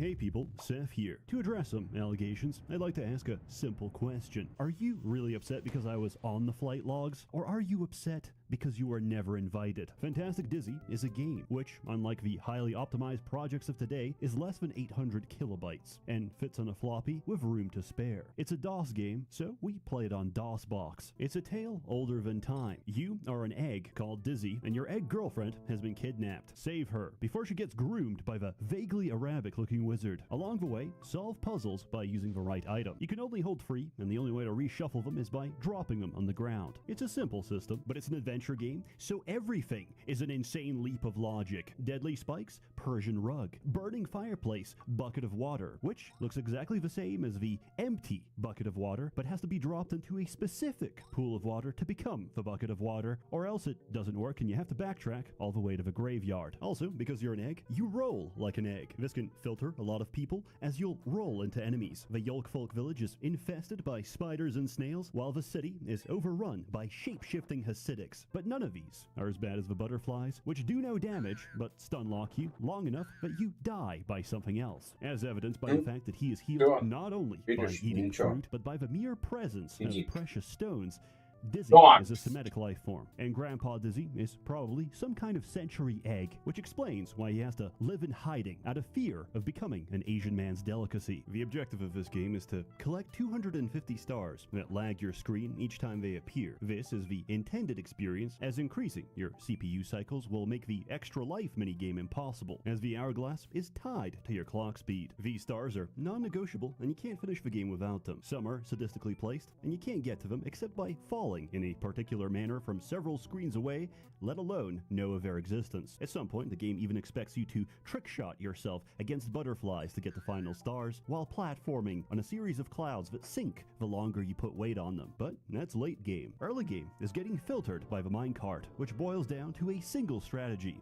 Hey people, Seth here. To address some allegations, I'd like to ask a simple question. Are you really upset because I was on the flight logs? Or are you upset because you were never invited? Fantastic Dizzy is a game which, unlike the highly optimized projects of today, is less than 800 kilobytes and fits on a floppy with room to spare. It's a DOS game, so we play it on DOSBox. It's a tale older than time. You are an egg called Dizzy, and your egg girlfriend has been kidnapped. Save her before she gets groomed by the vaguely Arabic-looking wizard. Along the way, solve puzzles by using the right item. You can only hold free, and the only way to reshuffle them is by dropping them on the ground. It's a simple system, but it's an adventure game, so everything is an insane leap of logic. Deadly spikes, Persian rug. Burning fireplace, bucket of water, which looks exactly the same as the empty bucket of water, but has to be dropped into a specific pool of water to become the bucket of water, or else it doesn't work and you have to backtrack all the way to the graveyard. Also, because you're an egg, you roll like an egg. This can filter a lot of people as you'll roll into enemies. The Yolkfolk village is infested by spiders and snails, while the city is overrun by shape-shifting Hasidics. But none of these are as bad as the butterflies, which do no damage, but stun lock you long enough that you die by something else, as evidenced by the fact that he is healed not only by eating fruit, but by the mere presence of precious stones Dizzy Dogs. is a Semitic life form, and Grandpa Dizzy is probably some kind of century egg, which explains why he has to live in hiding out of fear of becoming an Asian man's delicacy. The objective of this game is to collect 250 stars that lag your screen each time they appear. This is the intended experience, as increasing your CPU cycles will make the extra life minigame impossible, as the hourglass is tied to your clock speed. These stars are non-negotiable, and you can't finish the game without them. Some are sadistically placed, and you can't get to them except by falling in a particular manner from several screens away, let alone know of their existence. At some point, the game even expects you to trick shot yourself against butterflies to get the final stars, while platforming on a series of clouds that sink the longer you put weight on them. But that's late game. Early game is getting filtered by the minecart, which boils down to a single strategy: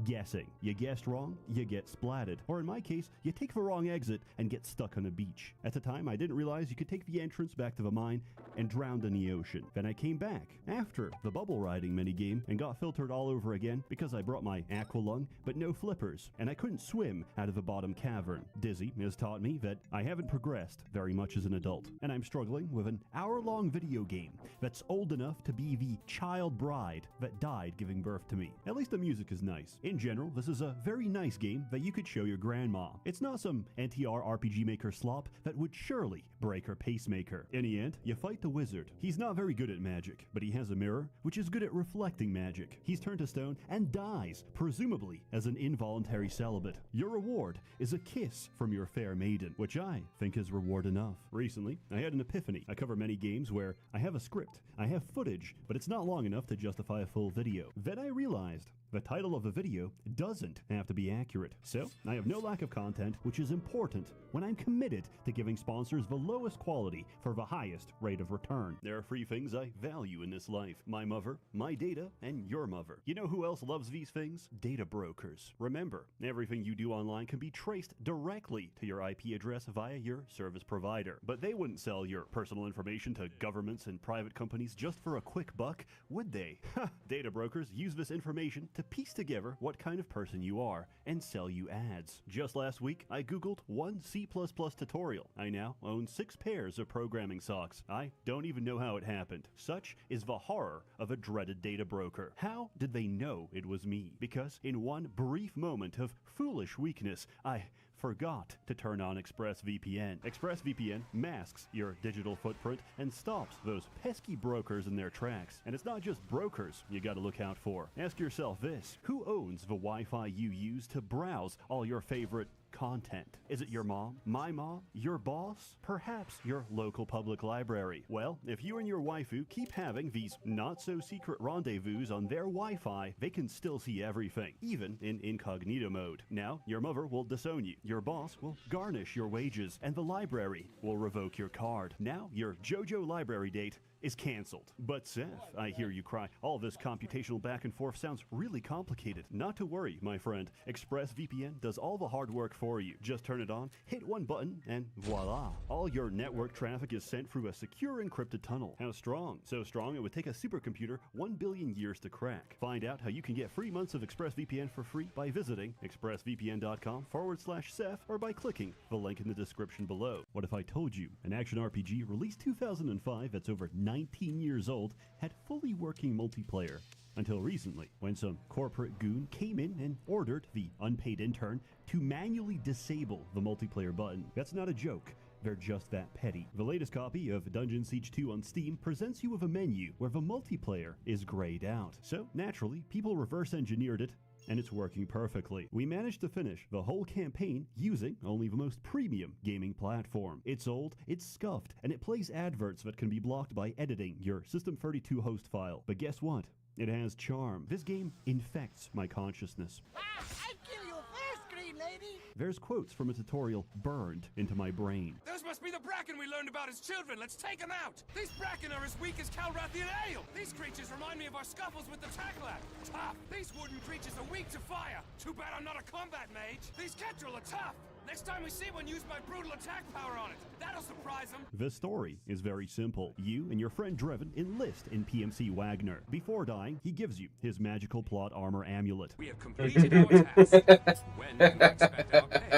guessing. You guessed wrong, you get splatted. Or in my case, you take the wrong exit and get stuck on a beach. At the time, I didn't realize you could take the entrance back to the mine and drowned in the ocean. Then I came back after the bubble riding minigame and got filtered all over again because I brought my aqua lung, but no flippers, and I couldn't swim out of the bottom cavern. Dizzy has taught me that I haven't progressed very much as an adult, and I'm struggling with an hour-long video game that's old enough to be the child bride that died giving birth to me. At least the music is nice. In general, this is a very nice game that you could show your grandma. It's not some NTR RPG Maker slop that would surely break her pacemaker. In the end, you fight the wizard. He's not very good at magic, but he has a mirror, which is good at reflecting magic. He's turned to stone and dies, presumably as an involuntary celibate. Your reward is a kiss from your fair maiden, which I think is reward enough. Recently, I had an epiphany. I cover many games where I have a script, I have footage, but it's not long enough to justify a full video. Then I realized the title of a video doesn't have to be accurate. So, I have no lack of content, which is important when I'm committed to giving sponsors the lowest quality for the highest rate of return. There are three things I value in this life: my mother, my data, and your mother. You know who else loves these things? Data brokers. Remember, everything you do online can be traced directly to your IP address via your service provider. But they wouldn't sell your personal information to governments and private companies just for a quick buck, would they? Ha! Data brokers use this information to piece together what kind of person you are and sell you ads. Just last week, I googled one C++ tutorial. I now own 6 pairs of programming socks. I don't even know how it happened. Such is the horror of a dreaded data broker. How did they know it was me? Because in one brief moment of foolish weakness, I forgot to turn on ExpressVPN. ExpressVPN masks your digital footprint and stops those pesky brokers in their tracks. And it's not just brokers you gotta look out for. Ask yourself this: who owns the Wi-Fi you use to browse all your favorite content? Is it your mom, my mom, your boss, perhaps your local public library? Well, if you and your waifu keep having these not-so-secret rendezvous on their Wi-Fi, they can still see everything, even in incognito mode. Now, your mother will disown you, your boss will garnish your wages, and the library will revoke your card. Now, your JoJo library date is cancelled. But Seth, I hear you cry. All this computational back and forth sounds really complicated. Not to worry, my friend. ExpressVPN does all the hard work for you. Just turn it on, hit one button, and voila. All your network traffic is sent through a secure encrypted tunnel. How strong? So strong it would take a supercomputer 1 billion years to crack. Find out how you can get 3 months of ExpressVPN for free by visiting expressvpn.com/Seth or by clicking the link in the description below. What if I told you an action RPG released 2005 that's over 19 years old had fully working multiplayer? Until recently, when some corporate goon came in and ordered the unpaid intern to manually disable the multiplayer button. That's not a joke. They're just that petty. The latest copy of Dungeon Siege 2 on Steam presents you with a menu where the multiplayer is grayed out. So, naturally, people reverse engineered it, and it's working perfectly. We managed to finish the whole campaign using only the most premium gaming platform. It's old, it's scuffed, and it plays adverts that can be blocked by editing your System32 host file. But guess what? It has charm. This game infects my consciousness. I'd kill you first, Green Lady! There's quotes from a tutorial burned into my brain. Those must be the Bracken we learned about as children. Let's take them out. These Bracken are as weak as Calrathian ale. These creatures remind me of our scuffles with the Tacklat. Tough. These wooden creatures are weak to fire. Too bad I'm not a combat mage. These Ketrel are tough. Next time we see one, use my brutal attack power on it. That'll surprise them. The story is very simple. You and your friend Drevin enlist in PMC Wagner. Before dying, he gives you his magical plot armor amulet. We have completed our task. When do you expect our pay?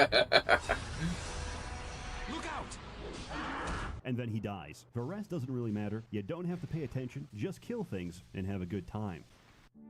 Look out! And then he dies. The rest doesn't really matter. You don't have to pay attention. Just kill things and have a good time.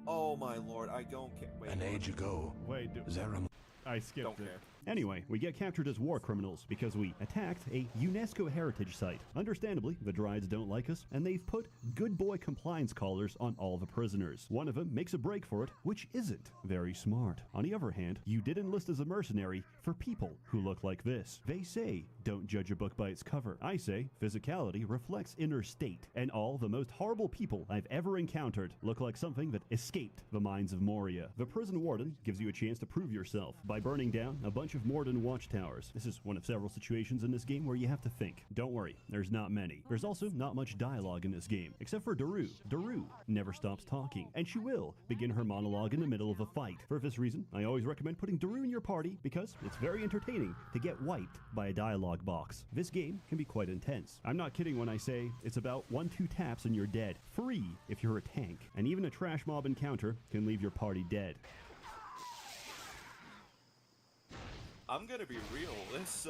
Oh my lord, I don't care. Wait, An age ago. Wait, Zerum. I skipped Don't it. care. Anyway, we get captured as war criminals because we attacked a UNESCO heritage site. Understandably, the Dryades don't like us, and they've put good boy compliance collars on all the prisoners. One of them makes a break for it, which isn't very smart. On the other hand, you did enlist as a mercenary for people who look like this. They say, don't judge a book by its cover. I say, physicality reflects inner state, and all the most horrible people I've ever encountered look like something that escaped the minds of Moria. The prison warden gives you a chance to prove yourself by burning down a bunch of Morden watchtowers. This is one of several situations in this game where you have to think. Don't worry, there's not many. There's also not much dialogue in this game, except for Daru. Daru never stops talking, and she will begin her monologue in the middle of a fight. For this reason, I always recommend putting Daru in your party because it's very entertaining to get wiped by a dialogue box. This game can be quite intense. I'm not kidding when I say it's about 1-2 taps and you're dead. Free if you're a tank, and even a trash mob encounter can leave your party dead. I'm gonna be real. This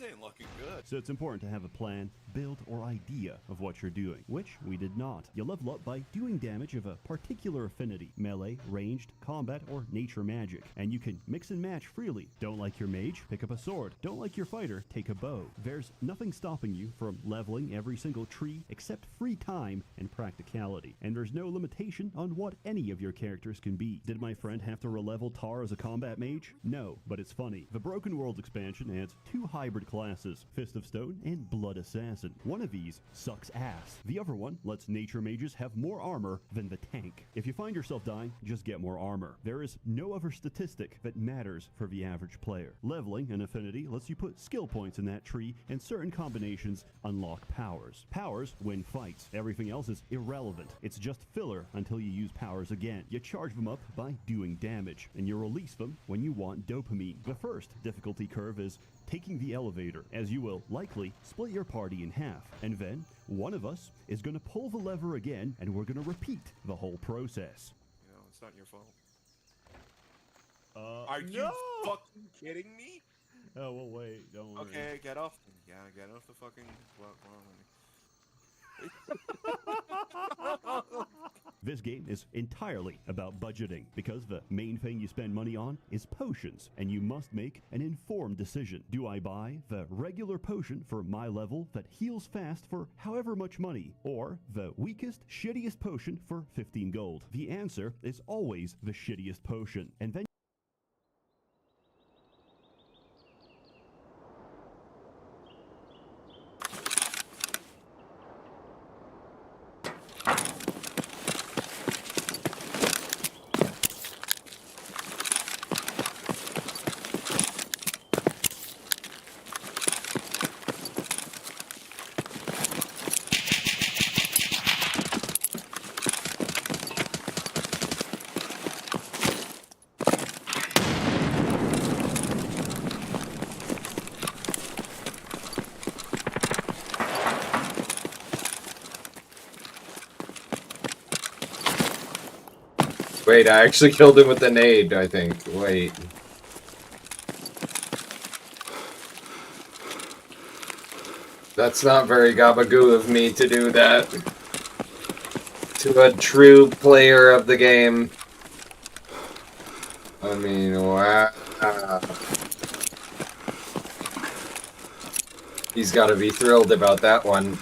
ain't looking good. So it's important to have a plan, build, or idea of what you're doing, which we did not. You level up by doing damage of a particular affinity, melee, ranged, combat, or nature magic, and you can mix and match freely. Don't like your mage? Pick up a sword. Don't like your fighter? Take a bow. There's nothing stopping you from leveling every single tree except free time and practicality, and there's no limitation on what any of your characters can be. Did my friend have to relevel Tar as a combat mage? No, but it's funny. The Broken Worlds expansion adds 2 hybrid classes, Fist of Stone and Blood Assassin. One of these sucks ass. The other one lets nature mages have more armor than the tank. If you find yourself dying, just get more armor. There is no other statistic that matters for the average player. Leveling an affinity lets you put skill points in that tree, and certain combinations unlock powers. Powers win fights. Everything else is irrelevant. It's just filler until you use powers again. You charge them up by doing damage, and you release them when you want dopamine. The first difficulty curve is taking the elevator, as you will likely split your party in half, and then one of us is going to pull the lever again, and we're going to repeat the whole process. You know, it's not your fault. Are you fucking kidding me? Oh, well, wait, don't worry. Okay, get off. Yeah, get off the fucking. This game is entirely about budgeting, because the main thing you spend money on is potions, and you must make an informed decision. Do I buy the regular potion for my level that heals fast for however much money, or the weakest, shittiest potion for 15 gold? The answer is always the shittiest potion, and then Wait, I actually killed him with the nade, I think. Wait. That's not very gabagoo of me to do that. To a true player of the game. I mean, wow. He's gotta be thrilled about that one.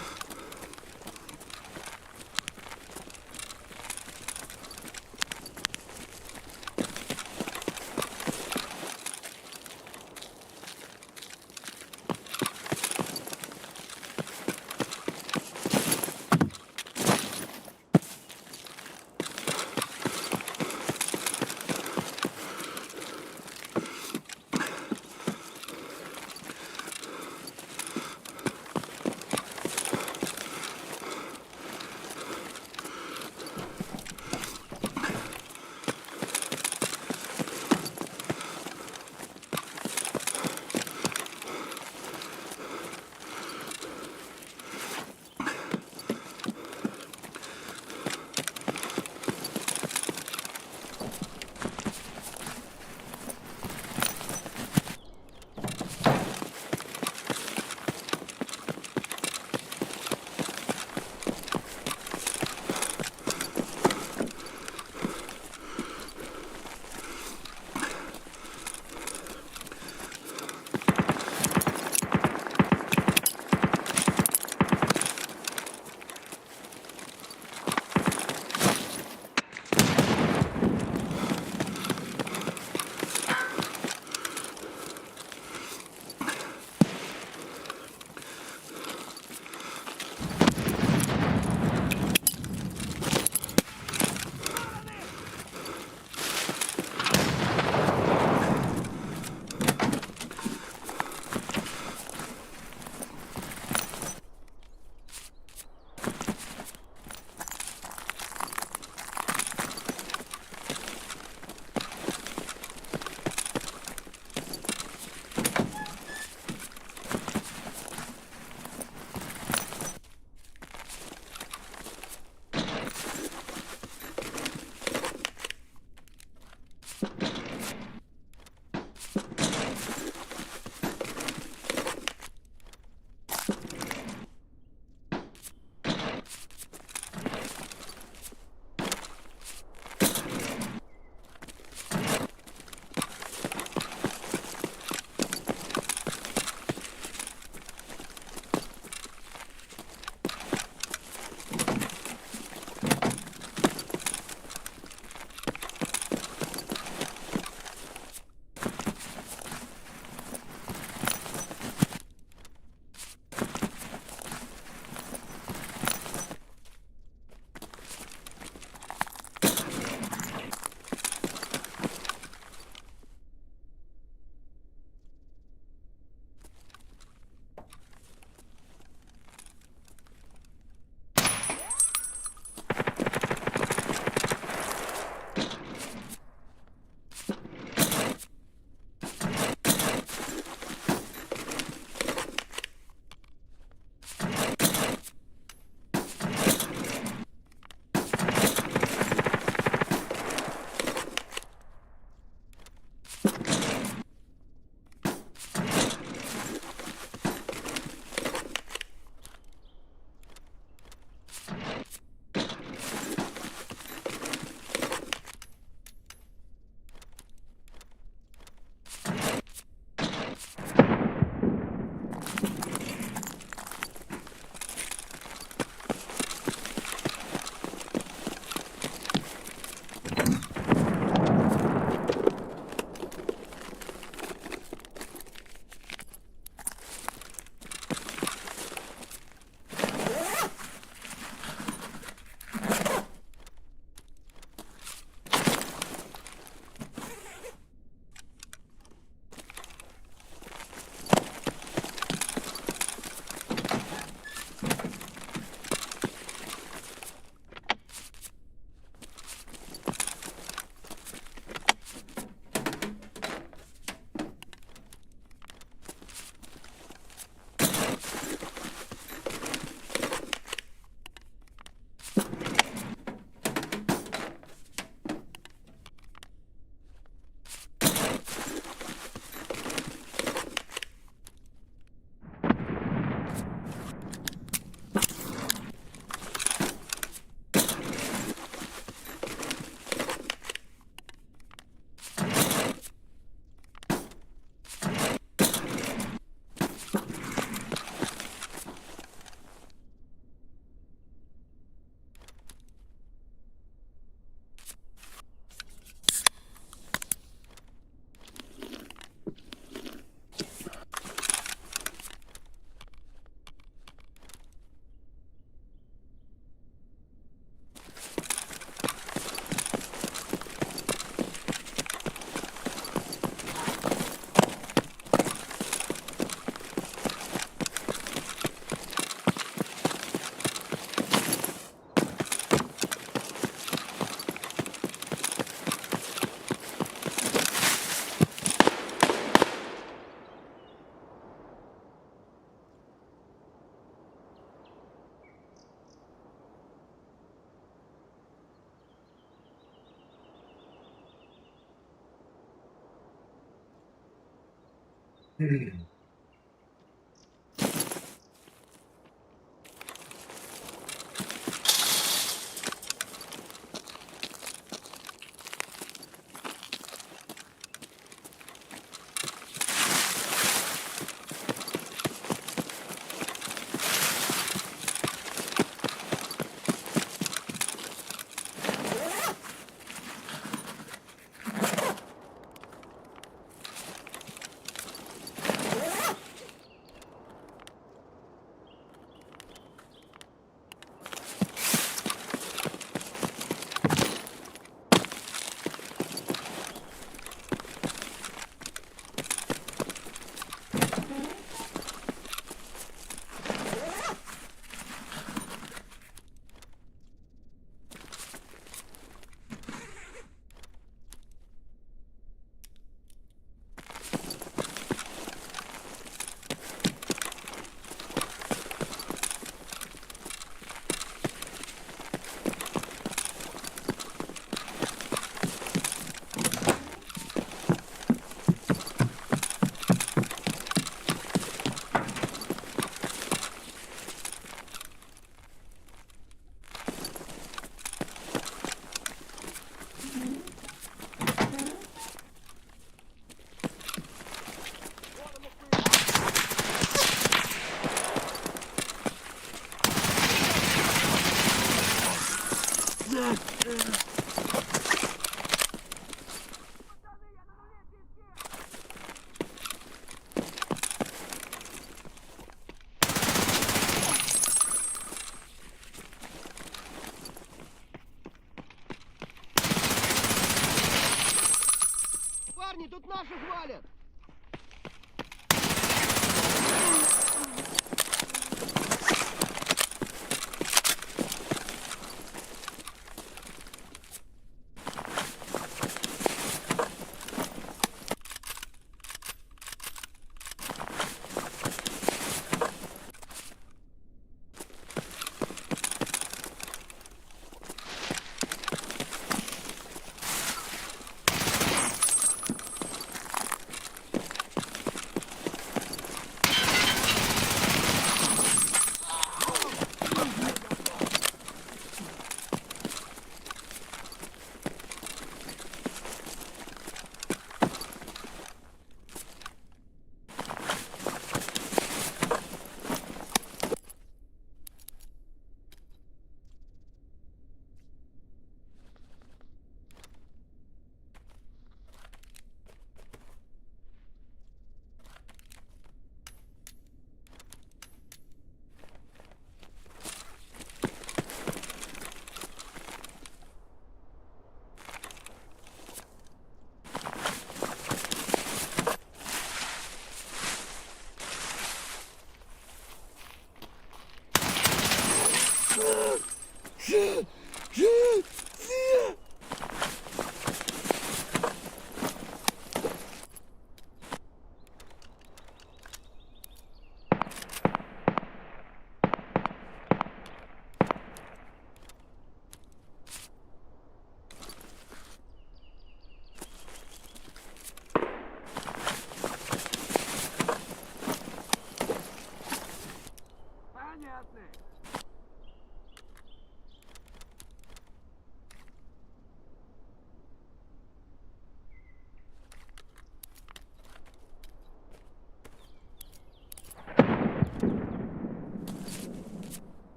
Парни, тут наших валят!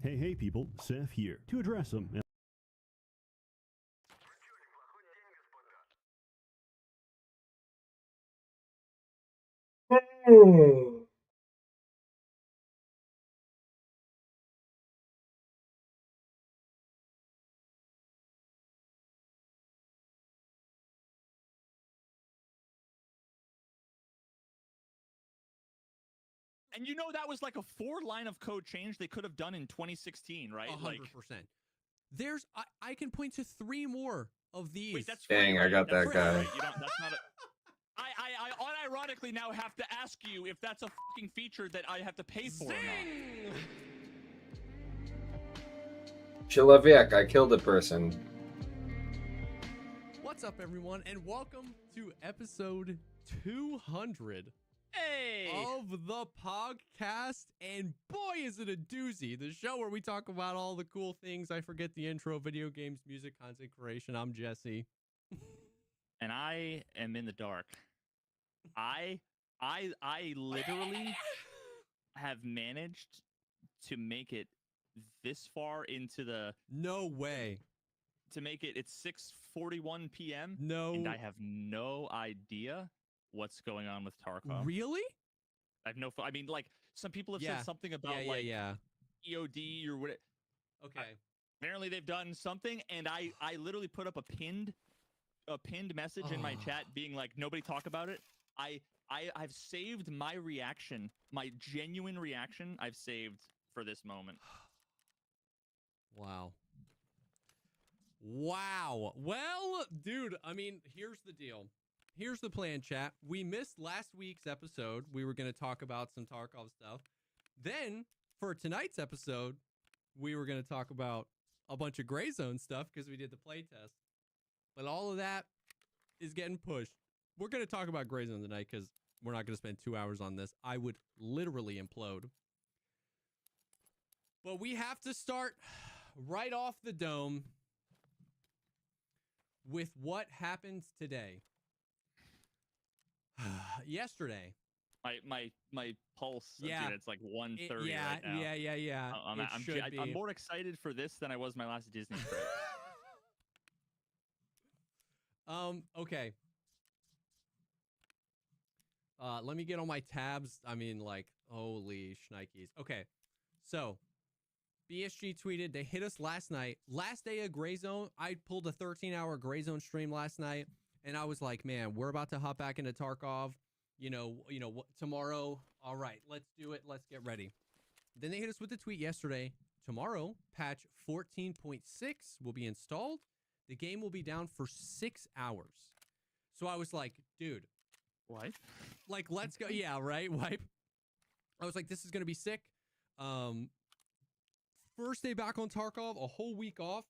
Hey people, Seth here. To address them. And you know that was like a 4-line of code change they could have done in 2016, right? 100%. There's I can point to 3 more of these. Wait, that's Dang, free, I right? got That's that free, guy. right? You don't, that's not a. I unironically now have to ask you if that's a fucking feature that I have to pay for or not. Chilaviek, I killed a person. What's up, everyone, and welcome to episode 200 of the podcast. And boy, is it a doozy! The show where we talk about all the cool things. I forget the intro: video games, music, content creation. I'm Jesse, And I am in the dark. I literally have managed to make it this far into the. No way. To make it, it's 6:41 p.m. No. And I have no idea what's going on with Tarkov. Really? I have no. I mean, like some people have said something about EOD or what. Okay. Apparently they've done something, and I literally put up a pinned message in my chat being like, nobody talk about it. I've saved my reaction, my genuine reaction. I've saved for this moment. Wow. Wow. Well, dude, I mean, here's the deal. Here's the plan, chat. We missed last week's episode. We were going to talk about some Tarkov stuff. Then, for tonight's episode, we were going to talk about a bunch of Gray Zone stuff because we did the playtest. But all of that is getting pushed. We're going to talk about Gray Zone tonight because we're not going to spend 2 hours on this. I would literally implode. But we have to start right off the dome with what happened today. Yesterday. My pulse. Dude, it's like 1:30 right now. Yeah. I'm more excited for this than I was my last Disney trip. Okay. Let me get on my tabs. I mean, like, holy shnikes. Okay. So, BSG tweeted, they hit us last night. Last day of Gray Zone, I pulled a 13-hour Gray Zone stream last night, and I was like, man, we're about to hop back into Tarkov. You know, tomorrow. All right, let's do it. Let's get ready. Then they hit us with the tweet yesterday. Tomorrow, patch 14.6 will be installed. The game will be down for 6 hours. So I was like, dude. Wipe? Like, let's go. Yeah, right? Wipe. I was like, this is going to be sick. First day back on Tarkov, a whole week off.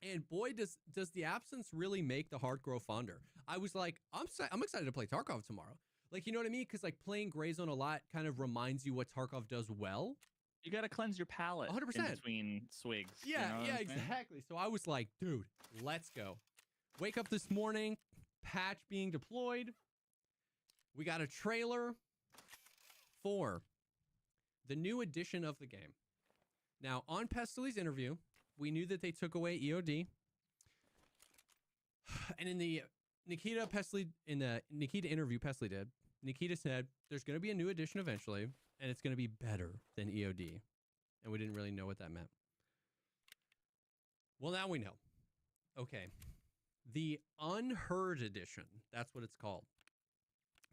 And boy, does the absence really make the heart grow fonder. I was like, I'm excited to play Tarkov tomorrow. Like, you know what I mean? Because like playing Gray Zone a lot kind of reminds you what Tarkov does well. You got to cleanse your palate 100%. in between swigs. Yeah, you know what I'm saying? exactly. So I was like, dude, let's go. Wake up this morning, patch being deployed. We got a trailer for the new edition of the game. Now, on Pestely's interview, we knew that they took away EOD. And in the Nikita interview Pestely did, Nikita said there's going to be a new edition eventually, and it's going to be better than EOD. And we didn't really know what that meant. Well, now we know. Okay. The Unheard edition. That's what it's called.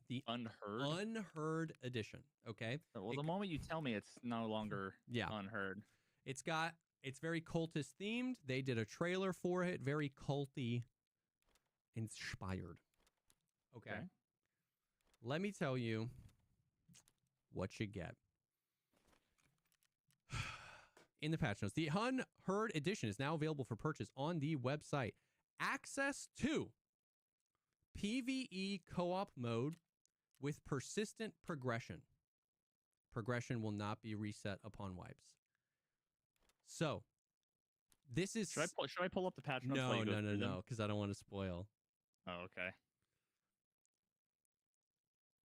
The Unheard edition. Okay. Well, the moment you tell me it's no longer unheard. It's very cultist themed. They did a trailer for it. Very culty inspired. Okay. Let me tell you what you get. In the patch notes, the Unheard edition is now available for purchase on the website. Access to PvE co-op mode with persistent progression. Progression will not be reset upon wipes. So, this is... Should I pull up the patch notes? No, because I don't want to spoil. Oh, okay.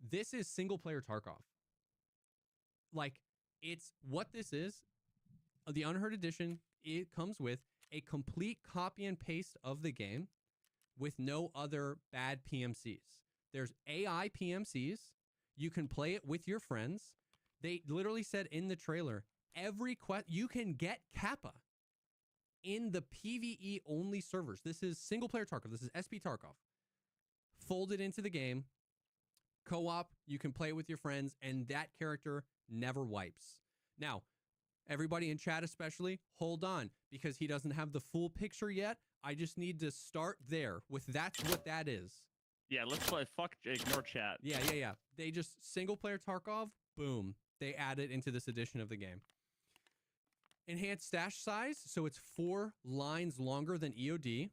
This is single-player Tarkov. Like, it's... What this is, the Unheard edition, it comes with a complete copy and paste of the game with no other bad PMCs. There's AI PMCs. You can play it with your friends. They literally said in the trailer, you can get Kappa in the PvE only servers. This is single player Tarkov. This is SP Tarkov. Folded into the game. Co-op, you can play it with your friends, and that character never wipes. Now, everybody in chat especially, hold on, because he doesn't have the full picture yet. I just need to start there with that's what that is. Yeah, let's play. Ignore chat. Yeah. They just single player Tarkov, boom. They add it into this edition of the game. Enhanced stash size, so it's 4 lines longer than EOD.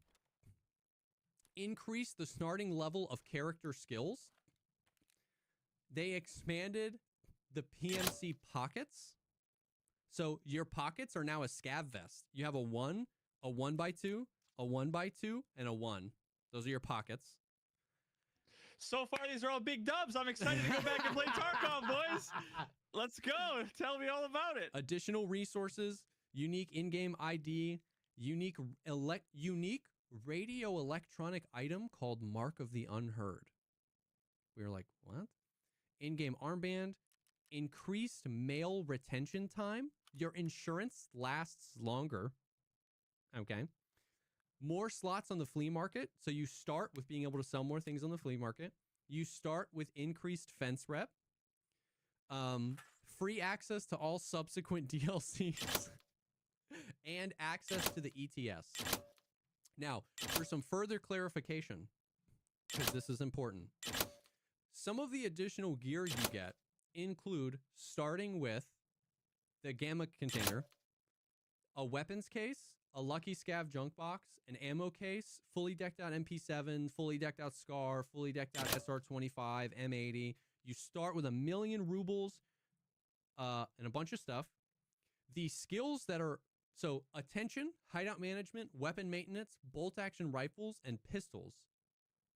Increase the starting level of character skills. They expanded the PMC pockets. So your pockets are now a scav vest. You have a 1, a 1x2, a 1x2, and a 1. Those are your pockets. So far, these are all big dubs. I'm excited to go back and play Tarkov, boys. Let's go. Tell me all about it. Additional resources, unique in-game ID, unique radio electronic item called Mark of the Unheard. We were like, what? In-game armband, increased mail retention time. Your insurance lasts longer. Okay. More slots on the flea market. So you start with being able to sell more things on the flea market. You start with increased fence rep. Free access to all subsequent DLCs. And access to the ETS. Now, for some further clarification, because this is important. Some of the additional gear you get include starting with the Gamma container, a weapons case, a Lucky Scav junk box, an ammo case, fully decked out MP7, fully decked out Scar, fully decked out SR25, M80. You start with 1 million rubles and a bunch of stuff. The skills that are, so attention, hideout management, weapon maintenance, bolt action rifles, and pistols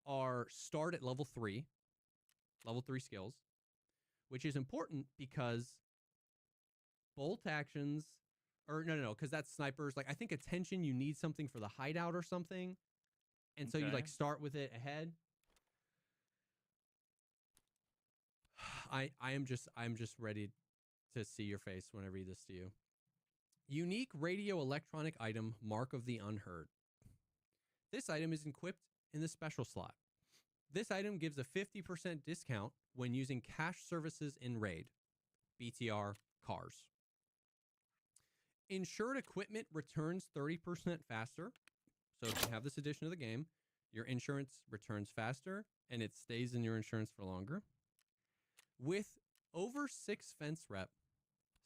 are start at level 3 skills, which is important because bolt actions, or no, because that's snipers. Like, I think attention, you need something for the hideout or something. And so you like start with it ahead. I'm just ready to see your face when I read this to you. Unique radio electronic item, Mark of the Unheard. This item is equipped in the special slot. This item gives a 50% discount when using cash services in raid. BTR, cars. Insured equipment returns 30% faster. So if you have this edition of the game, your insurance returns faster and it stays in your insurance for longer. With over 6 fence rep,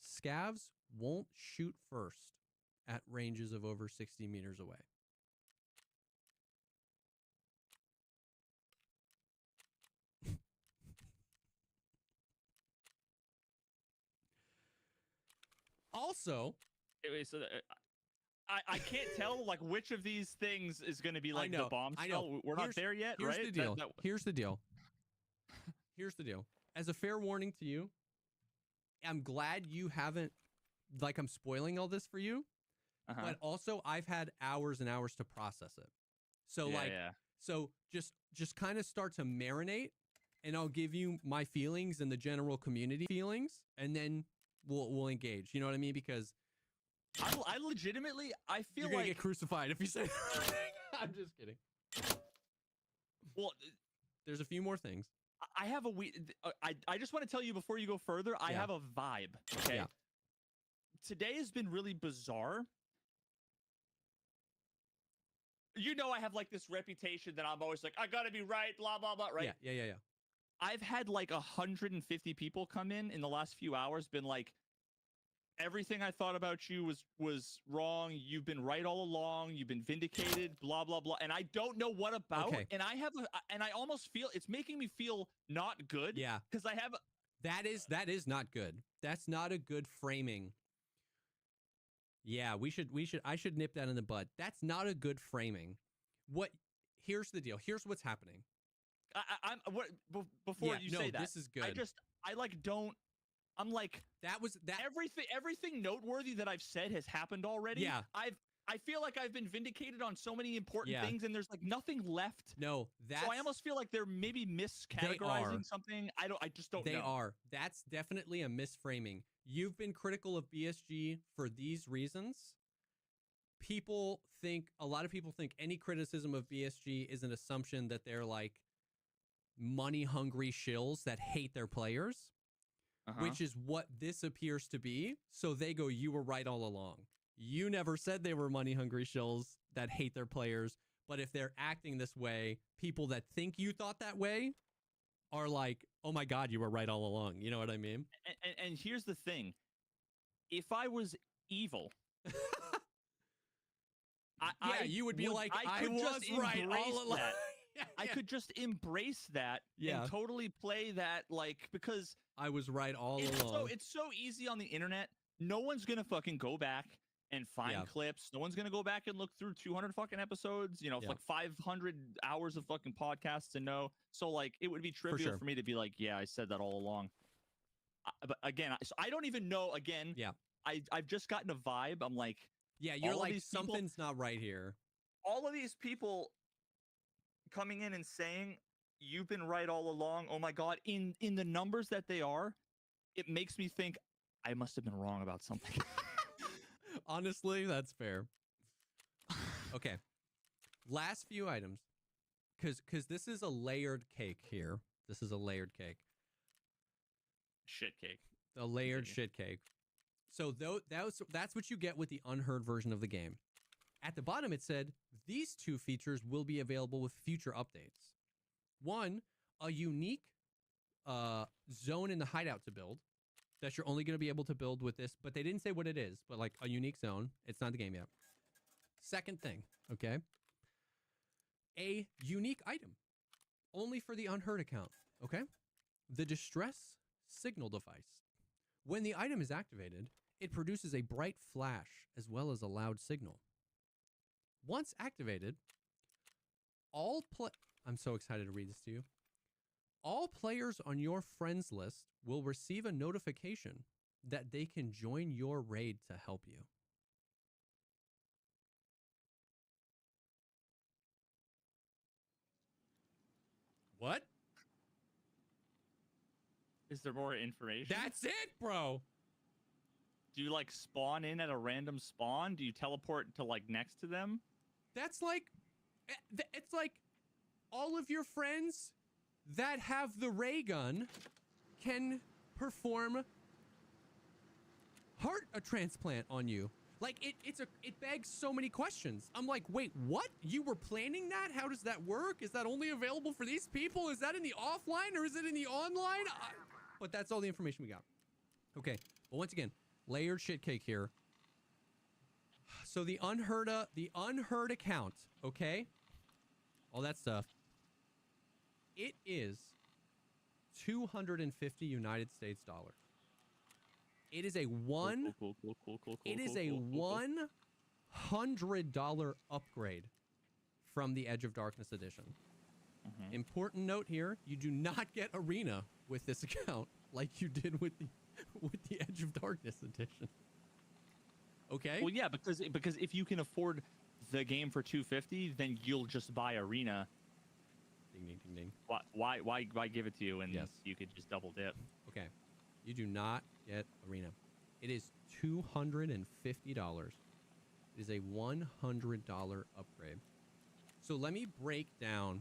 scavs won't shoot first at ranges of over 60 meters away. Also, Wait, so I can't tell like which of these things is going to be like the bomb. I know. We're not there yet, here's right? The deal. Here's the deal. Here's the deal. As a fair warning to you, I'm glad you haven't, like, I'm spoiling all this for you, but also I've had hours and hours to process it. So so just kind of start to marinate, and I'll give you my feelings and the general community feelings, and then we'll engage. You know what I mean? Because I legitimately, I feel you're gonna like get crucified if you say. I'm just kidding. Well, there's a few more things. I have a I just want to tell you before you go further, I have a vibe. Okay. Yeah. Today has been really bizarre. You know, I have like this reputation that I'm always like, I gotta be right, blah blah blah, right? Yeah. I've had like 150 people come in the last few hours, been like, everything I thought about you was wrong. You've been right all along. You've been vindicated, blah, blah, blah. And I don't know what about. Okay. And I almost feel it's making me feel not good. Yeah. Because I have. That is not good. That's not a good framing. Yeah, I should nip that in the bud. That's not a good framing. Here's the deal. Here's what's happening. Before you say that, this is good. I'm like, that was that everything noteworthy that I've said has happened already. Yeah. I feel like I've been vindicated on so many important things, and there's like nothing left. No, so I almost feel like they're maybe miscategorizing something. I just don't know. They are. That's definitely a misframing. You've been critical of BSG for these reasons. A lot of people think any criticism of BSG is an assumption that they're like money-hungry shills that hate their players. Which is what this appears to be. So they go, you were right all along. You never said they were money-hungry shills that hate their players. But if they're acting this way, people that think you thought that way are like, oh my God, you were right all along. You know what I mean? And here's the thing. If I was evil... you would be like, I was right all along. I could just embrace that and totally play that, like, because I was right all along. It's so easy on the internet. No one's gonna fucking go back and find clips. No one's gonna go back and look through 200 fucking episodes. You know, like 500 hours of fucking podcasts to know. So like, it would be trivial for me to be like, yeah, I said that all along. But again, so I don't even know. Again, I've just gotten a vibe. I'm like, you're like, something's not right here. All of these people coming in and saying you've been right all along. Oh my God. In the numbers that they are, it makes me think I must have been wrong about something. Honestly, that's fair. Okay. Last few items. Because this is a layered cake here. This is a layered cake. Shit cake. A layered shit cake. So that's what you get with the unheard version of the game. At the bottom, it said, these 2 features will be available with future updates. 1, a unique zone in the hideout to build that you're only going to be able to build with this, but they didn't say what it is, but like a unique zone. It's not the game yet. Second thing, okay? A unique item only for the unheard account, okay? The distress signal device. When the item is activated, it produces a bright flash as well as a loud signal. Once activated, I'm so excited to read this to you. All players on your friends list will receive a notification that they can join your raid to help you. What? Is there more information? That's it, bro. Do you like spawn in at a random spawn? Do you teleport to like next to them? That's like, it's like all of your friends that have the ray gun can perform heart transplant on you. Like it begs so many questions. I'm like, wait, what? You were planning that? How does that work? Is that only available for these people? Is that in the offline or is it in the online? But that's all the information we got. Okay, but once again, layered shit cake here. So the unheard account, okay? All that stuff. It is 250 United States dollars. It is a $100 upgrade from the Edge of Darkness edition. Important note here, you do not get Arena with this account like you did with the Edge of Darkness edition. Okay? Well, yeah, because if you can afford the game for $250, then you'll just buy Arena. Ding ding ding ding. Why give it to you and you could just double dip? Okay. You do not get Arena. It is $250. It is a $100 upgrade. So let me break down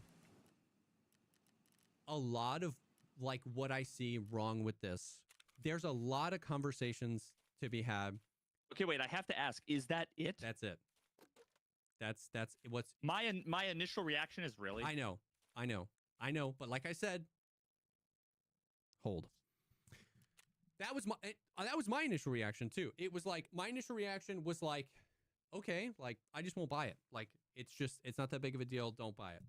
a lot of like what I see wrong with this. There's a lot of conversations to be had. Okay, wait, I have to ask, is that it? That's it. That's what's my initial reaction is really. I know. But like I said, hold. That was my initial reaction too. It was like my initial reaction was like, okay, like I just won't buy it. Like it's not that big of a deal. Don't buy it.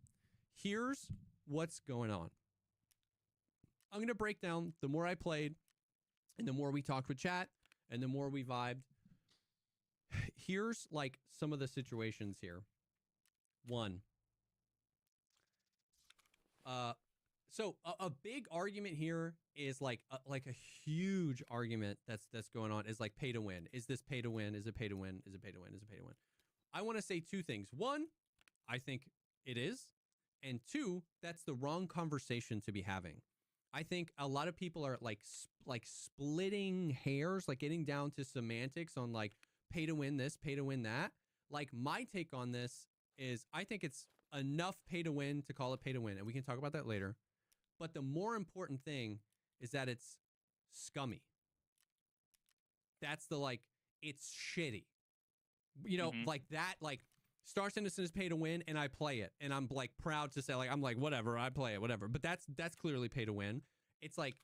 Here's what's going on. I'm gonna break down the more I played, and the more we talked with chat, and the more we vibed. Here's like some of the situations here. One. So a big argument here is like a huge argument that's going on is like pay to win. Is this pay to win? Is it pay to win? Is it pay to win? Is it pay to win? I want to say two things. One, I think it is. And two, that's the wrong conversation to be having. I think a lot of people are like splitting hairs, like getting down to semantics on like pay to win this, pay to win that. Like my take on this is I think it's enough pay to win to call it pay to win. And we can talk about that later. But the more important thing is that it's scummy. That's the like, it's shitty. You know, like that, like Star Citizen is pay to win and I play it. And I'm like proud to say like, I'm like, whatever, I play it, whatever. But that's clearly pay to win. It's like,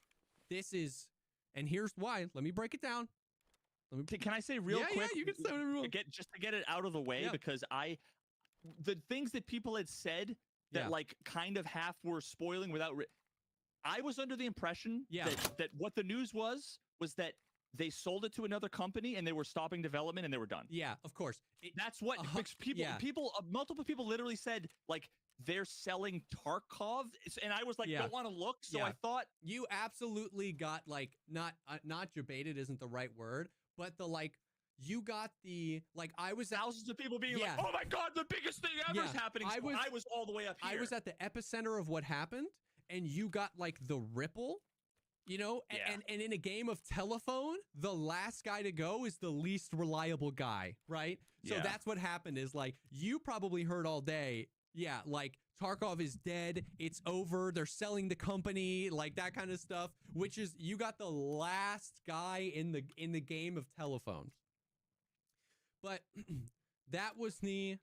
this is, and here's why. Let me break it down. Can I say real quick? Yeah, you can say whatever you want. Just to get it out of the way, because the things that people had said that like kind of half were spoiling without, I was under the impression that what the news was that they sold it to another company and they were stopping development and they were done. Yeah, of course. That's what multiple people literally said like they're selling Tarkov, and I was like, don't want to look. So I thought you absolutely got like not debated isn't the right word, but the like you got the like I was thousands of people being like, oh my god, the biggest thing ever is happening. I was all the way up here. I was at the epicenter of what happened, and you got like the ripple. You know, and in a game of telephone, the last guy to go is the least reliable guy, right? So that's what happened is like, you probably heard all day, like Tarkov is dead, it's over, they're selling the company, like that kind of stuff, which is, you got the last guy in the game of telephone. But that was the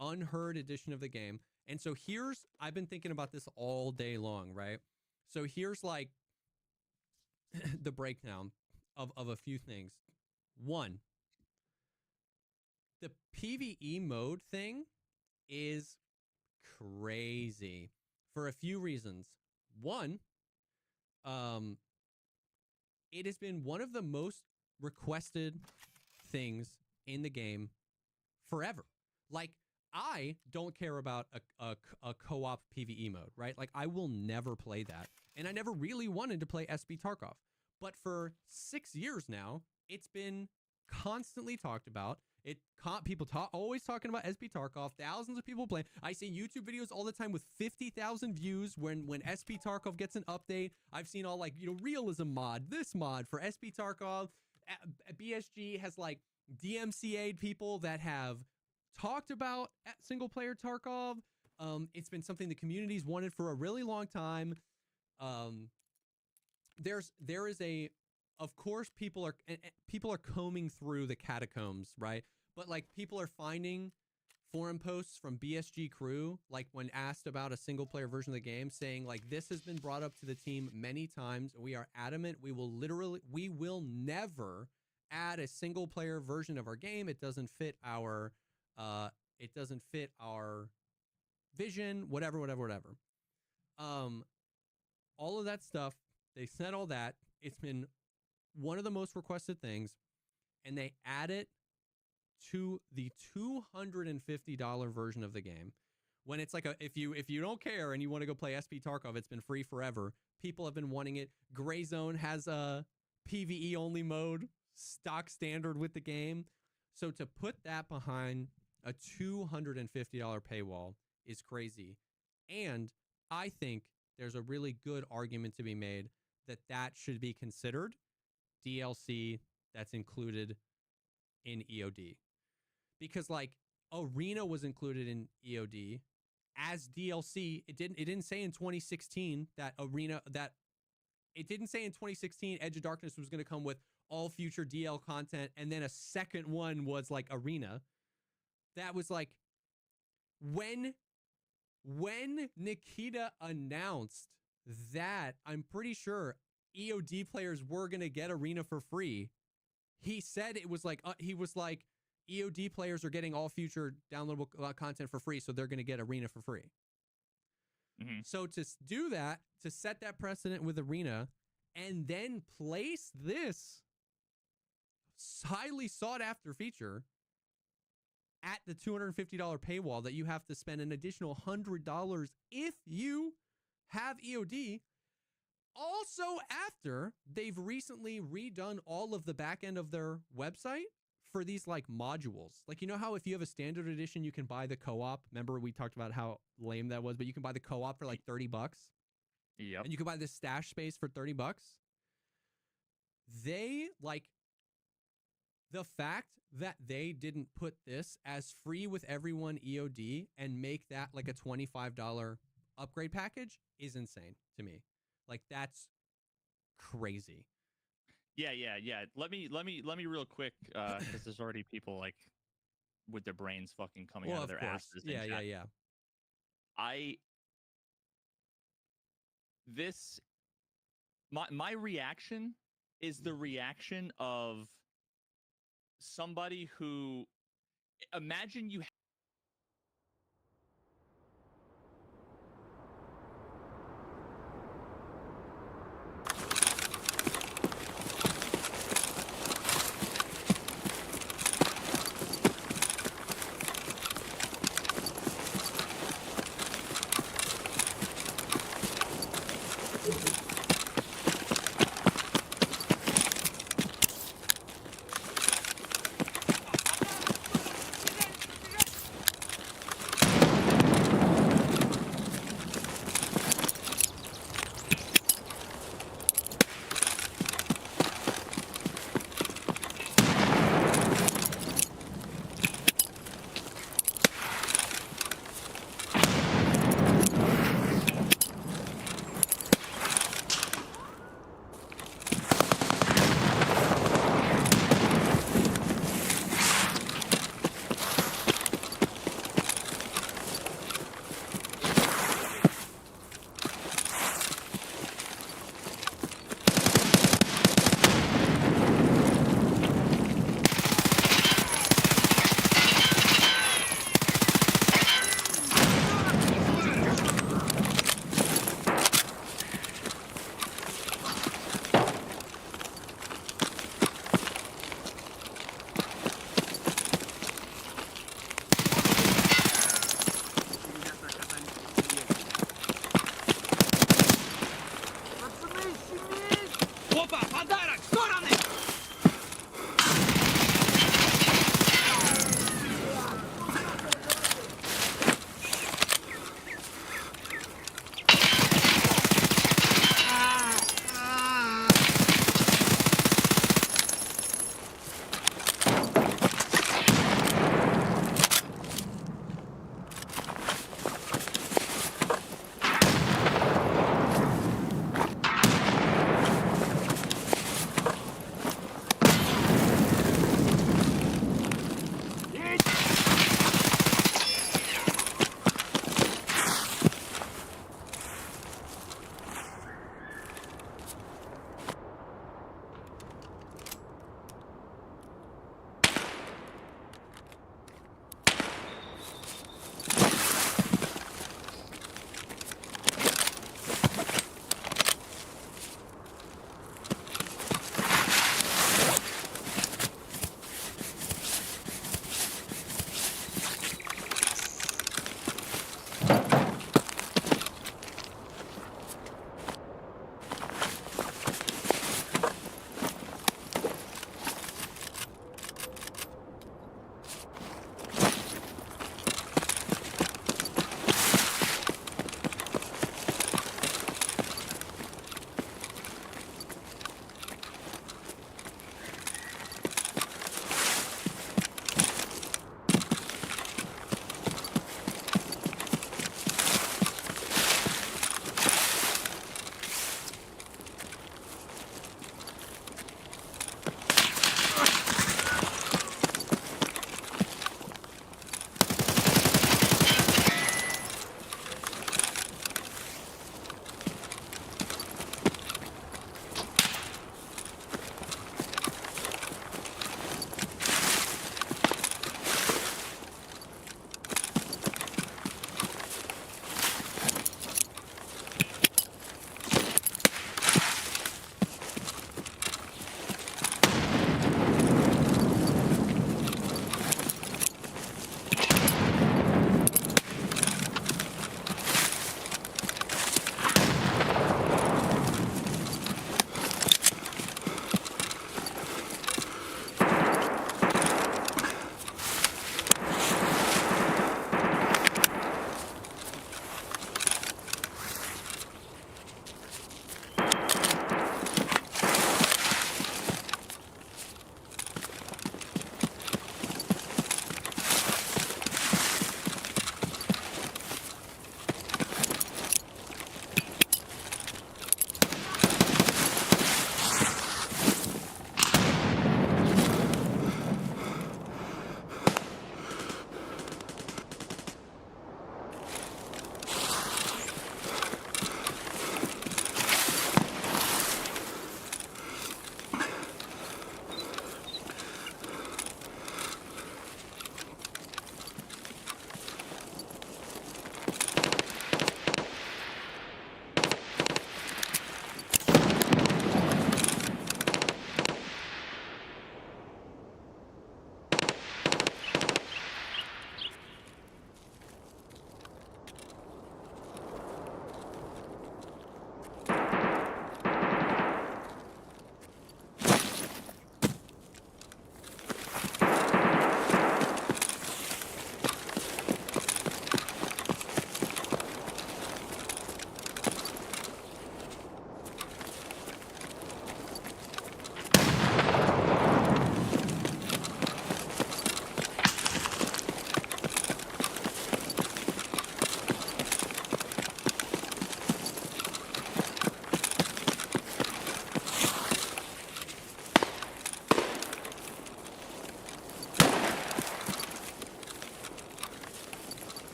unheard edition of the game. And so I've been thinking about this all day long, right? So here's like, the breakdown of a few things. One, the PvE mode thing is crazy for a few reasons. One, it has been one of the most requested things in the game forever. Like, I don't care about a co-op PvE mode, right? Like, I will never play that. And I never really wanted to play SP Tarkov. But for 6 years now, it's been constantly talked about. People always talking about SP Tarkov. Thousands of people playing. I see YouTube videos all the time with 50,000 views when SP Tarkov gets an update. I've seen all like, realism mod, this mod for SP Tarkov. BSG has like DMCA'd people that have talked about single player Tarkov. It's been something the community's wanted for a really long time. There is a of course people are combing through the catacombs, right? But like people are finding forum posts from BSG crew, like when asked about a single player version of the game, saying like, this has been brought up to the team many times. We are adamant. We will never add a single player version of our game. It doesn't fit our vision, whatever. All of that stuff, they said all that. It's been one of the most requested things, and they add it to the $250 version of the game. When it's like if you don't care and you want to go play SP Tarkov, it's been free forever. People have been wanting it. Gray Zone has a PvE only mode, stock standard with the game. So to put that behind a $250 paywall is crazy. And I think there's a really good argument to be made that should be considered DLC that's included in EOD. Because like Arena was included in EOD as DLC. It didn't say in 2016 that Edge of Darkness was going to come with all future DL content, and then a second one was like Arena. That was like when Nikita announced that, I'm pretty sure EOD players were going to get Arena for free. He said it was like he was like, EOD players are getting all future downloadable content for free, so they're going to get Arena for free. Mm-hmm. So to do that, to set that precedent with Arena, and then place this highly sought after feature at the $250 paywall that you have to spend an additional $100 if you have EOD. Also, after they've recently redone all of the back end of their website for these like modules. Like, you know how if you have a standard edition, you can buy the co-op. Remember we talked about how lame that was, but you can buy the co-op for like $30. Yep. And you can buy this stash space for $30. They like the fact that they didn't put this as free with everyone EOD and make that like a $25 upgrade package is insane to me. Like, that's crazy. Yeah. Let me real quick, because there's already people like with their brains fucking coming out of their asses. Yeah. My reaction is the reaction of somebody who, imagine you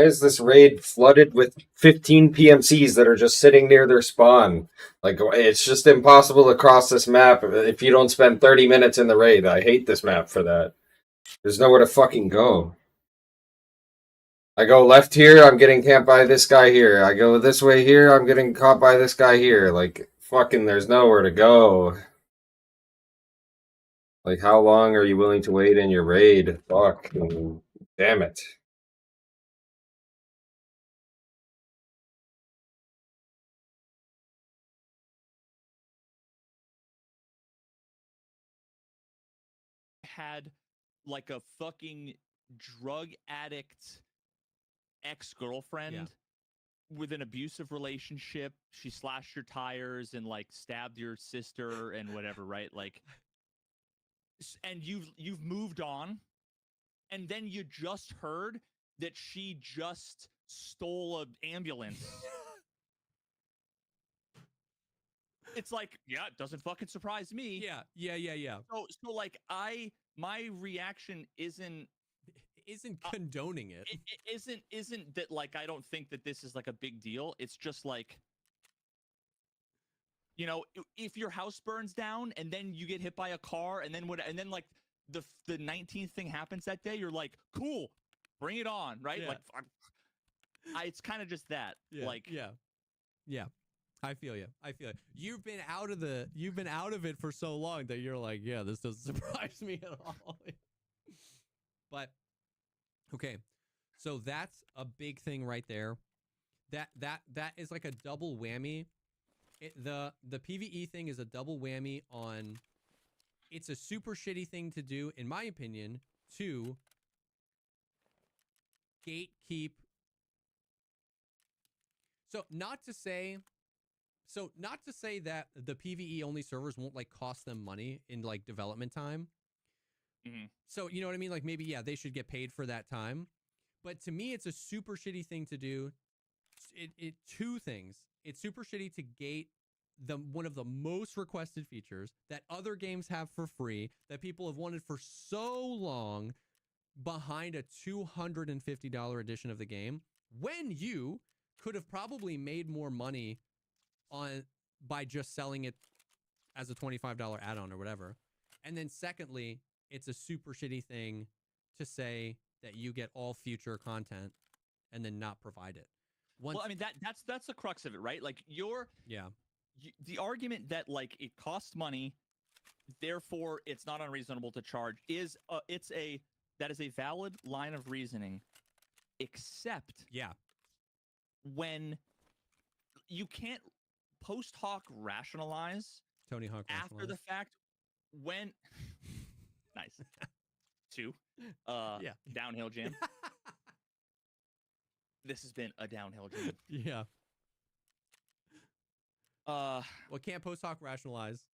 Why is this raid flooded with 15 PMCs that are just sitting near their spawn? Like, it's just impossible to cross this map if you don't spend 30 minutes in the raid. I hate this map for that. There's nowhere to fucking go. I go left here, I'm getting camped by this guy here. I go this way here, I'm getting caught by this guy here. Like, fucking, there's nowhere to go. Like, how long are you willing to wait in your raid? Fuck. Damn it. Had like a fucking drug addict ex-girlfriend with an abusive relationship. She slashed your tires and like stabbed your sister and whatever, right? Like, and you've moved on, and then you just heard that she just stole an ambulance. It's like, yeah, it doesn't fucking surprise me. Yeah. So like my reaction isn't condoning it. Isn't that like I don't think that this is like a big deal. It's just like, you know, if your house burns down and then you get hit by a car and then like the 19th thing happens that day, you're like, cool, bring it on, right? Yeah. Like it's kind of just that. Yeah. I feel you. You've been out of it for so long that you're like, yeah, this doesn't surprise me at all. But okay, so that's a big thing right there. That is like a double whammy. The PvE thing is a double whammy on. It's a super shitty thing to do, in my opinion, to gatekeep. So not to say that the PvE only servers won't like cost them money in like development time. Mm-hmm. So you know what I mean? Like maybe, yeah, they should get paid for that time. But to me, it's a super shitty thing to do. Two things. It's super shitty to gate one of the most requested features that other games have for free that people have wanted for so long behind a $250 edition of the game, when you could have probably made more money by just selling it as a $25 add-on or whatever. And then secondly, it's a super shitty thing to say that you get all future content and then not provide it. Well, I mean that's the crux of it, right? Like the argument that like it costs money, therefore it's not unreasonable to charge is that is a valid line of reasoning, except when you can't post hoc rationalize Tony Hawk after the fact when nice 2 downhill jam. This has been a downhill jam. Yeah. Well, can't post hoc rationalize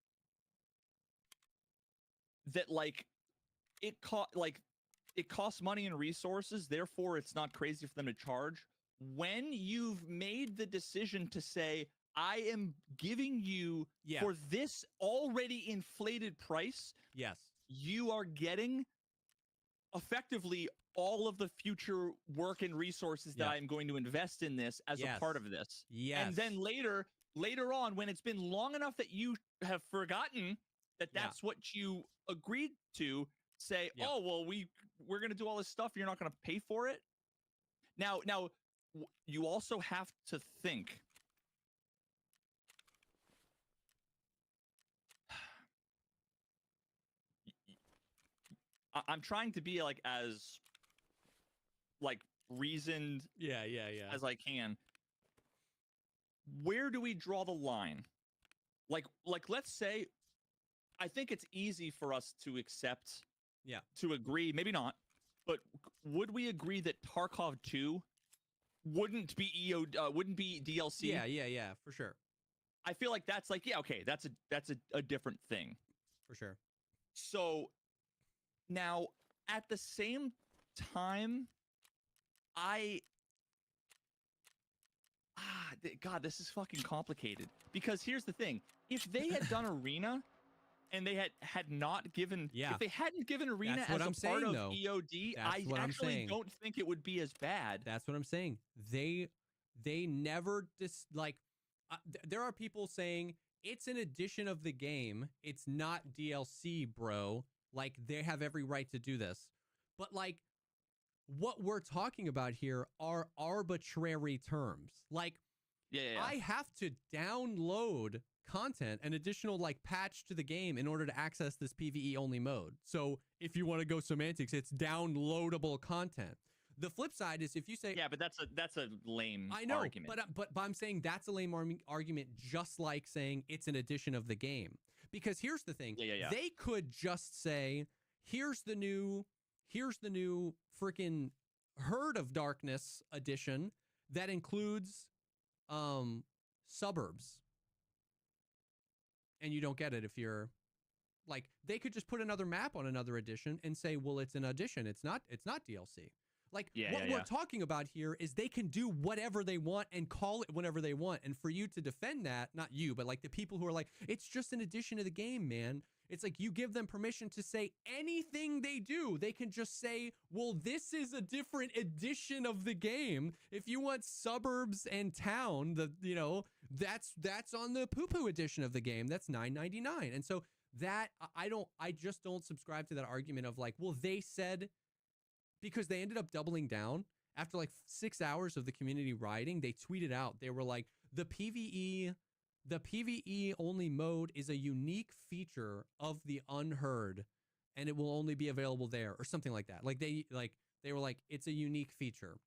that like it costs money and resources, therefore it's not crazy for them to charge. When you've made the decision to say, I am giving you for this already inflated price, you are getting effectively all of the future work and resources that I'm going to invest in this as a part of this. And then later on, when it's been long enough that you have forgotten that that's what you agreed to, say, oh, well, we're going to do all this stuff. You're not going to pay for it. Now, you also have to think. I'm trying to be like as like reasoned as I can. Where do we draw the line? Like let's say, I think it's easy for us to accept, to agree, maybe not, but would we agree that Tarkov 2 wouldn't be wouldn't be DLC? Yeah, for sure. I feel like that's like, okay, that's a different thing. For sure. So now at the same time, God, this is fucking complicated. Because here's the thing. If they had done Arena, and they had not given. Yeah. If they hadn't given Arena That's as what a I'm part saying, of though. EOD, That's I what I'm actually saying. don't think it would be as bad. That's what I'm saying. They never there are people saying it's an addition of the game. It's not DLC, bro. Like, they have every right to do this. But like, what we're talking about here are arbitrary terms. Like, I have to download content, an additional like patch to the game in order to access this PvE only mode. So if you want to go semantics, it's downloadable content. The flip side is if you say, yeah, but that's a lame I know, argument. but I'm saying that's a lame argument, just like saying it's an addition of the game. Because here's the thing, they could just say, here's the new freaking Herd of Darkness edition that includes suburbs, and you don't get it if you're like, they could just put another map on another edition and say, well, it's an addition, it's not DLC. Like, what we're talking about here is they can do whatever they want and call it whenever they want. And for you to defend that, not you, but like the people who are like, it's just an addition to the game, man. It's like you give them permission to say anything they do. They can just say, well, this is a different edition of the game. If you want suburbs and town, that's on the poo-poo edition of the game. That's $9.99. And so that I just don't subscribe to that argument of like, well, they said, because they ended up doubling down after like 6 hours of the community rioting. They tweeted out, they were like, the PvE only mode is a unique feature of the Unheard, and it will only be available there, or something like that. Like they were like, it's a unique feature.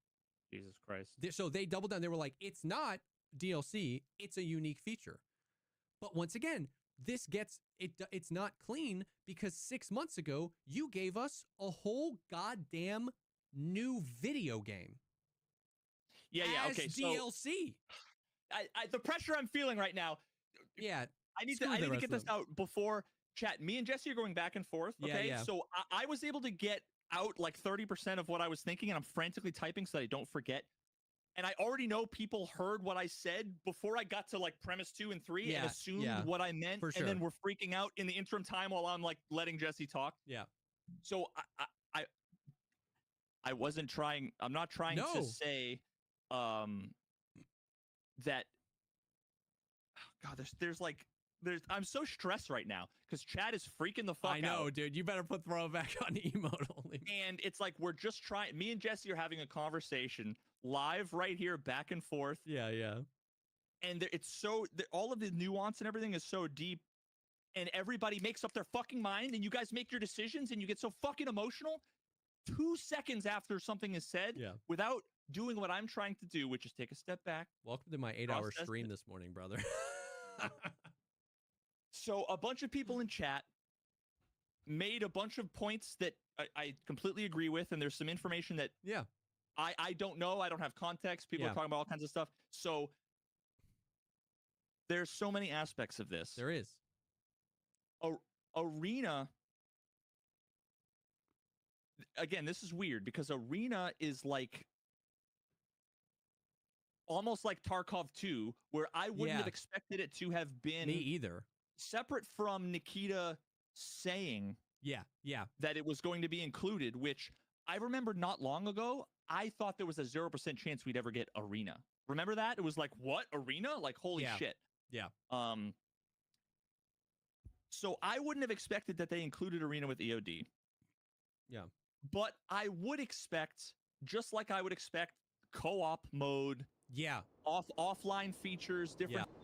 Jesus Christ. So they doubled down. They were like, it's not DLC, it's a unique feature. But once again, this gets it's not clean, because 6 months ago you gave us a whole goddamn new video game. As okay. DLC. The pressure I'm feeling right now. Yeah. I need to get this out before chat. Me and Jesse are going back and forth. Okay. Yeah. So I was able to get out like 30% of what I was thinking, and I'm frantically typing so that I don't forget. And I already know people heard what I said before I got to like premise 2 and 3 and assumed what I meant. For sure. And then we're freaking out in the interim time while I'm like letting Jesse talk. Yeah. So I wasn't trying. I'm not trying to say that. God, I'm so stressed right now because Chad is freaking the fuck out. I know, dude. You better put throwback on emote only. And it's like we're just trying. Me and Jesse are having a conversation live right here, back and forth. Yeah. And it's so all of the nuance and everything is so deep, and everybody makes up their fucking mind, and you guys make your decisions, and you get so fucking emotional 2 seconds after something is said, without doing what I'm trying to do, which is take a step back. Welcome to my 8-hour stream this morning, brother. So a bunch of people in chat made a bunch of points that I completely agree with, and there's some information that I don't know. I don't have context. People are talking about all kinds of stuff. So there's so many aspects of this. There is. Arena. Again, this is weird because Arena is like almost like Tarkov 2, where I wouldn't have expected it to have been. Me either. Separate from Nikita saying that it was going to be included, which I remember not long ago, I thought there was a 0% chance we'd ever get Arena. Remember that? It was like, what? Arena? Like, holy shit. Yeah. So I wouldn't have expected that they included Arena with EOD. Yeah. But I would expect, just like I would expect co-op mode. Yeah. Offline features, different. Yeah.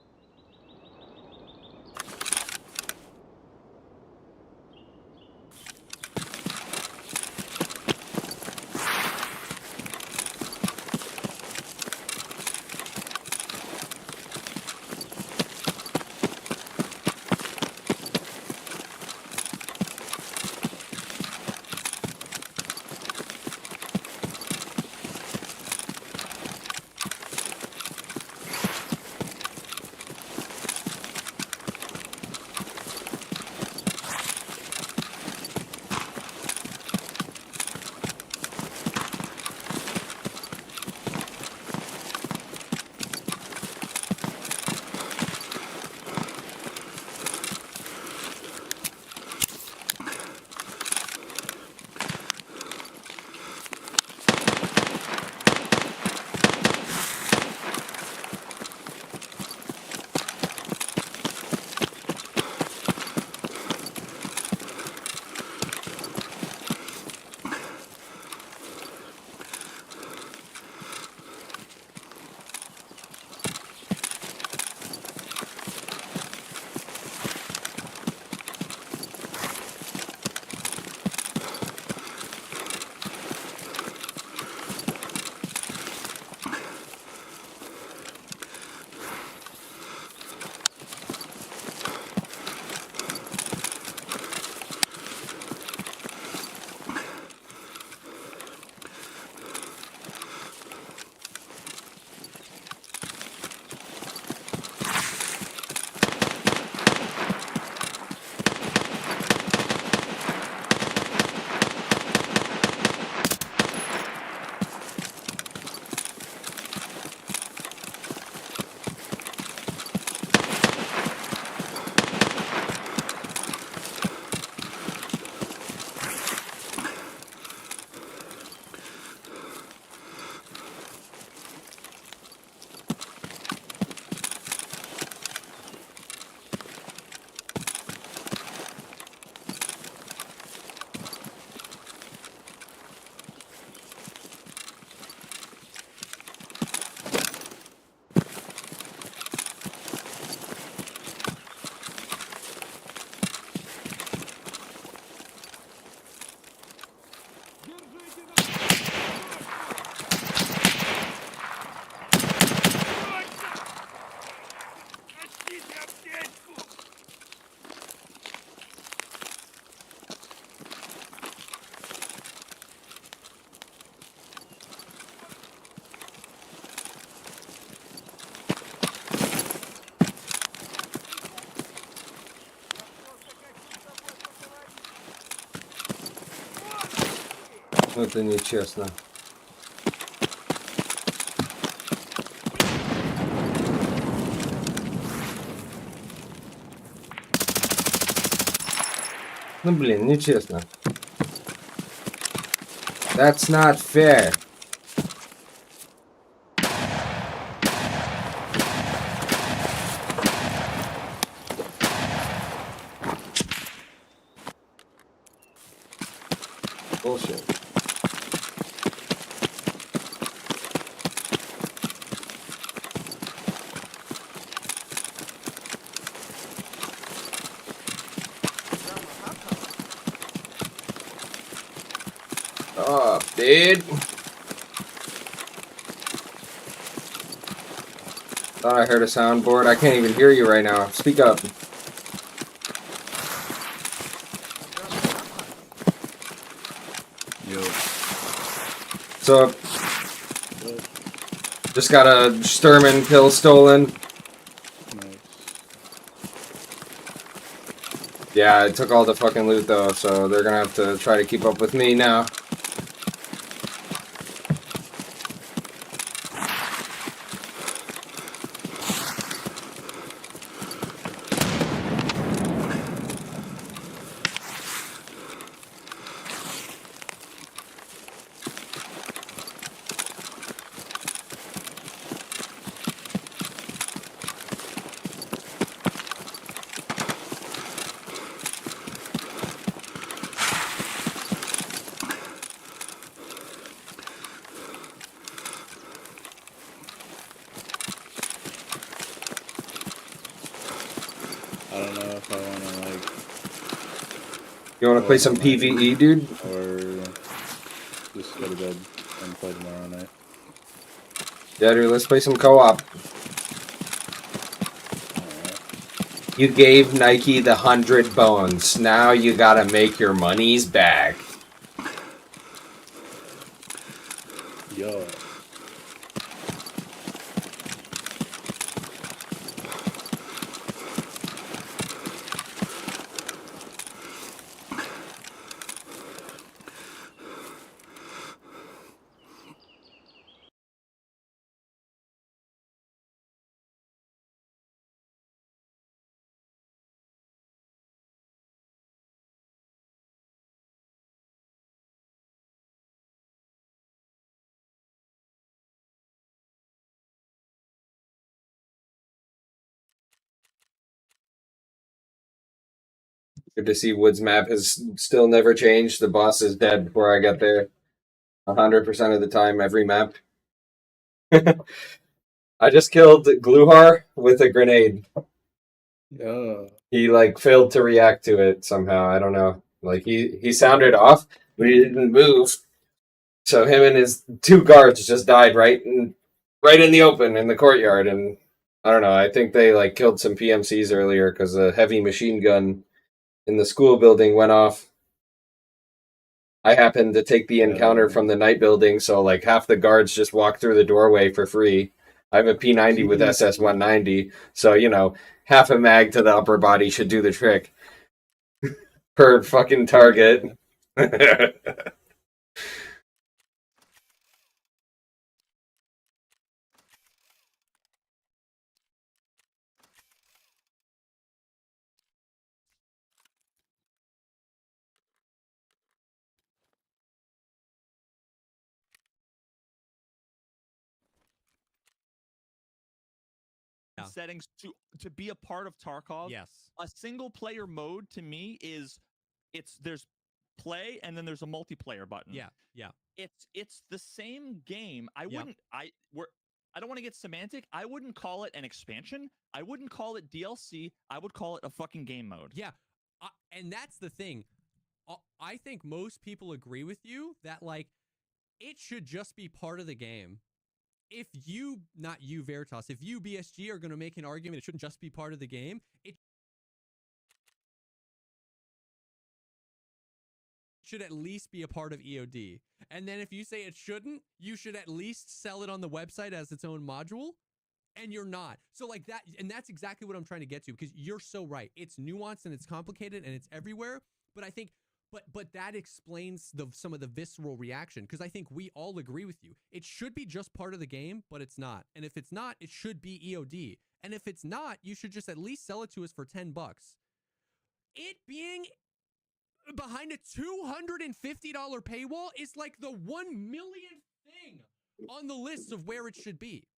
Это нечестно. Ну блин, нечестно. That's not fair. Bullshit. Oh, dude. Thought I heard a soundboard. I can't even hear you right now. Speak up. Yo. So, just got a Sturman pill stolen. Yeah, I took all the fucking loot though, so they're gonna have to try to keep up with me now. I don't know if I want to like. You want to play some PvE, dude? Or just go to bed and play tomorrow night. Yeah, dude, let's play some co-op. You gave Nike the 100 bones. Now you gotta make your monies back. Yo. Good to see Wood's map has still never changed. The boss is dead before I get there. 100% of the time, every map. I just killed Gluhar with a grenade. Yeah. He like failed to react to it somehow. I don't know. Like he sounded off, but he didn't move. So him and his two guards just died right in the open in the courtyard, and I don't know. I think they like killed some PMCs earlier because a heavy machine gun in the school building went off. I happened to take the encounter from the night building, so like half the guards just walked through the doorway for free. I have a P90 with SS190, so you know, half a mag to the upper body should do the trick. Per fucking target. Settings to be a part of Tarkov. Yes. A single player mode to me is there's play and then there's a multiplayer button. Yeah. Yeah. It's the same game. I don't want to get semantic. I wouldn't call it an expansion. I wouldn't call it DLC. I would call it a fucking game mode. Yeah. And that's the thing. I think most people agree with you that like it should just be part of the game. If you, not you, Veritas, if you, BSG, are going to make an argument it shouldn't just be part of the game, it should at least be a part of EOD. And then if you say it shouldn't, you should at least sell it on the website as its own module, and you're not. So like that, and that's exactly what I'm trying to get to, because you're so right. It's nuanced and it's complicated and it's everywhere, but But that explains some of the visceral reaction, because I think we all agree with you. It should be just part of the game, but it's not. And if it's not, it should be EOD. And if it's not, you should just at least sell it to us for $10. It being behind a $250 paywall is like the 1 millionth thing on the list of where it should be.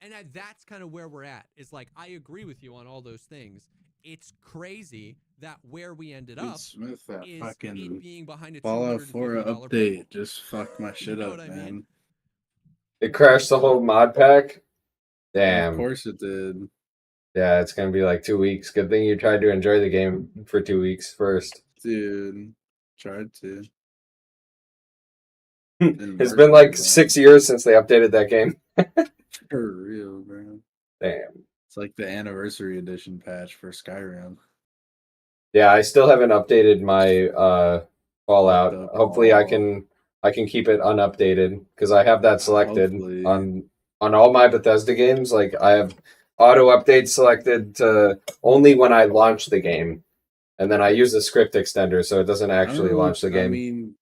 And that's kind of where we're at. It's like, I agree with you on all those things. It's crazy that where we ended Dude, up Smith, that is fucking it being behind a Fallout $250 4 paywall. update just fucked my You shit know up, what I man. mean? It crashed the whole mod pack? Damn. Of course it did. Yeah, it's gonna be like 2 weeks. Good thing you tried to enjoy the game for 2 weeks first. Dude, tried to. It's been like 6 years since they updated that game. For real, bro. Damn. It's like the anniversary edition patch for Skyrim. Yeah, I still haven't updated my Fallout. Fucked up. Hopefully I can keep it unupdated because I have that selected Hopefully. on all my Bethesda games. Like I have auto updates selected to only when I launch the game. And then I use the script extender so it doesn't actually launch the game. I mean,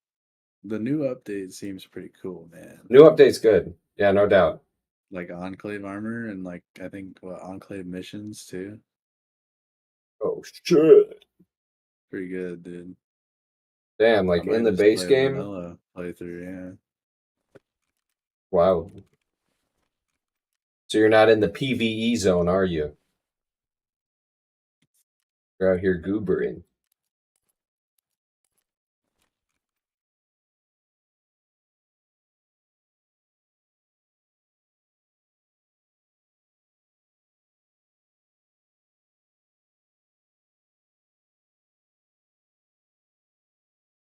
the new update seems pretty cool, man. New update's good. Yeah, no doubt. Like Enclave armor and like I think Enclave missions too. Oh shit. Pretty good, dude. Damn, like I might in the just base play a game? vanilla playthrough, yeah. Wow. So you're not in the PvE zone, are you? You're out here goobering.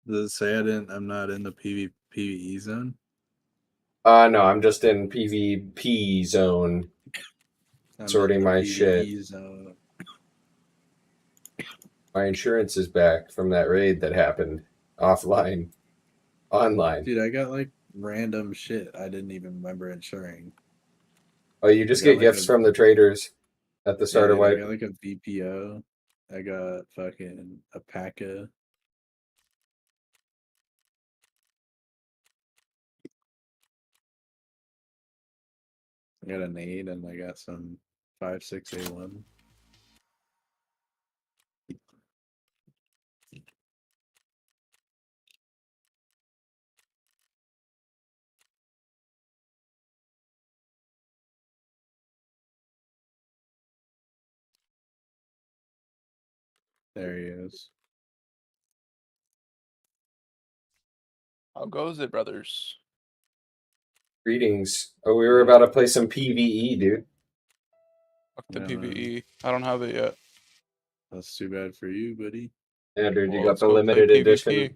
Does it say I'm not in the PvE zone? No, I'm just in PvP zone. I'm Sorting in the my PvE shit. zone. My insurance is back from that raid that happened offline. Online. Dude, I got like random shit I didn't even remember insuring. Oh, you just I got, get like, gifts from the traders at the starter dude, wipe. I got like a VPO. I got fucking a P.A.C.A. I got a nade and I got some 5.6A1. There he is. How goes it, brothers? Greetings. Oh, we were about to play some PvE, dude. Fuck the PvE. I don't have it yet. That's too bad for you, buddy. Yeah, dude, you Well, got let's the go limited play edition. PvP.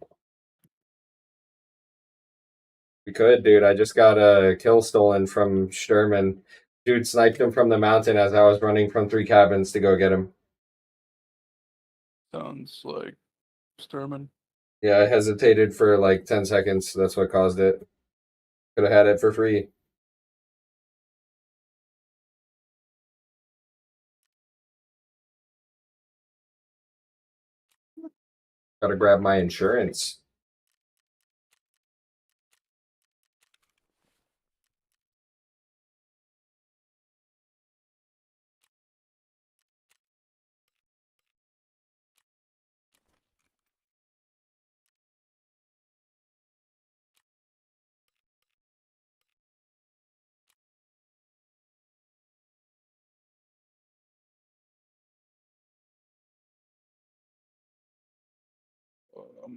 We could, dude. I just got a kill stolen from Sturman. Dude sniped him from the mountain as I was running from 3 cabins to go get him. Sounds like Sturman. Yeah, I hesitated for like 10 seconds. That's what caused it. Could have had it for free. Gotta grab my insurance.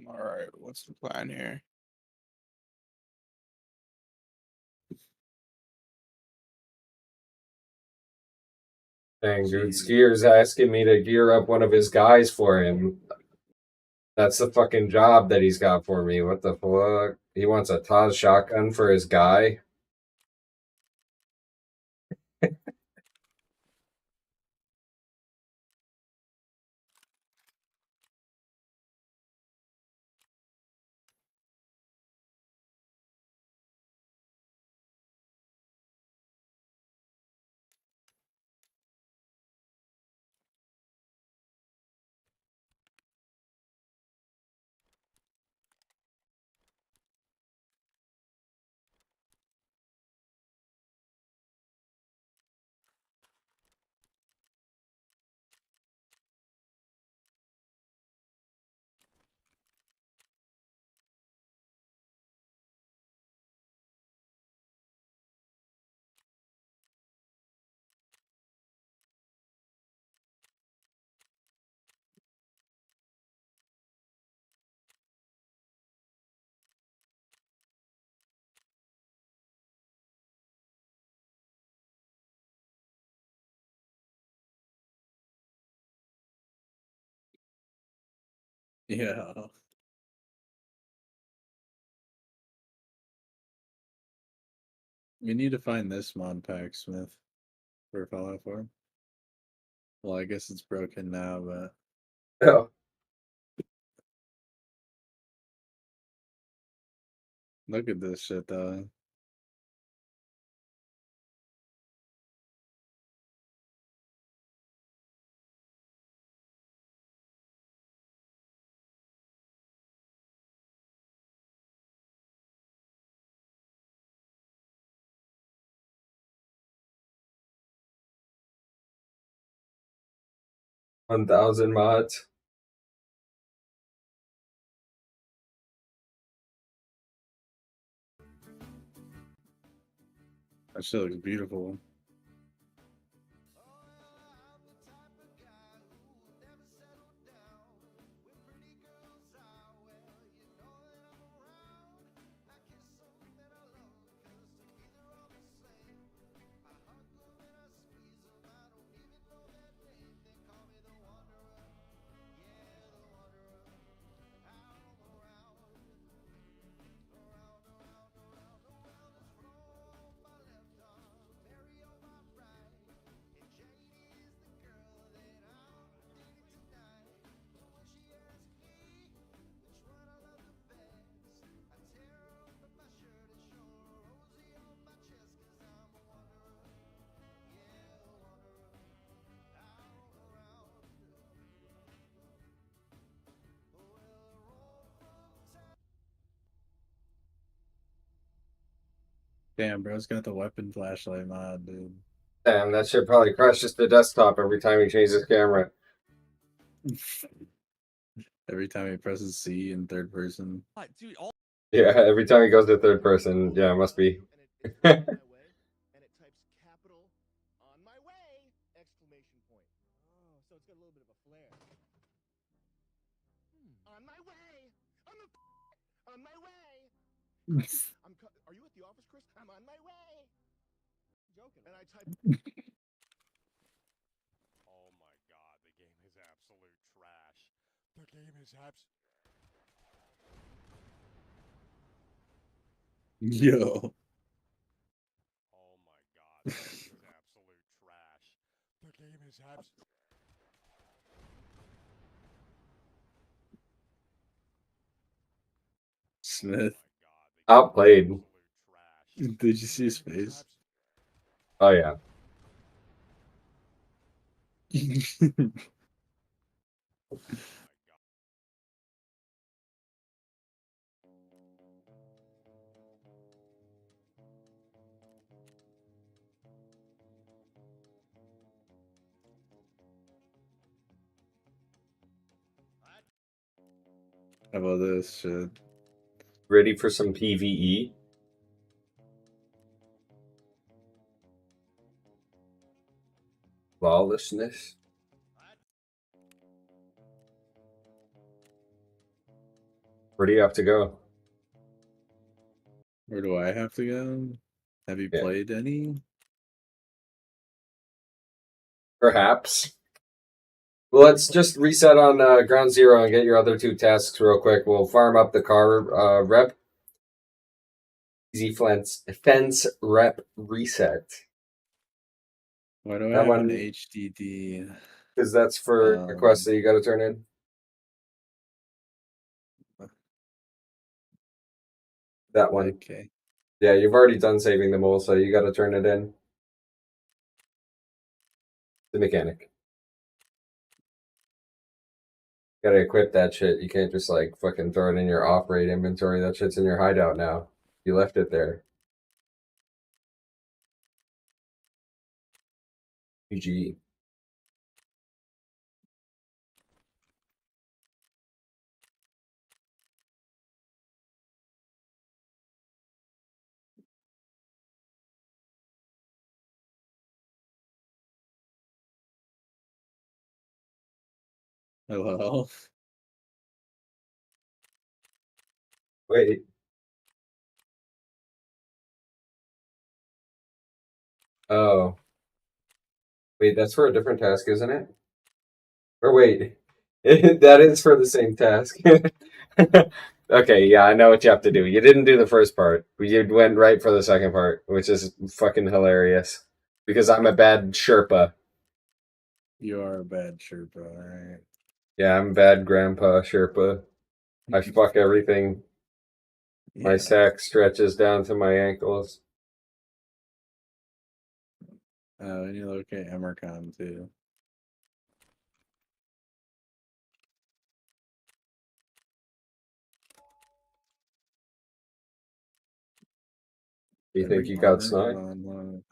Alright, what's the plan here? Dang, dude, Skier's asking me to gear up one of his guys for him. That's the fucking job that he's got for me. What the fuck? He wants a Taz shotgun for his guy? Yeah. We need to find this mod pack, Smith, for Fallout 4. Well, I guess it's broken now, but Oh. Look at this shit, though. $1,000 mods. That shit looks beautiful. Damn, bro's got the weapon flashlight mod, dude. Damn, that shit probably crashes the desktop every time he changes his camera. Every time he presses C in third person. Dude, Yeah, every time he goes to third person, yeah, it must be. Are you at the office, Chris? I'm on my way. Joking. And I type. Oh my god, the game is absolute trash. The game is Yo. Oh my god, the game is absolute trash. The game is Smith. Outplayed. Did you see his face? Oh, yeah. How about this shit? Ready for some PvE? Lawlessness? Where do you have to go? Where do I have to go? Have you played any? Perhaps. Well, let's just reset on ground zero and get your other two tasks real quick. We'll farm up the car rep. Easy fence rep reset. Why do I That have one- an HDD? Because that's for requests that you got to turn in. That one. Okay. Yeah, you've already done saving them all, so you got to turn it in. The mechanic. You gotta equip that shit. You can't just like fucking throw it in your operate inventory. That shit's in your hideout now. You left it there. GG. Hello? Wait. Oh. Wait, that's for a different task, isn't it? Or wait. That is for the same task. Okay, yeah, I know what you have to do. You didn't do the first part. You went right for the second part, which is fucking hilarious. Because I'm a bad Sherpa. You are a bad Sherpa, alright. Yeah, I'm bad Grandpa Sherpa. I fuck everything. My Yeah. sack stretches down to my ankles. And you locate Emercon too. You think you got Armor? sniped?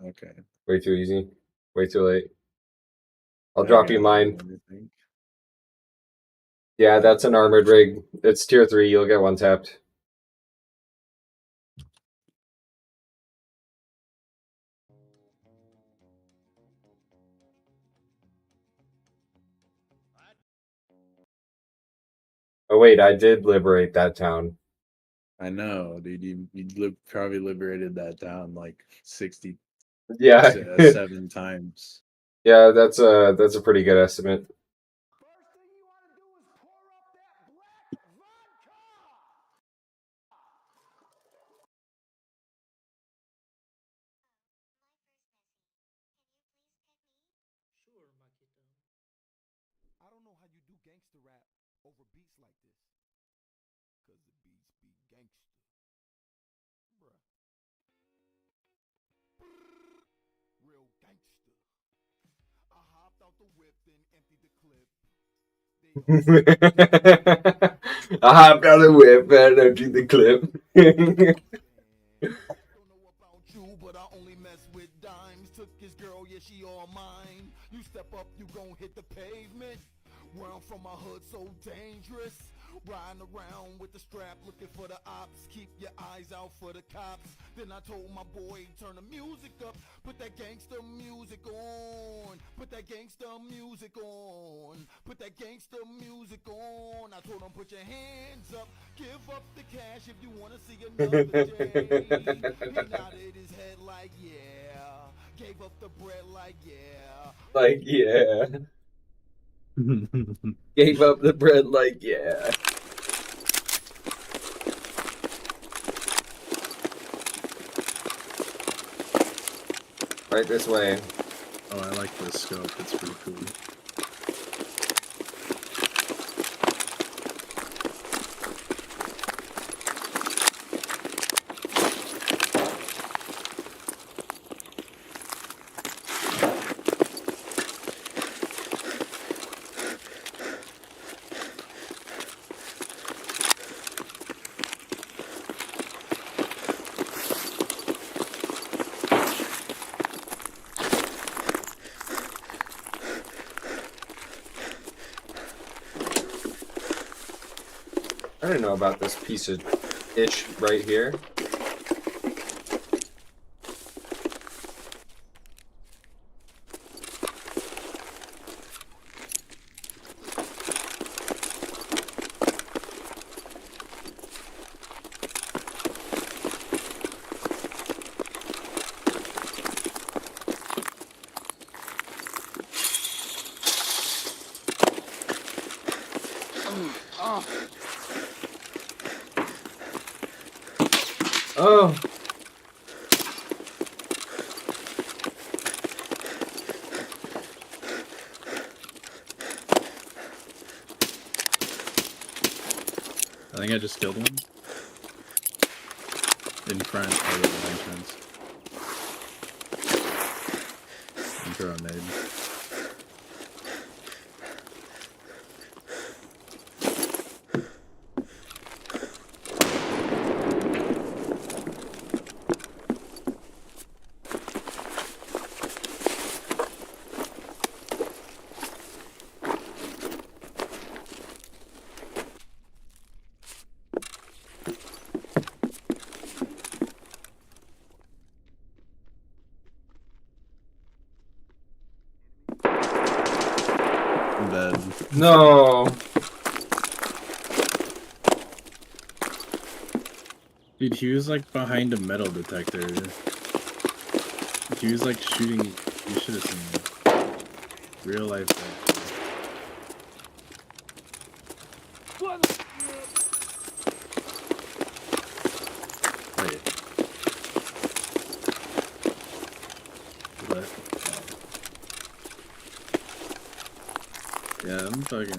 Okay. Way too easy. Way too late. I'll I drop got you it, mine. what do you think? Yeah, that's an armored rig. It's tier 3. You'll get one tapped. Oh wait, I did liberate that town. I know, dude. You probably liberated that town like 60 Yeah. 7 times. Yeah, that's a pretty good estimate. I don't know how you do gangster rap over beats like this. Cause the beats be gangster. Bruh. Real gangster. I hopped out the whip, then emptied the clip. I hopped out of the whip and emptied the clip. But I only mess with dimes. Took his girl, yeah, she all mine. You step up, you gon' hit the pavement. Where I'm from, my hood so dangerous. Riding around with the strap, looking for the ops. Keep your eyes out for the cops. Then I told my boy, turn the music up. Put that gangster music on. Put that gangster music on. Put that gangster music on. I told him, put your hands up. Give up the cash if you wanna see another day. He nodded his head like, yeah. Gave up the bread like, yeah. Like, yeah. Gave up the bread like, yeah. Right this way. Oh, I like this scope. It's pretty cool. I don't know about this piece of ish right here. Oh. I think I just killed one. In front of the entrance. And throw a nade. I'm dead. No. Dude, he was like behind a metal detector. He was like shooting. You should have seen it. Real life. Wait. What? Yeah, I'm fucking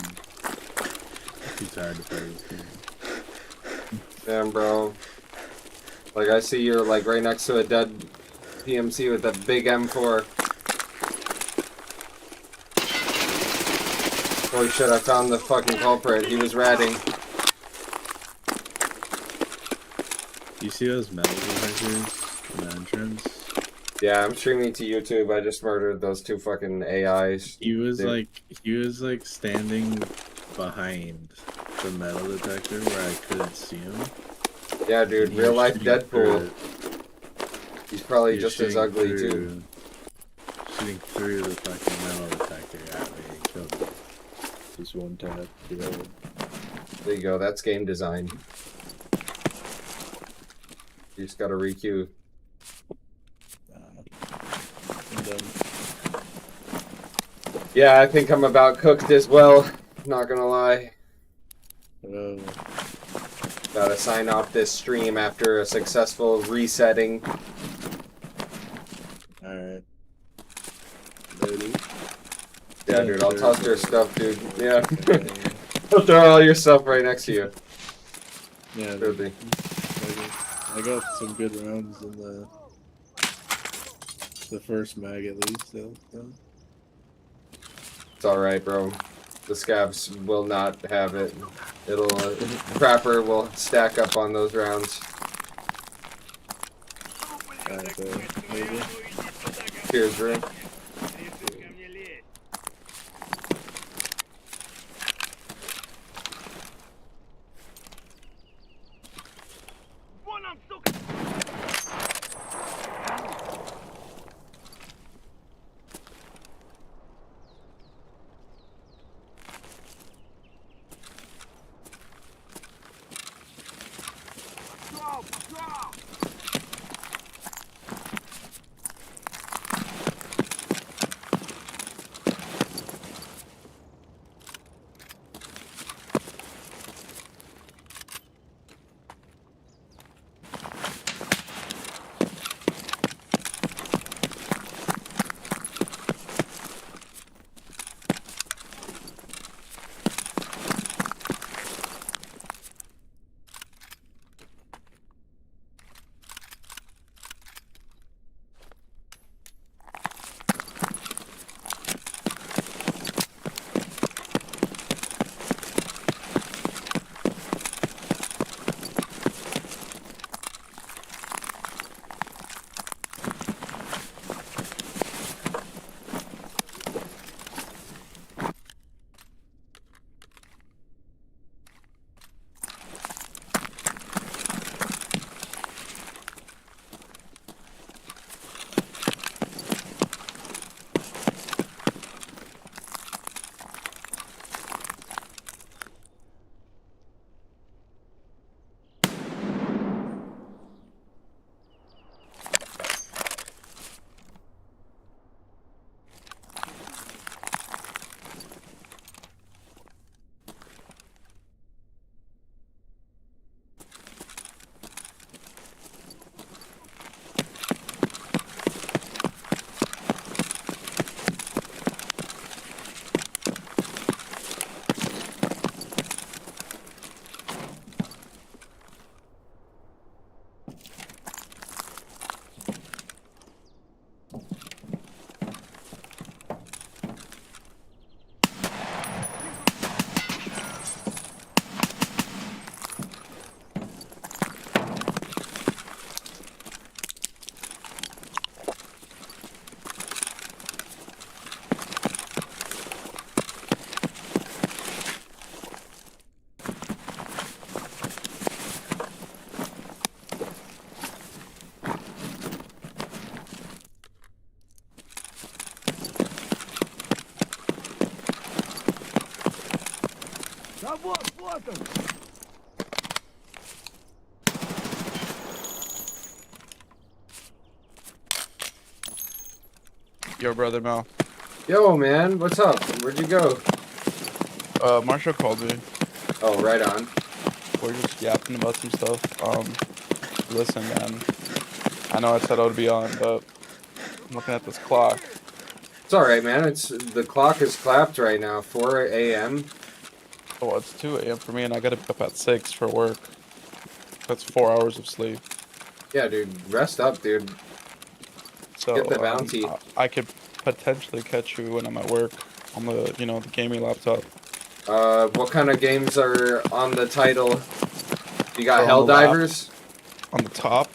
too tired to play this game. Damn, bro. Like, I see you're, like, right next to a dead PMC with a big M4. Holy shit, I found the fucking culprit. He was ratting. You see those metal detectors in the entrance? Yeah, I'm streaming to YouTube. I just murdered those two fucking AIs. He was Dude. like standing behind the metal detector where I couldn't see him. Yeah, dude, And he real was life shooting through Deadpool. it. He's probably He was just as shooting ugly, too. through- Shooting through the fucking metal detector at me and killed me. Just one tap. There you go, that's game design. You just gotta re-queue. I'm done. Yeah, I think I'm about cooked as well. Not gonna lie. Gotta sign off this stream after a successful resetting. Alright. Yeah, dude, I'll toss your stuff, dude. Yeah. I'll throw all your stuff right next to you. Yeah, Totally. I got some good rounds in the first mag at least. So. It's alright, bro. The scabs will not have it. It'll, Crapper will stack up on those rounds. Alright, so maybe. Cheers, bro. Yo, brother Mel. Yo, man, what's up? Where'd you go? Marshall called me. Oh, right on. We're just yapping about some stuff. Listen, man. I know I said I would be on, but I'm looking at this clock. It's all right, man. The clock is clapped right now. 4 a.m. Oh, it's 2 a.m. for me, and I gotta be up at 6 for work. That's 4 hours of sleep. Yeah, dude. Rest up, dude. So Get the bounty. I could potentially catch you when I'm at work on the the gaming laptop. What kind of games are on the title? You got So on the lap- Helldivers? On the top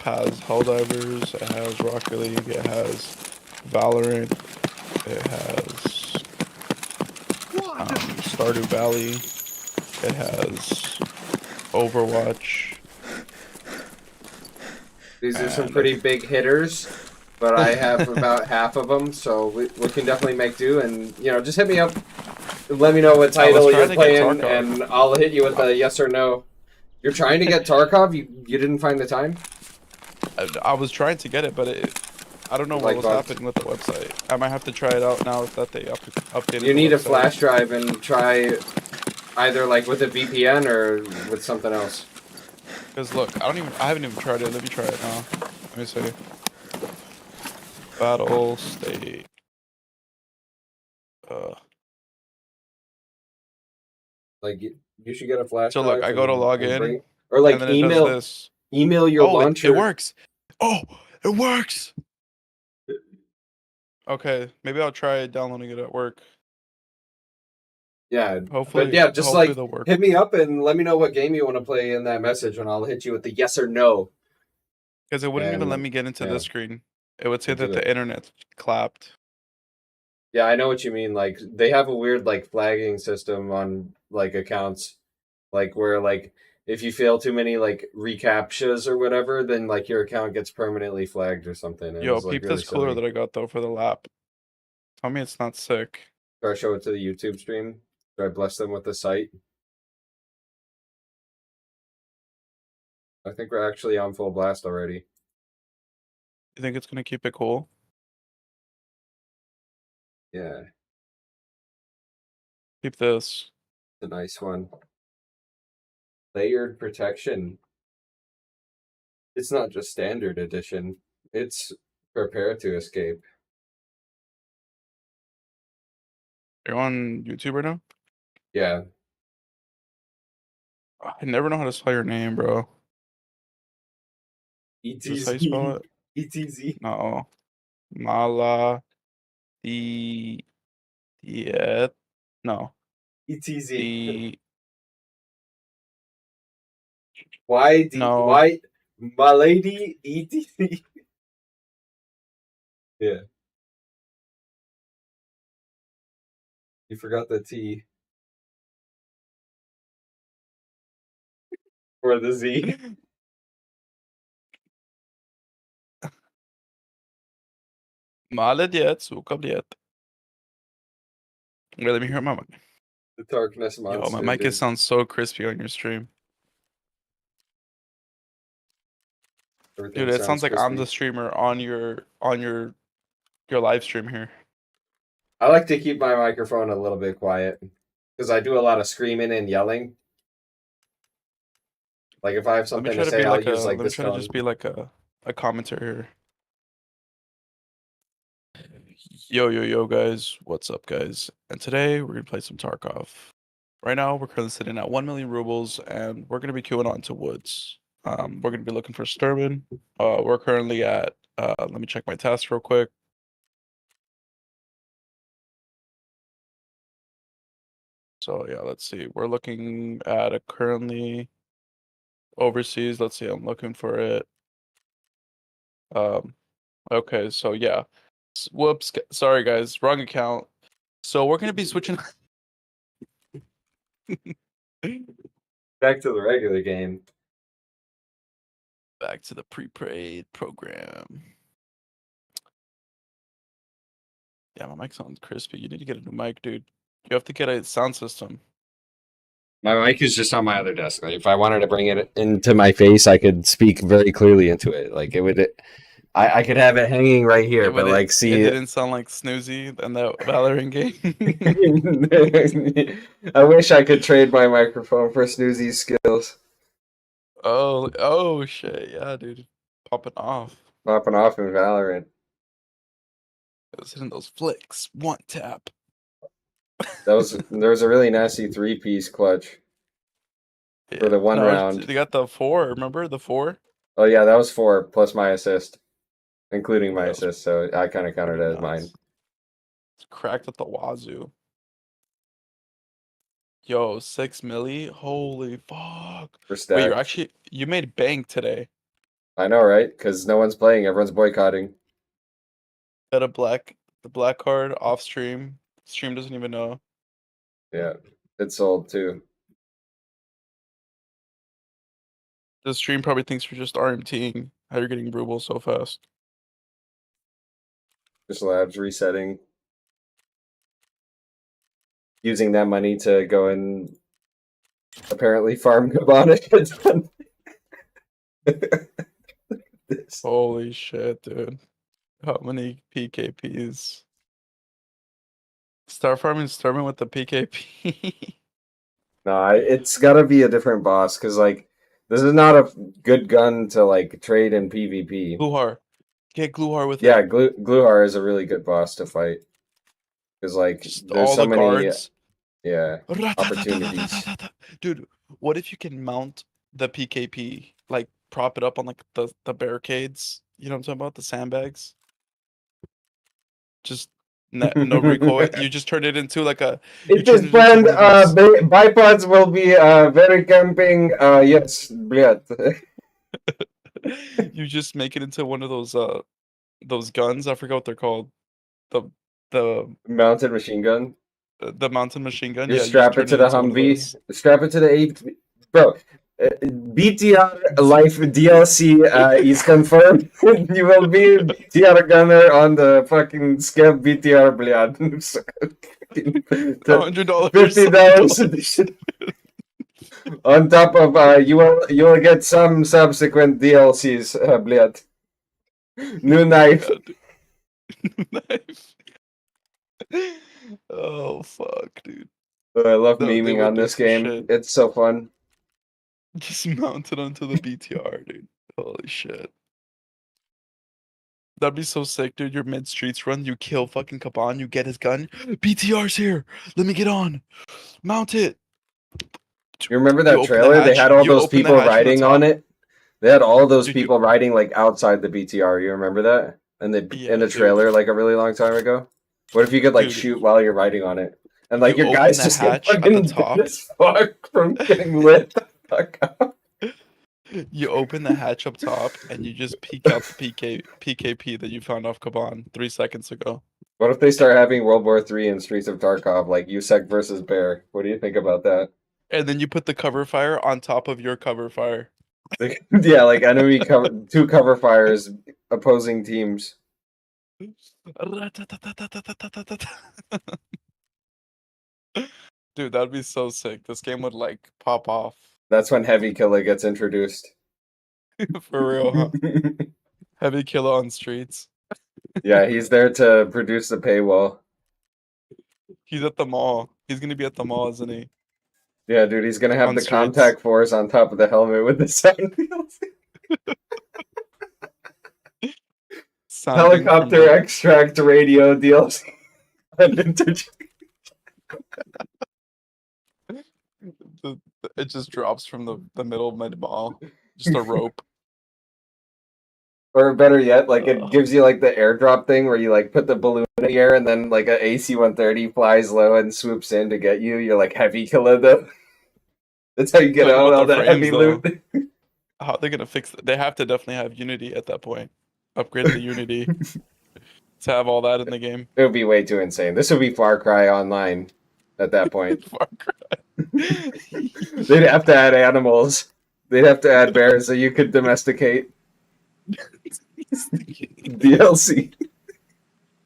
has Helldivers, it has Rocket League, it has Valorant, it has Stardew Valley, it has Overwatch. These are some and pretty big hitters, but I have about half of them, so we can definitely make do. And just hit me up. Let me know what title you're playing, and I'll hit you with a yes or no. You're trying to get Tarkov? You didn't find the time? I was trying to get it, but I don't know what was happening with the website. I might have to try it out now that they updated. You need a flash drive and try either like with a VPN or with something else. Because look, I haven't even tried it. Let me try it now. Let me see. Battle state. Like you should get a flash So drive. look, I go to log in, or like and then it email does this. Email your launcher. It works. Oh, it works. Okay, maybe I'll try downloading it at work. Yeah, Hopefully, but yeah, just hopefully like they'll work. hit me up and let me know what game you want to play in that message, and I'll hit you with the yes or no. Because it wouldn't even let me get into this screen. It would say that the internet clapped. Yeah, I know what you mean. Like they have a weird like flagging system on like accounts, like where like if you fail too many like recaptchas or whatever, then like your account gets permanently flagged or something. Yo, it's, like, peep really this cooler silly. that I got though for the lap. Tell me it's not sick. Should I show it to the YouTube stream? Should I bless them with the site? I think we're actually on full blast already. You think it's gonna keep it cool? Yeah, Keep this. it's a nice one. Layered protection. It's not just standard edition. It's prepare to escape. You're on YouTube right now? Yeah. I never know how to spell your name, bro. Is this how you spell it? ETZ. No. Mala. No. ETZ. Why? Why? My lady. ETZ. Yeah. You forgot the T. Or the Z. Молодец, сука, блядь. Wait, let me hear my mic. The Tarkness Monster. Yo, my mic dude. sounds so crispy on your stream. Everything Dude, it sounds like I'm crispy. the streamer on your live stream here. I like to keep my microphone a little bit quiet because I do a lot of screaming and yelling. Like if I have something to say, I'll use like let me this try to tone. just be like a commenter here. Yo, guys. What's up, guys? And today we're going to play some Tarkov. Right now, we're currently sitting at 1 million rubles, and we're going to be queuing on to Woods. We're going to be looking for Sturman. We're currently at, let me check my task real quick. So, yeah, let's see. We're looking at a currently overseas. Let's see, I'm looking for it. Okay, so yeah. Whoops, sorry guys, wrong account. So we're gonna be switching. Back to the regular game. Back to the pre-paid program. Yeah, my mic sounds crispy. You need to get a new mic, dude. You have to get a sound system. My mic is just on my other desk. Like, if I wanted to bring it into my face, I could speak very clearly into it. Like it would I could have it hanging right here, Yeah, but like, see, it didn't sound like Snoozy in that Valorant game. I wish I could trade my microphone for Snoozy's skills. Oh shit, yeah, dude, popping off. Popping off in Valorant. It was hitting those flicks, one tap. There was a really nasty 3-piece clutch for the one No, round. they got the 4. Remember the 4? Oh yeah, that was 4 plus my assist, including my That was assist. So I kind of counted it as mine. It's cracked at the wazoo. Yo, 6 milli? Holy fuck! For Wait, stacks. you made bank today. I know, right? Because no one's playing. Everyone's boycotting. Got the black card off stream. Stream doesn't even know. Yeah, it sold too. The stream probably thinks we're just RMTing. How you're getting rubles so fast? Just labs resetting. Using that money to go and apparently farm Cabana. Holy shit, dude. How many PKPs? Start farming Starman with the PKP. No, it's got to be a different boss because like this is not a good gun to like trade in PvP. Gluhar. Get Gluhar with Yeah, it. Gluhar is a really good boss to fight because like there's all so the many guards. opportunities. Dude, what if you can mount the PKP, like prop it up on like the barricades? You know what I'm talking about? The sandbags. Just no recoil. You just turn it into like a. It is planned. Bipods will be very camping. Yes, блядь. You just make it into one of those guns. I forgot what they're called. The mounted machine gun. The mounted machine gun. You Yeah, strap it to the Humvee. Strap it to the 8. Bro, BTR Life DLC is confirmed. You will be BTR gunner on the fucking Skep BTR, блядь. $100. $50 edition. On top of you will get some subsequent DLCs, блядь. New knife. Knife. Oh fuck, dude. I love They memeing would on do this some game. shit. It's so fun. Just mounted onto the BTR, dude. Holy shit. That'd be so sick, dude. You're mid streets run, you kill fucking Kaban, you get his gun. BTR's here. Let me get on. Mount it. You remember You that open the trailer? They hatch- had all you those open the people hatch from the riding on top. it. They had all those Dude, people riding like outside the BTR. You remember that? And in the dude. trailer like a really long time ago. What if you could like Dude. shoot while you're riding on it? And like You your open guys the just get hatch at the fucking top. dead as fuck from getting lit the fuck up. You open the hatch up top and you just peek out the PKP that you found off Kaban 3 seconds ago. What if they start having World War III in Streets of Tarkov, like Yusek versus Bear? What do you think about that? And then you put the cover fire on top of your cover fire. Yeah, like enemy cover, 2 cover fires, opposing teams. Dude, that'd be so sick. This game would like pop off. That's when Heavy Killer gets introduced. For real, huh? Heavy killer on streets. Yeah, he's there to produce the paywall. He's at the mall. He's gonna be at the mall, isn't he? Yeah, dude, he's gonna have On the streets. contact force on top of the helmet with the sound wheels. Sounding Helicopter from the- extract radio DLC. And It just drops from the middle of my mall. Just a rope. Or better yet, like it gives you like the airdrop thing where you like put the balloon in the air and then like a AC-130 flies low and swoops in to get you. You're like Heavy Killer though. That's how you get Talking out about all the that frames, heavy though. loot. How they gonna fix it? They have to definitely have Unity at that point. Upgrade the Unity to have all that in the game. It would be way too insane. This would be Far Cry Online at that point. Far Cry. They'd have to add animals. They'd have to add bears so you could domesticate. DLC.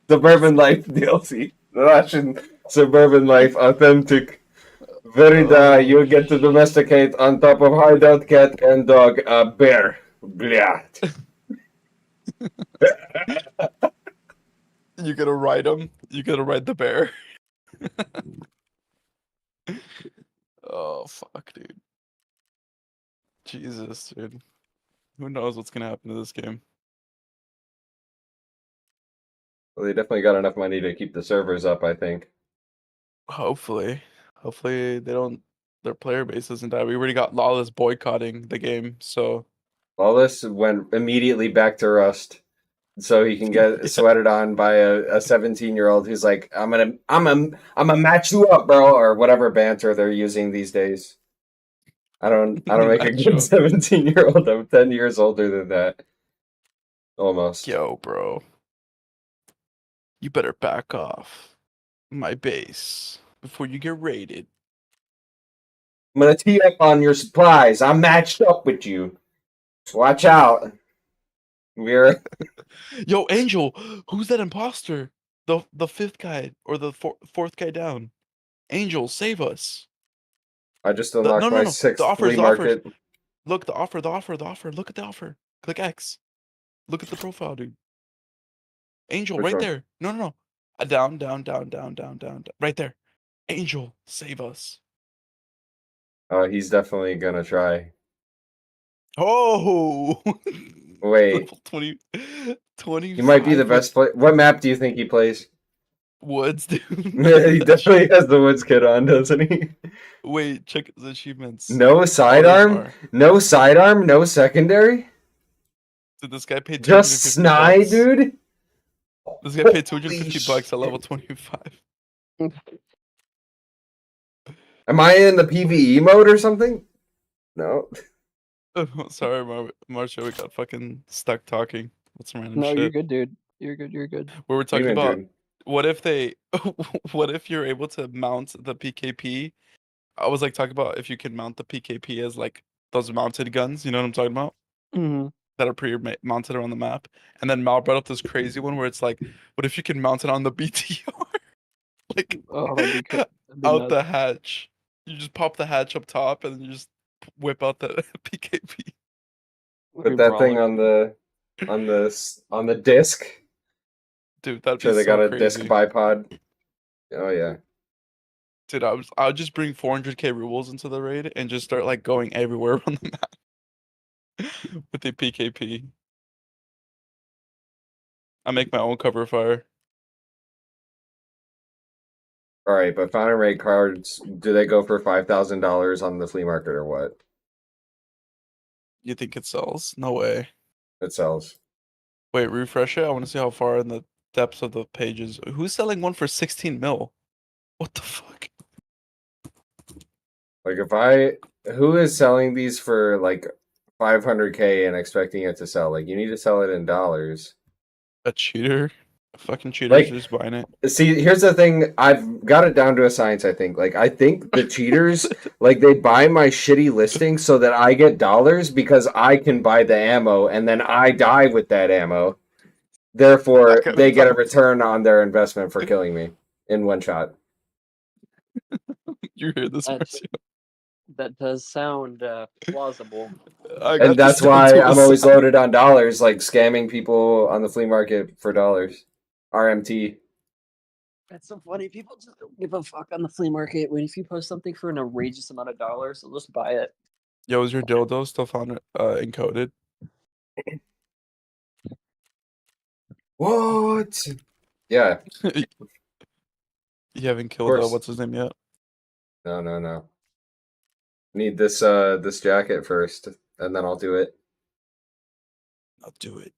Suburban Life DLC. Russian Suburban Life Authentic. Verida, you get to domesticate on top of hideout cat and dog a bear. Blah. You gotta ride him. You gotta ride the bear. Oh fuck, dude. Jesus, dude. Who knows what's gonna happen to this game? Well, they definitely got enough money to keep the servers up, I think. Hopefully. Hopefully they don't their player base doesn't die. We already got Lawless boycotting the game, so Lawless went immediately back to Rust, so he can get sweated on by a 17-year-old who's like, I'm gonna match you up, bro, or whatever banter they're using these days. I don't make a Match good up. 17-year-old. I'm 10 years older than that. Almost. Yo, bro. You better back off my base before you get raided. I'm gonna tee up on your supplies. I'm matched up with you. Watch out. We're Yo, Angel, who's that imposter? The fifth guy or the fourth guy down. Angel, save us. I just No, unlocked no, my no. sixth The offers, flea the offers. market. Look, the offer. Look at the offer. Click X. Look at the profile, dude. Angel, Which right one? there. No, no, no. Down. Right there. Angel, save us. He's definitely gonna try. Oh! Wait. Level 20, 25. He might be the best player. What map do you think he plays? Woods, dude. He definitely has the Woods kit on, doesn't he? Wait, check his achievements. No sidearm? are. No sidearm? No secondary? Did this guy pay Just 250 Sny, bucks? dude? This guy paid 250 bucks at level 25. Am I in the PvE mode or something? No. Sorry, Marcio, we got fucking stuck talking. What's some random No, shit? you're good, dude. You're good. You're good. We were talking Even about dude. what if they, what if you're able to mount the PKP? I was like talking about if you can mount the PKP as like those mounted guns. You know what I'm talking about? Mm-hmm. That are pre-mounted around the map. And then Mal brought up this crazy one where it's like, what if you can mount it on the BTR? Like Oh, that'd be out nuts. the hatch. You just pop the hatch up top and then you just whip out the PKP. Put that thing on the disc. Dude, that'd Sure, be they so got a crazy. disc bipod. Oh yeah. Dude, I would just bring 400k rubles into the raid and just start like going everywhere on the map with the PKP. I make my own cover fire. All right, but Fountain Raid cards, do they go for $5,000 on the flea market or what? You think it sells? No way. It sells. Wait, refresh it. I want to see how far in the depths of the pages. Who's selling one for 16 mil? What the fuck? Like who is selling these for like 500k and expecting it to sell? Like you need to sell it in dollars. A cheater? A fucking cheater Like, just buying it. See, here's the thing. I've got it down to a science, I think. Like, I think the cheaters, like, they buy my shitty listing so that I get dollars because I can buy the ammo and then I die with that ammo. Therefore, they get a return on their investment for killing me in one shot. You hear this, That's- Marcio? That does sound plausible. And that's why I'm always loaded on dollars, like scamming people on the flea market for dollars. RMT. That's so funny. People just don't give a fuck on the flea market. When if you post something for an outrageous amount of dollars, they'll just buy it. Yo, is your dildo still found encoded? What? Yeah. You haven't killed what's his name yet? No. Need this jacket first, and then I'll do it. I'll do it.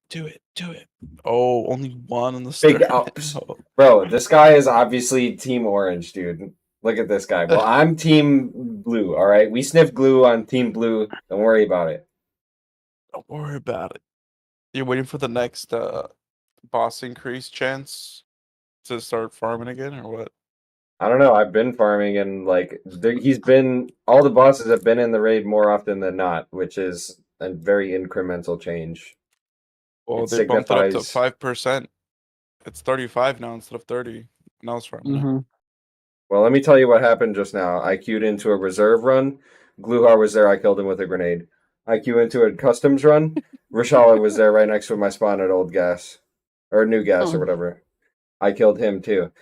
Oh, only one on the Big start. ups. Bro, this guy is obviously Team Orange, dude. Look at this guy. Well, I'm Team Blue, alright? We sniff glue on Team Blue. Don't worry about it. Don't worry about it. You're waiting for the next boss increase chance to start farming again, or what? I don't know. I've been farming, and like all the bosses have been in the raid more often than not, which is a very incremental change. Well, they bumped it up to 5%. It's 35 now instead of 30. Now it's farming. Well, let me tell you what happened just now. I queued into a reserve run. Gluhar was there. I killed him with a grenade. IQ into a customs run. Rashala was there right next to my spawn at Old Gas. Or New Gas or whatever. I killed him too.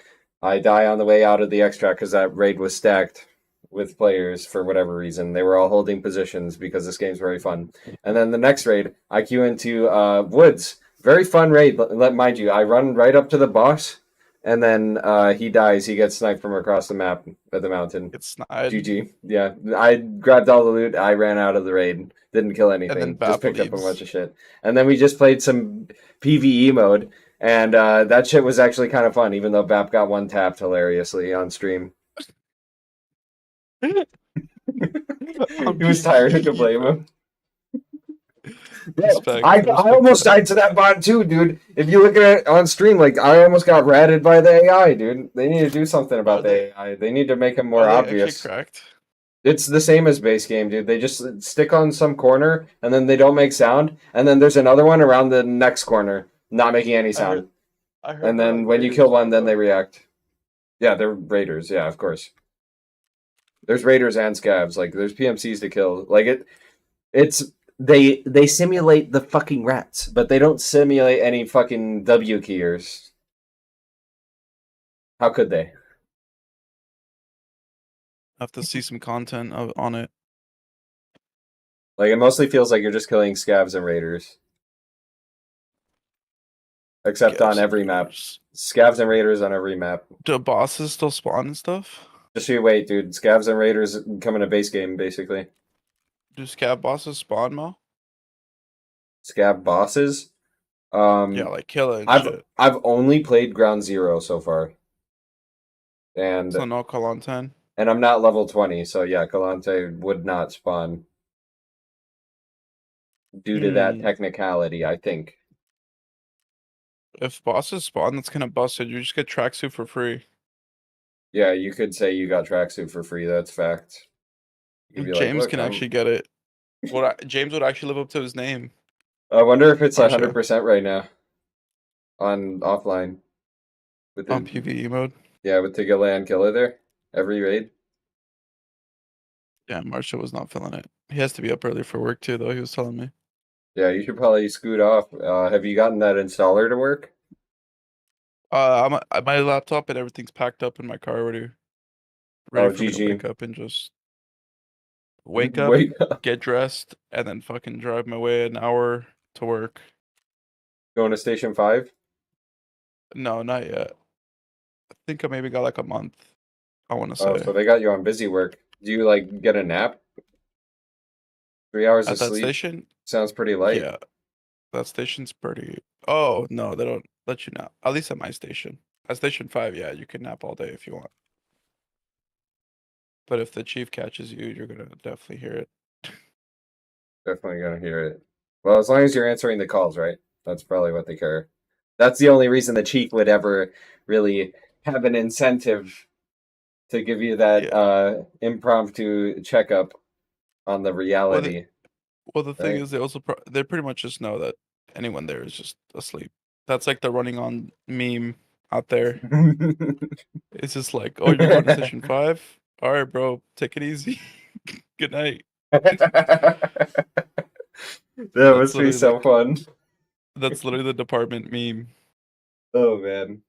I die on the way out of the extract because that raid was stacked with players for whatever reason. They were all holding positions because this game's very fun. And then the next raid, I queue into Woods. Very fun raid, mind you. I run right up to the boss, and then he dies. He gets sniped from across the map at the mountain. It's snide. GG. Yeah, I grabbed all the loot. I ran out of the raid. Didn't kill anything. Just picked up a bunch of shit. And then we just played some PvE mode, and that shit was actually kind of fun, even though Bap got one tapped hilariously on stream. He was tired. Who could blame him? I almost died to that bot too, dude. If you look at it on stream, like I almost got ratted by the AI, dude. They need to do something about the AI. They need to make him more obvious. Cracked? It's the same as base game, dude. They just stick on some corner and then they don't make sound, and then there's another one around the next corner, not making any sound. I heard and then when you kill one, then they react. Yeah, they're raiders. Yeah, of course. There's raiders and scavs. Like there's PMCs to kill. Like they simulate the fucking rats, but they don't simulate any fucking W keyers. How could they? I have to see some content on it. Like it mostly feels like you're just killing scavs and raiders. Except on every map. Scavs and raiders on every map. Do bosses still spawn and stuff? Just you wait, dude. Scavs and raiders come in a base game, basically. Do scav bosses spawn, Mo? Scav bosses? Yeah, like killing shit. I've only played Ground Zero so far. And so no Kalante? And I'm not level 20, so yeah, Kalante would not spawn. Due to that technicality, I think. If bosses spawn, that's kind of busted. You just get tracksuit for free. Yeah, you could say you got tracksuit for free. That's fact. James can actually get it. James would actually live up to his name. I wonder if it's 100% right now on offline. On PvE mode? Yeah, with the Gillan killer there. Every raid. Yeah, Marshall was not feeling it. He has to be up early for work too, though. He was telling me. Yeah, you should probably scoot off. Have you gotten that installer to work? My laptop and everything's packed up in my car already. Ready for me to wake up and just wake up, get dressed, and then fucking drive my way an hour to work. Going to Station 5? No, not yet. I think I maybe got like a month. I want to say. Oh, so they got you on busy work. Do you like get a nap? 3 hours At of that sleep? station? Sounds pretty light. Yeah. That station's pretty. Oh, no, they don't let you nap. At least at my station. At Station 5, yeah, you can nap all day if you want. But if the chief catches you, you're going to definitely hear it. Definitely gonna hear it. Well, as long as you're answering the calls, right? That's probably what they care. That's the only reason the chief would ever really have an incentive to give you that impromptu checkup on the reality. Well, the thing is, they pretty much just know that anyone there is just asleep. That's like the running on meme out there. It's just like, oh, you're going to Station 5? All right, bro, take it easy. Good night. That must be so fun. That's literally the department meme. Oh, man.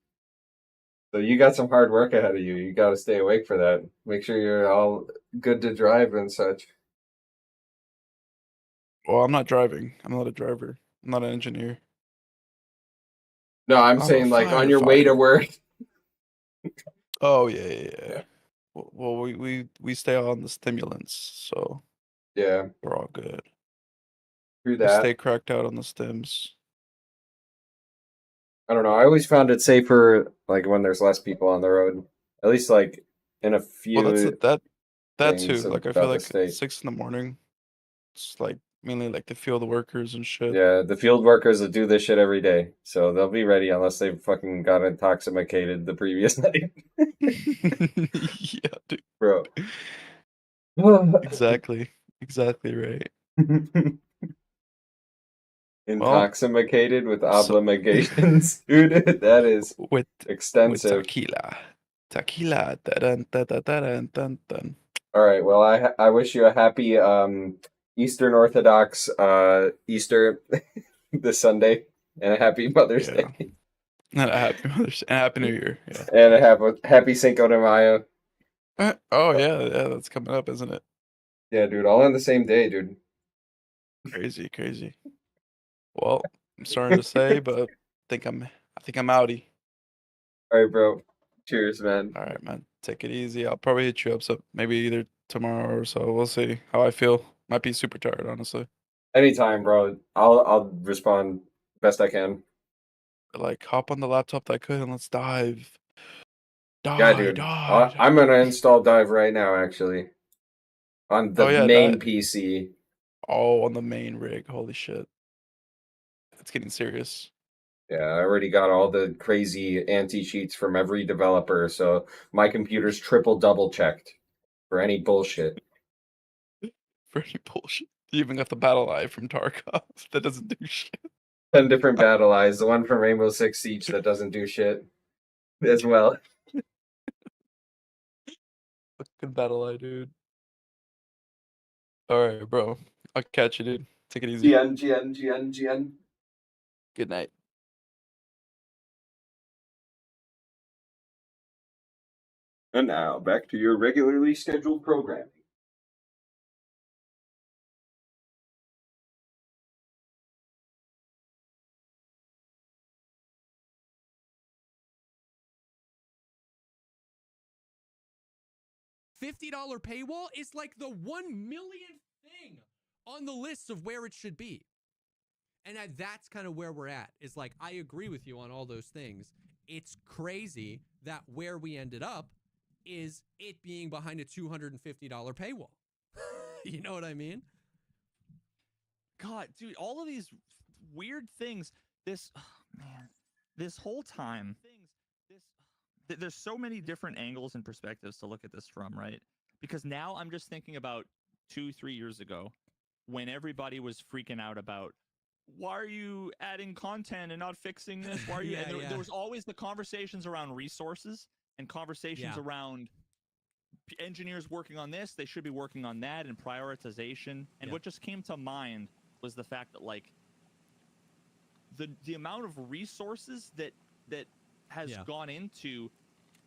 So you got some hard work ahead of you. You got to stay awake for that. Make sure you're all good to drive and such. Well, I'm not driving. I'm not a driver. I'm not an engineer. No, I'm saying like on your way to work. Oh yeah. Well, we stay on the stimulants, so yeah, we're all good. Through We that, stay cracked out on the stims. I don't know. I always found it safer like when there's less people on the road. At least like in a few. Well, that too. things Like I about feel the like state. 6 in the morning. It's like mainly like the field workers and shit. Yeah, the field workers that do this shit every day, so they'll be ready unless they fucking got intoxicated the previous night. Yeah, dude. Bro. Exactly right. Intoxicated with obligations, dude. That is with extensive. Tequila. Dun, dun, dun, dun, dun, dun. All right. Well, I wish you a happy Eastern Orthodox Easter this Sunday, and a happy Mother's Yeah. Day. And a happy Mother's and Happy New Year. Yeah. And a happy Cinco de Mayo. Oh yeah, that's coming up, isn't it? Yeah, dude, all on the same day, dude. Crazy, crazy. Well, I'm sorry to say, but I think I'm outie. All right, bro. Cheers, man. All right, man. Take it easy. I'll probably hit you up so maybe either tomorrow or so. We'll see how I feel. Might be super tired, honestly. Anytime, bro. I'll respond best I can. But, like, hop on the laptop that I could and let's dive. Yeah, dude. Dive. I'm gonna install Dive right now, actually, on the Oh yeah, main that. PC. Oh, on the main rig. Holy shit. It's getting serious. Yeah, I already got all the crazy anti-cheats from every developer, so my computer's double checked for any bullshit. For any bullshit. You even got the battle eye from Tarkov that doesn't do shit. 10 different battle eyes, the one from Rainbow Six Siege that doesn't do shit as well. Fucking battle eye, dude. All right, bro. I'll catch you, dude. Take it easy. GN. Good night. And now, back to your regularly scheduled programming. $50 paywall is like the 1 millionth thing on the list of where it should be. And that's kind of where we're at. Is like, I agree with you on all those things. It's crazy that where we ended up is it being behind a $250 paywall. You know what I mean? God, dude, all of these weird things. This, oh, man, this whole time, there's so many different angles and perspectives to look at this from, right? Because now I'm just thinking about 2-3 years ago when everybody was freaking out about, why are you adding content and not fixing this? Why are you? There was always the conversations around resources and conversations around engineers working on this. They should be working on that, and prioritization. And what just came to mind was the fact that, like, the amount of resources that has gone into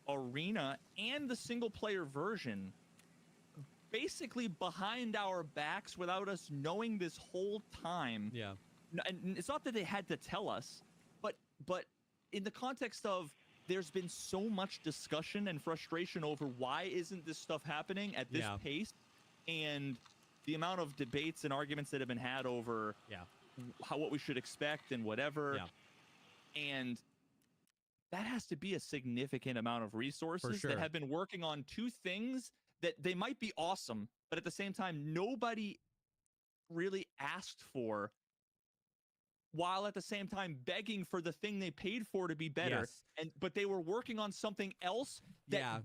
Arena and the single player version, basically behind our backs without us knowing this whole time. Yeah. And it's not that they had to tell us, but in the context of, there's been so much discussion and frustration over why isn't this stuff happening at this pace, and the amount of debates and arguments that have been had over what we should expect and whatever. And that has to be a significant amount of resources that have been working on two things that they might be awesome, but at the same time, nobody really asked for, while at the same time begging for the thing they paid for to be better. But they were working on something else that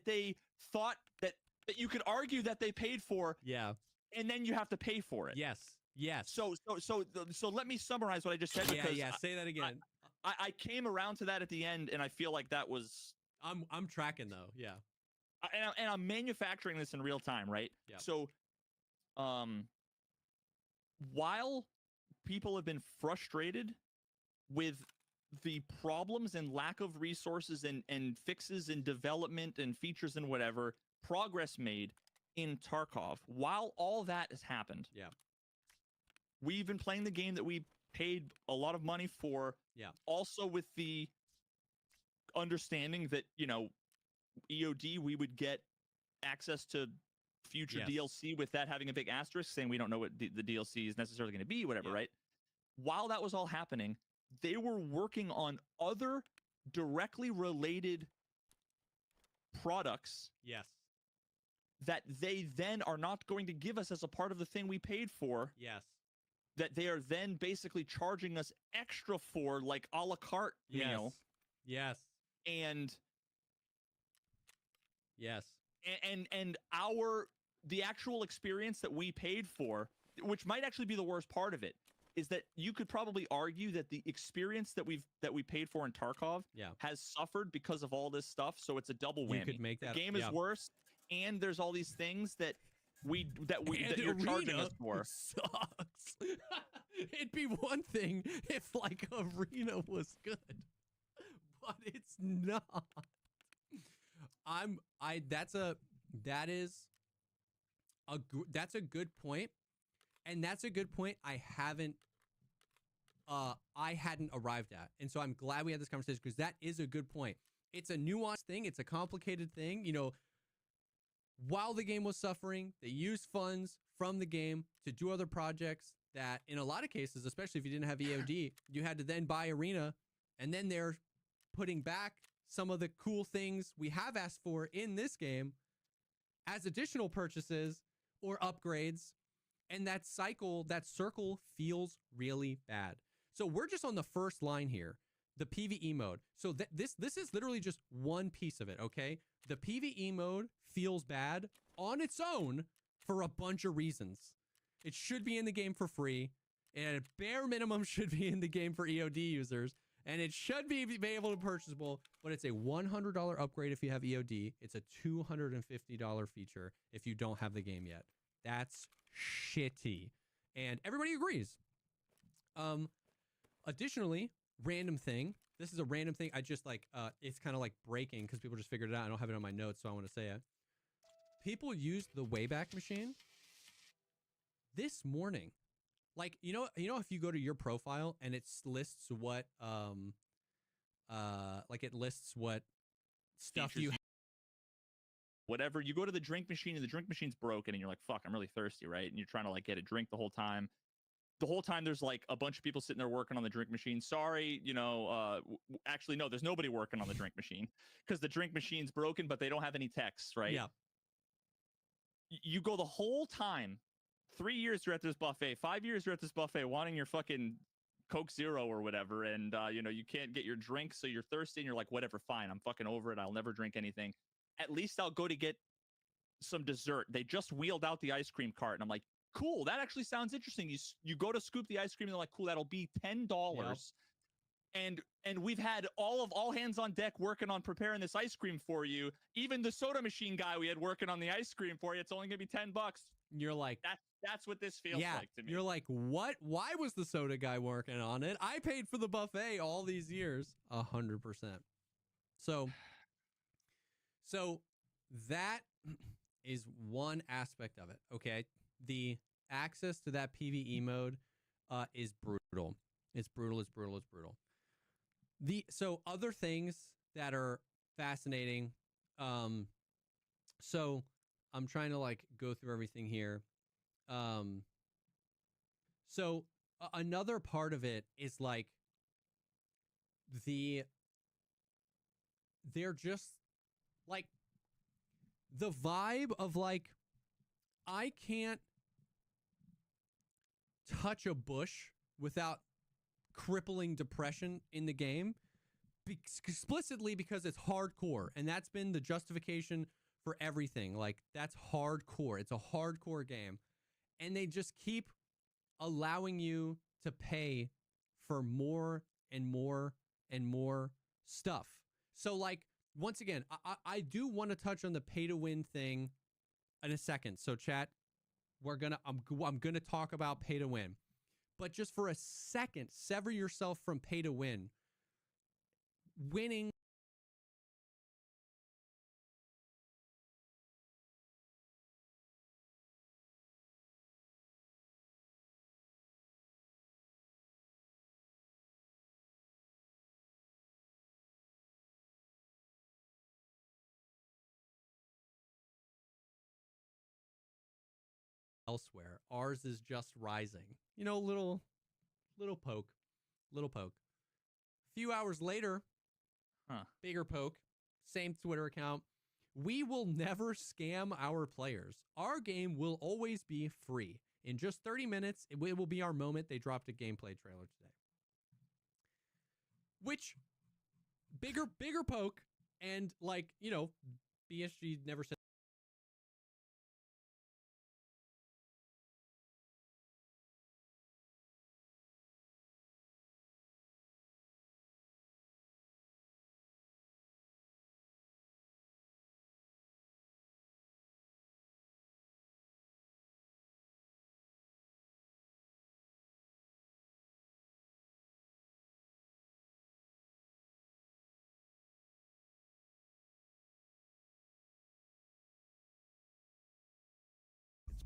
they thought that you could argue that they paid for. And then you have to pay for it. Yes. So let me summarize what I just said, because say that again. I came around to that at the end, and I feel like that was. I'm tracking though. Yeah. And I'm manufacturing this in real time, right? So, while people have been frustrated with the problems and lack of resources and fixes and development and features and whatever, progress made in Tarkov, while all that has happened, we've been playing the game that we paid a lot of money for, also with the understanding that, EOD, we would get access to future DLC, with that having a big asterisk saying we don't know what the DLC is necessarily going to be, whatever, right? While that was all happening, they were working on other directly related products that they then are not going to give us as a part of the thing we paid for. That they are then basically charging us extra for, like a la carte meal. And and the actual experience that we paid for, which might actually be the worst part of it, is that you could probably argue that the experience that we paid for in Tarkov has suffered because of all this stuff. So it's a double whammy. You could make that, the game is worse, and there's all these things that that you're charging us for. Sucks. It'd be one thing if like Arena was good, but it's not. That's a good point, and that's a good point. I hadn't arrived at, and so I'm glad we had this conversation because that is a good point. It's a nuanced thing. It's a complicated thing. You know, while the game was suffering, they used funds from the game to do other projects that, in a lot of cases, especially if you didn't have EOD, you had to then buy Arena, and then they're putting back some of the cool things we have asked for in this game as additional purchases or upgrades. And that circle feels really bad. So we're just on the first line here, the PvE mode. So this is literally just one piece of it, okay? The PvE mode feels bad on its own for a bunch of reasons. It should be in the game for free, and at bare minimum should be in the game for EOD users, and it should be able to purchasable, but it's a $100 upgrade if you have EOD. It's a $250 feature if you don't have the game yet. That's shitty. And everybody agrees. Additionally, random thing. This is a random thing. I just like, it's kind of like breaking because people just figured it out. I don't have it on my notes, so I want to say it. People used the Wayback Machine this morning. Like, you know, if you go to your profile and it lists what, like it lists what stuff Features you whatever, you go to the drink machine and the drink machine's broken and you're like, fuck, I'm really thirsty, right? And you're trying to like get a drink the whole time. The whole time there's like a bunch of people sitting there working on the drink machine. Sorry, you know, actually, no, there's nobody working on the drink machine because the drink machine's broken, but they don't have any text, right? Yeah. You go the whole time, 3 years you're at this buffet, 5 years you're at this buffet wanting your fucking Coke Zero or whatever, and you know, you can't get your drink, so you're thirsty and you're like, whatever, fine, I'm fucking over it, I'll never drink anything. At least I'll go to get some dessert. They just wheeled out the ice cream cart, and I'm like, cool, that actually sounds interesting. You go to scoop the ice cream, and they're like, cool, that'll be $10. Yep. And we've had all hands on deck working on preparing this ice cream for you. Even the soda machine guy we had working on the ice cream for you, it's only gonna be $10. You're like, that's what this feels like to me. You're like, what? Why was the soda guy working on it? I paid for the buffet all these years. 100%. So that is one aspect of it. Okay, the access to that PvE mode is brutal. It's brutal. It's brutal. It's brutal. So other things that are fascinating. So I'm trying to like go through everything here. So another part of it is like they're just like the vibe of like, I can't touch a bush without crippling depression in the game explicitly because it's hardcore, and that's been the justification for everything. Like, that's hardcore. It's a hardcore game, and they just keep allowing you to pay for more and more and more stuff. So like, once again, I do want to touch on the pay to win thing in a second. So chat, I'm gonna talk about pay to win, but just for a second, sever yourself from pay to win. Winning elsewhere. Ours is just rising. You know, little poke. A few hours later, bigger poke, same Twitter account. We will never scam our players. Our game will always be free. In just 30 minutes, it will be our moment. They dropped a gameplay trailer today. Which, bigger poke, and like, you know, BSG never said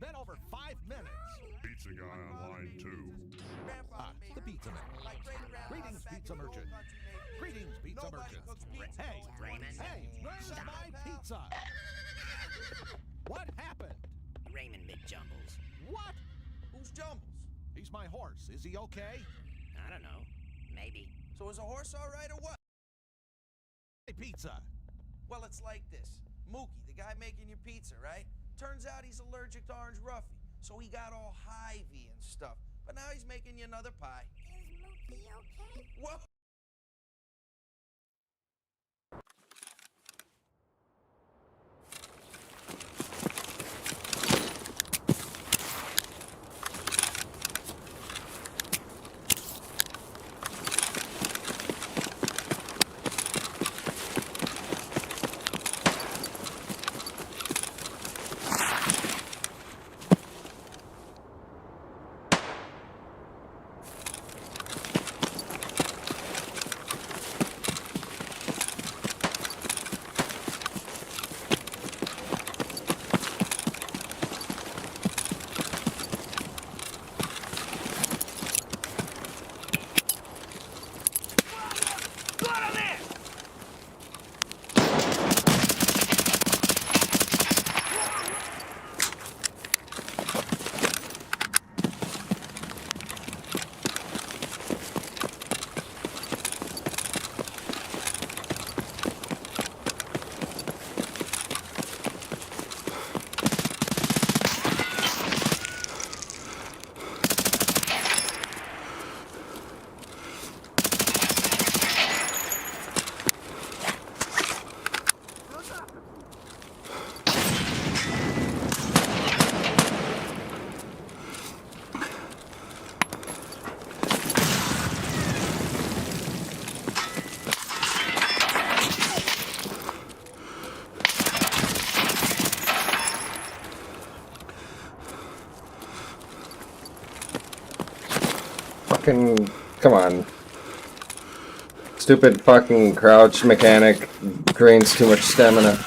been over 5 minutes. Pizza guy online too. The pizza man. Greetings, pizza merchant. Greetings, pizza merchant. Hey, Raymond. hey, where's my pizza? What happened? Raymond McJumbles. What? Who's Jumbles? He's my horse. Is he okay? I don't know. Maybe. So is a horse all right or what? Hey, pizza. Well, it's like this. Mookie, the guy making your pizza, right? Turns out he's allergic to orange roughy, so he got all hivey and stuff. But now he's making you another pie. Is Mookie okay? Whoa! Fucking, come on. Stupid fucking crouch mechanic drains too much stamina.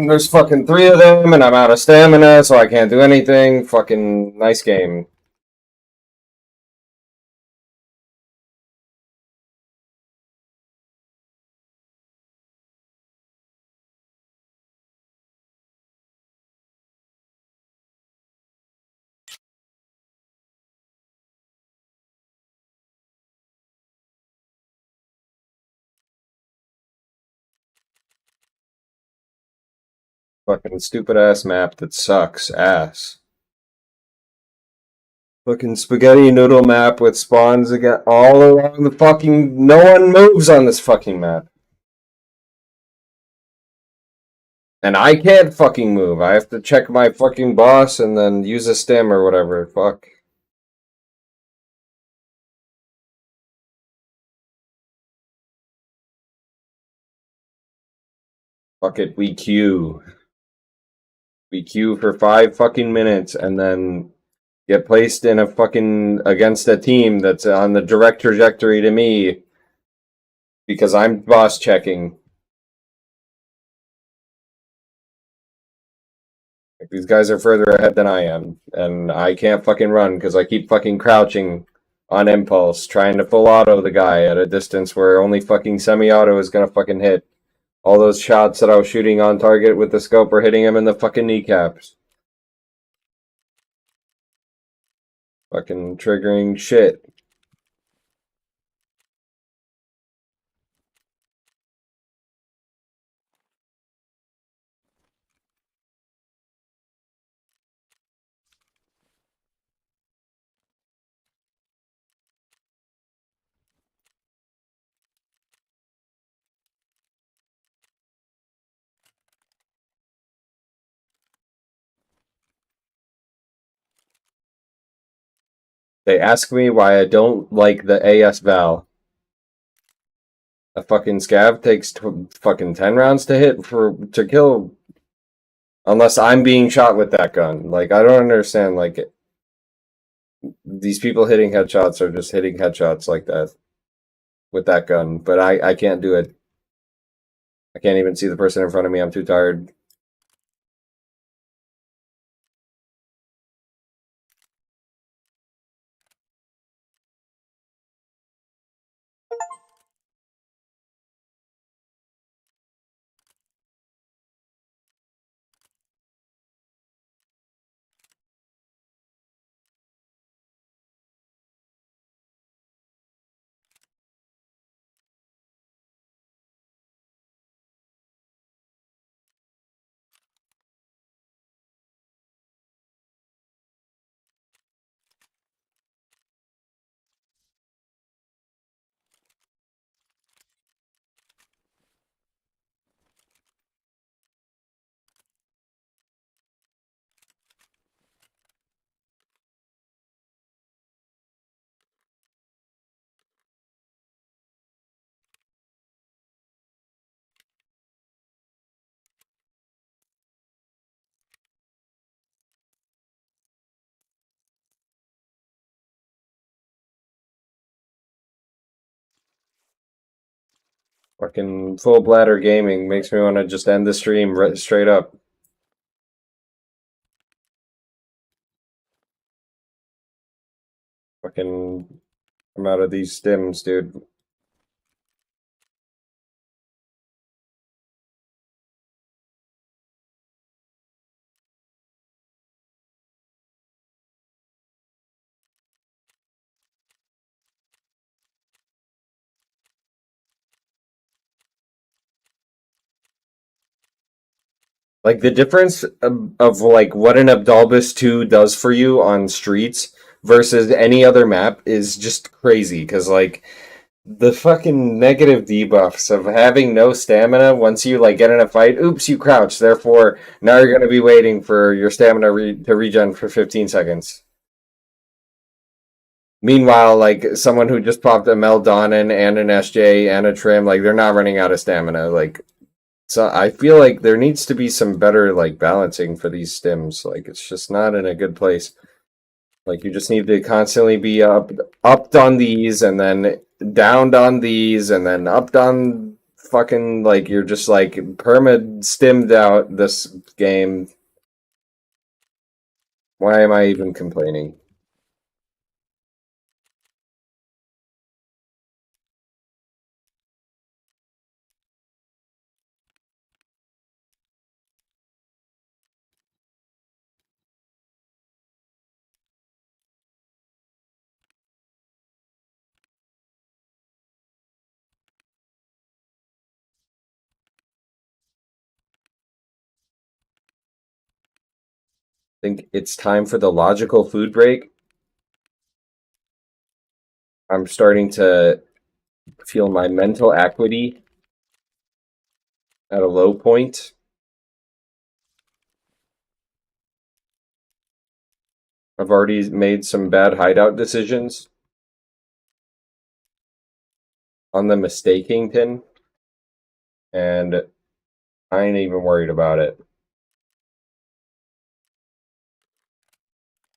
There's fucking 3 of them and I'm out of stamina, so I can't do anything. Fucking nice game. Fucking stupid ass map that sucks ass. Fucking spaghetti noodle map with spawns again all along the fucking. No one moves on this fucking map. And I can't fucking move. I have to check my fucking boss and then use a stem or whatever. Fuck. Fuck it, we queue. We queue for 5 fucking minutes and then get placed in a fucking against a team that's on the direct trajectory to me because I'm boss checking. Like, these guys are further ahead than I am, and I can't fucking run because I keep fucking crouching on impulse, trying to full auto the guy at a distance where only fucking semi-auto is gonna fucking hit. All those shots that I was shooting on target with the scope are hitting him in the fucking kneecaps. Fucking triggering shit. They ask me why I don't like the AS Val. A fucking scav takes fucking 10 rounds to hit to kill. Unless I'm being shot with that gun. Like, I don't understand, like, these people hitting headshots are just hitting headshots like that. With that gun. But I can't do it. I can't even see the person in front of me. I'm too tired. Fucking full bladder gaming makes me want to just end the stream straight up. Fucking, I'm out of these stims, dude. Like the difference of like what an Abdalbus 2 does for you on streets versus any other map is just crazy because like the fucking negative debuffs of having no stamina once you like get in a fight, oops, you crouch, therefore now you're going to be waiting for your stamina to regen for 15 seconds. Meanwhile, like someone who just popped a Meldonin and an SJ and a Trim, like they're not running out of stamina. Like, so I feel like there needs to be some better like balancing for these stims. Like it's just not in a good place. Like you just need to constantly be upped on these and then downed on these and then upped on fucking like you're just like perma stimmed out this game. Why am I even complaining? Think it's time for the logical food break. I'm starting to feel my mental acuity at a low point. I've already made some bad hideout decisions on the mistaking pin, and I ain't even worried about it.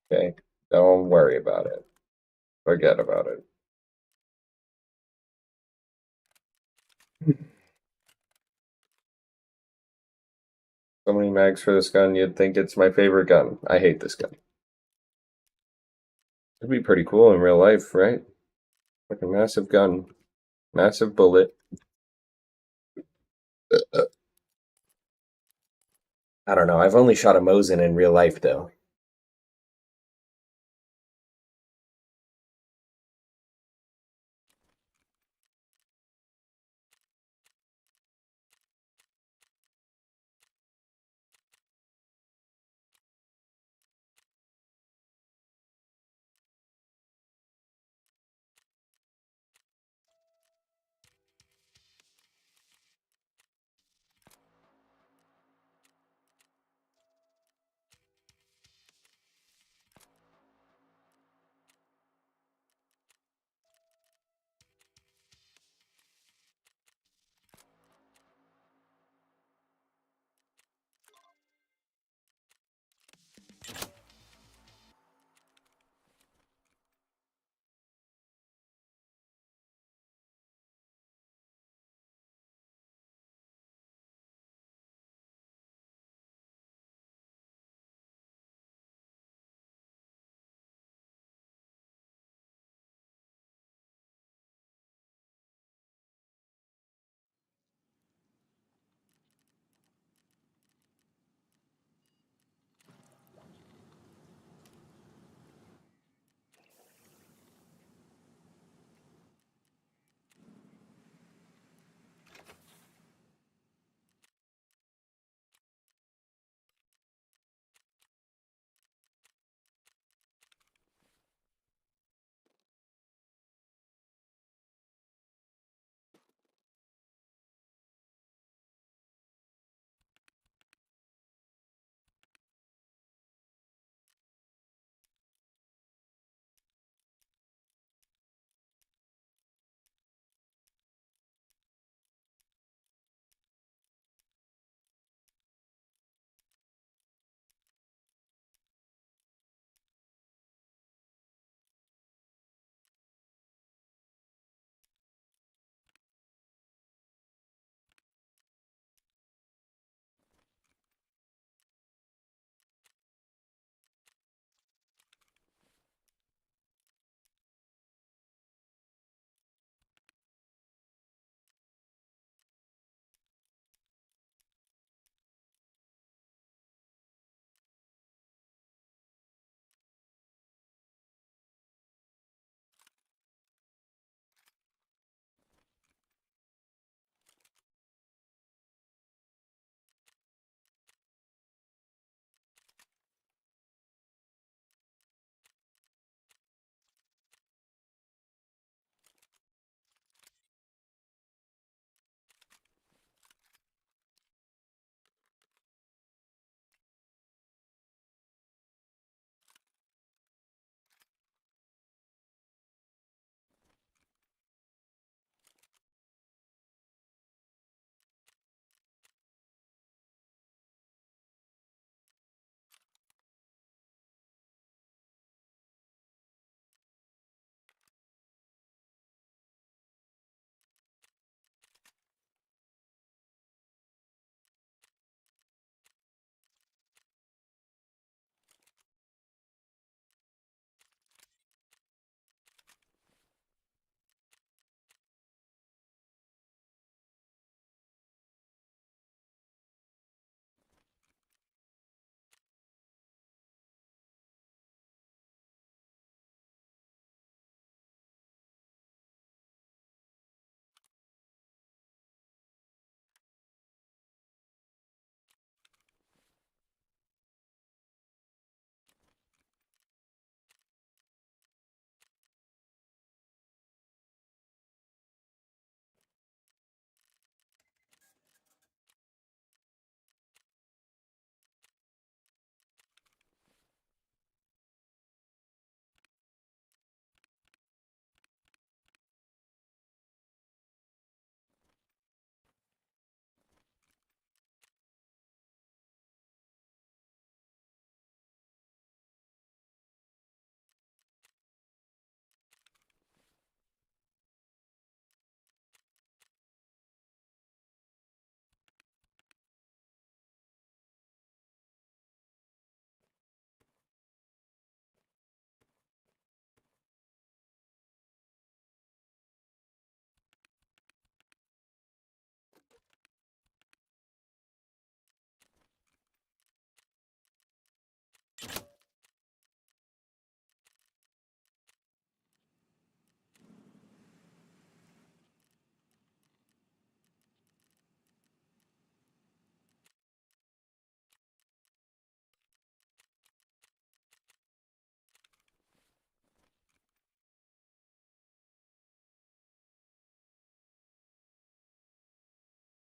Okay, don't worry about it. Forget about it. So many mags for this gun, you'd think it's my favorite gun. I hate this gun. It'd be pretty cool in real life, right? Like a massive gun. Massive bullet. I don't know. I've only shot a Mosin in real life, though.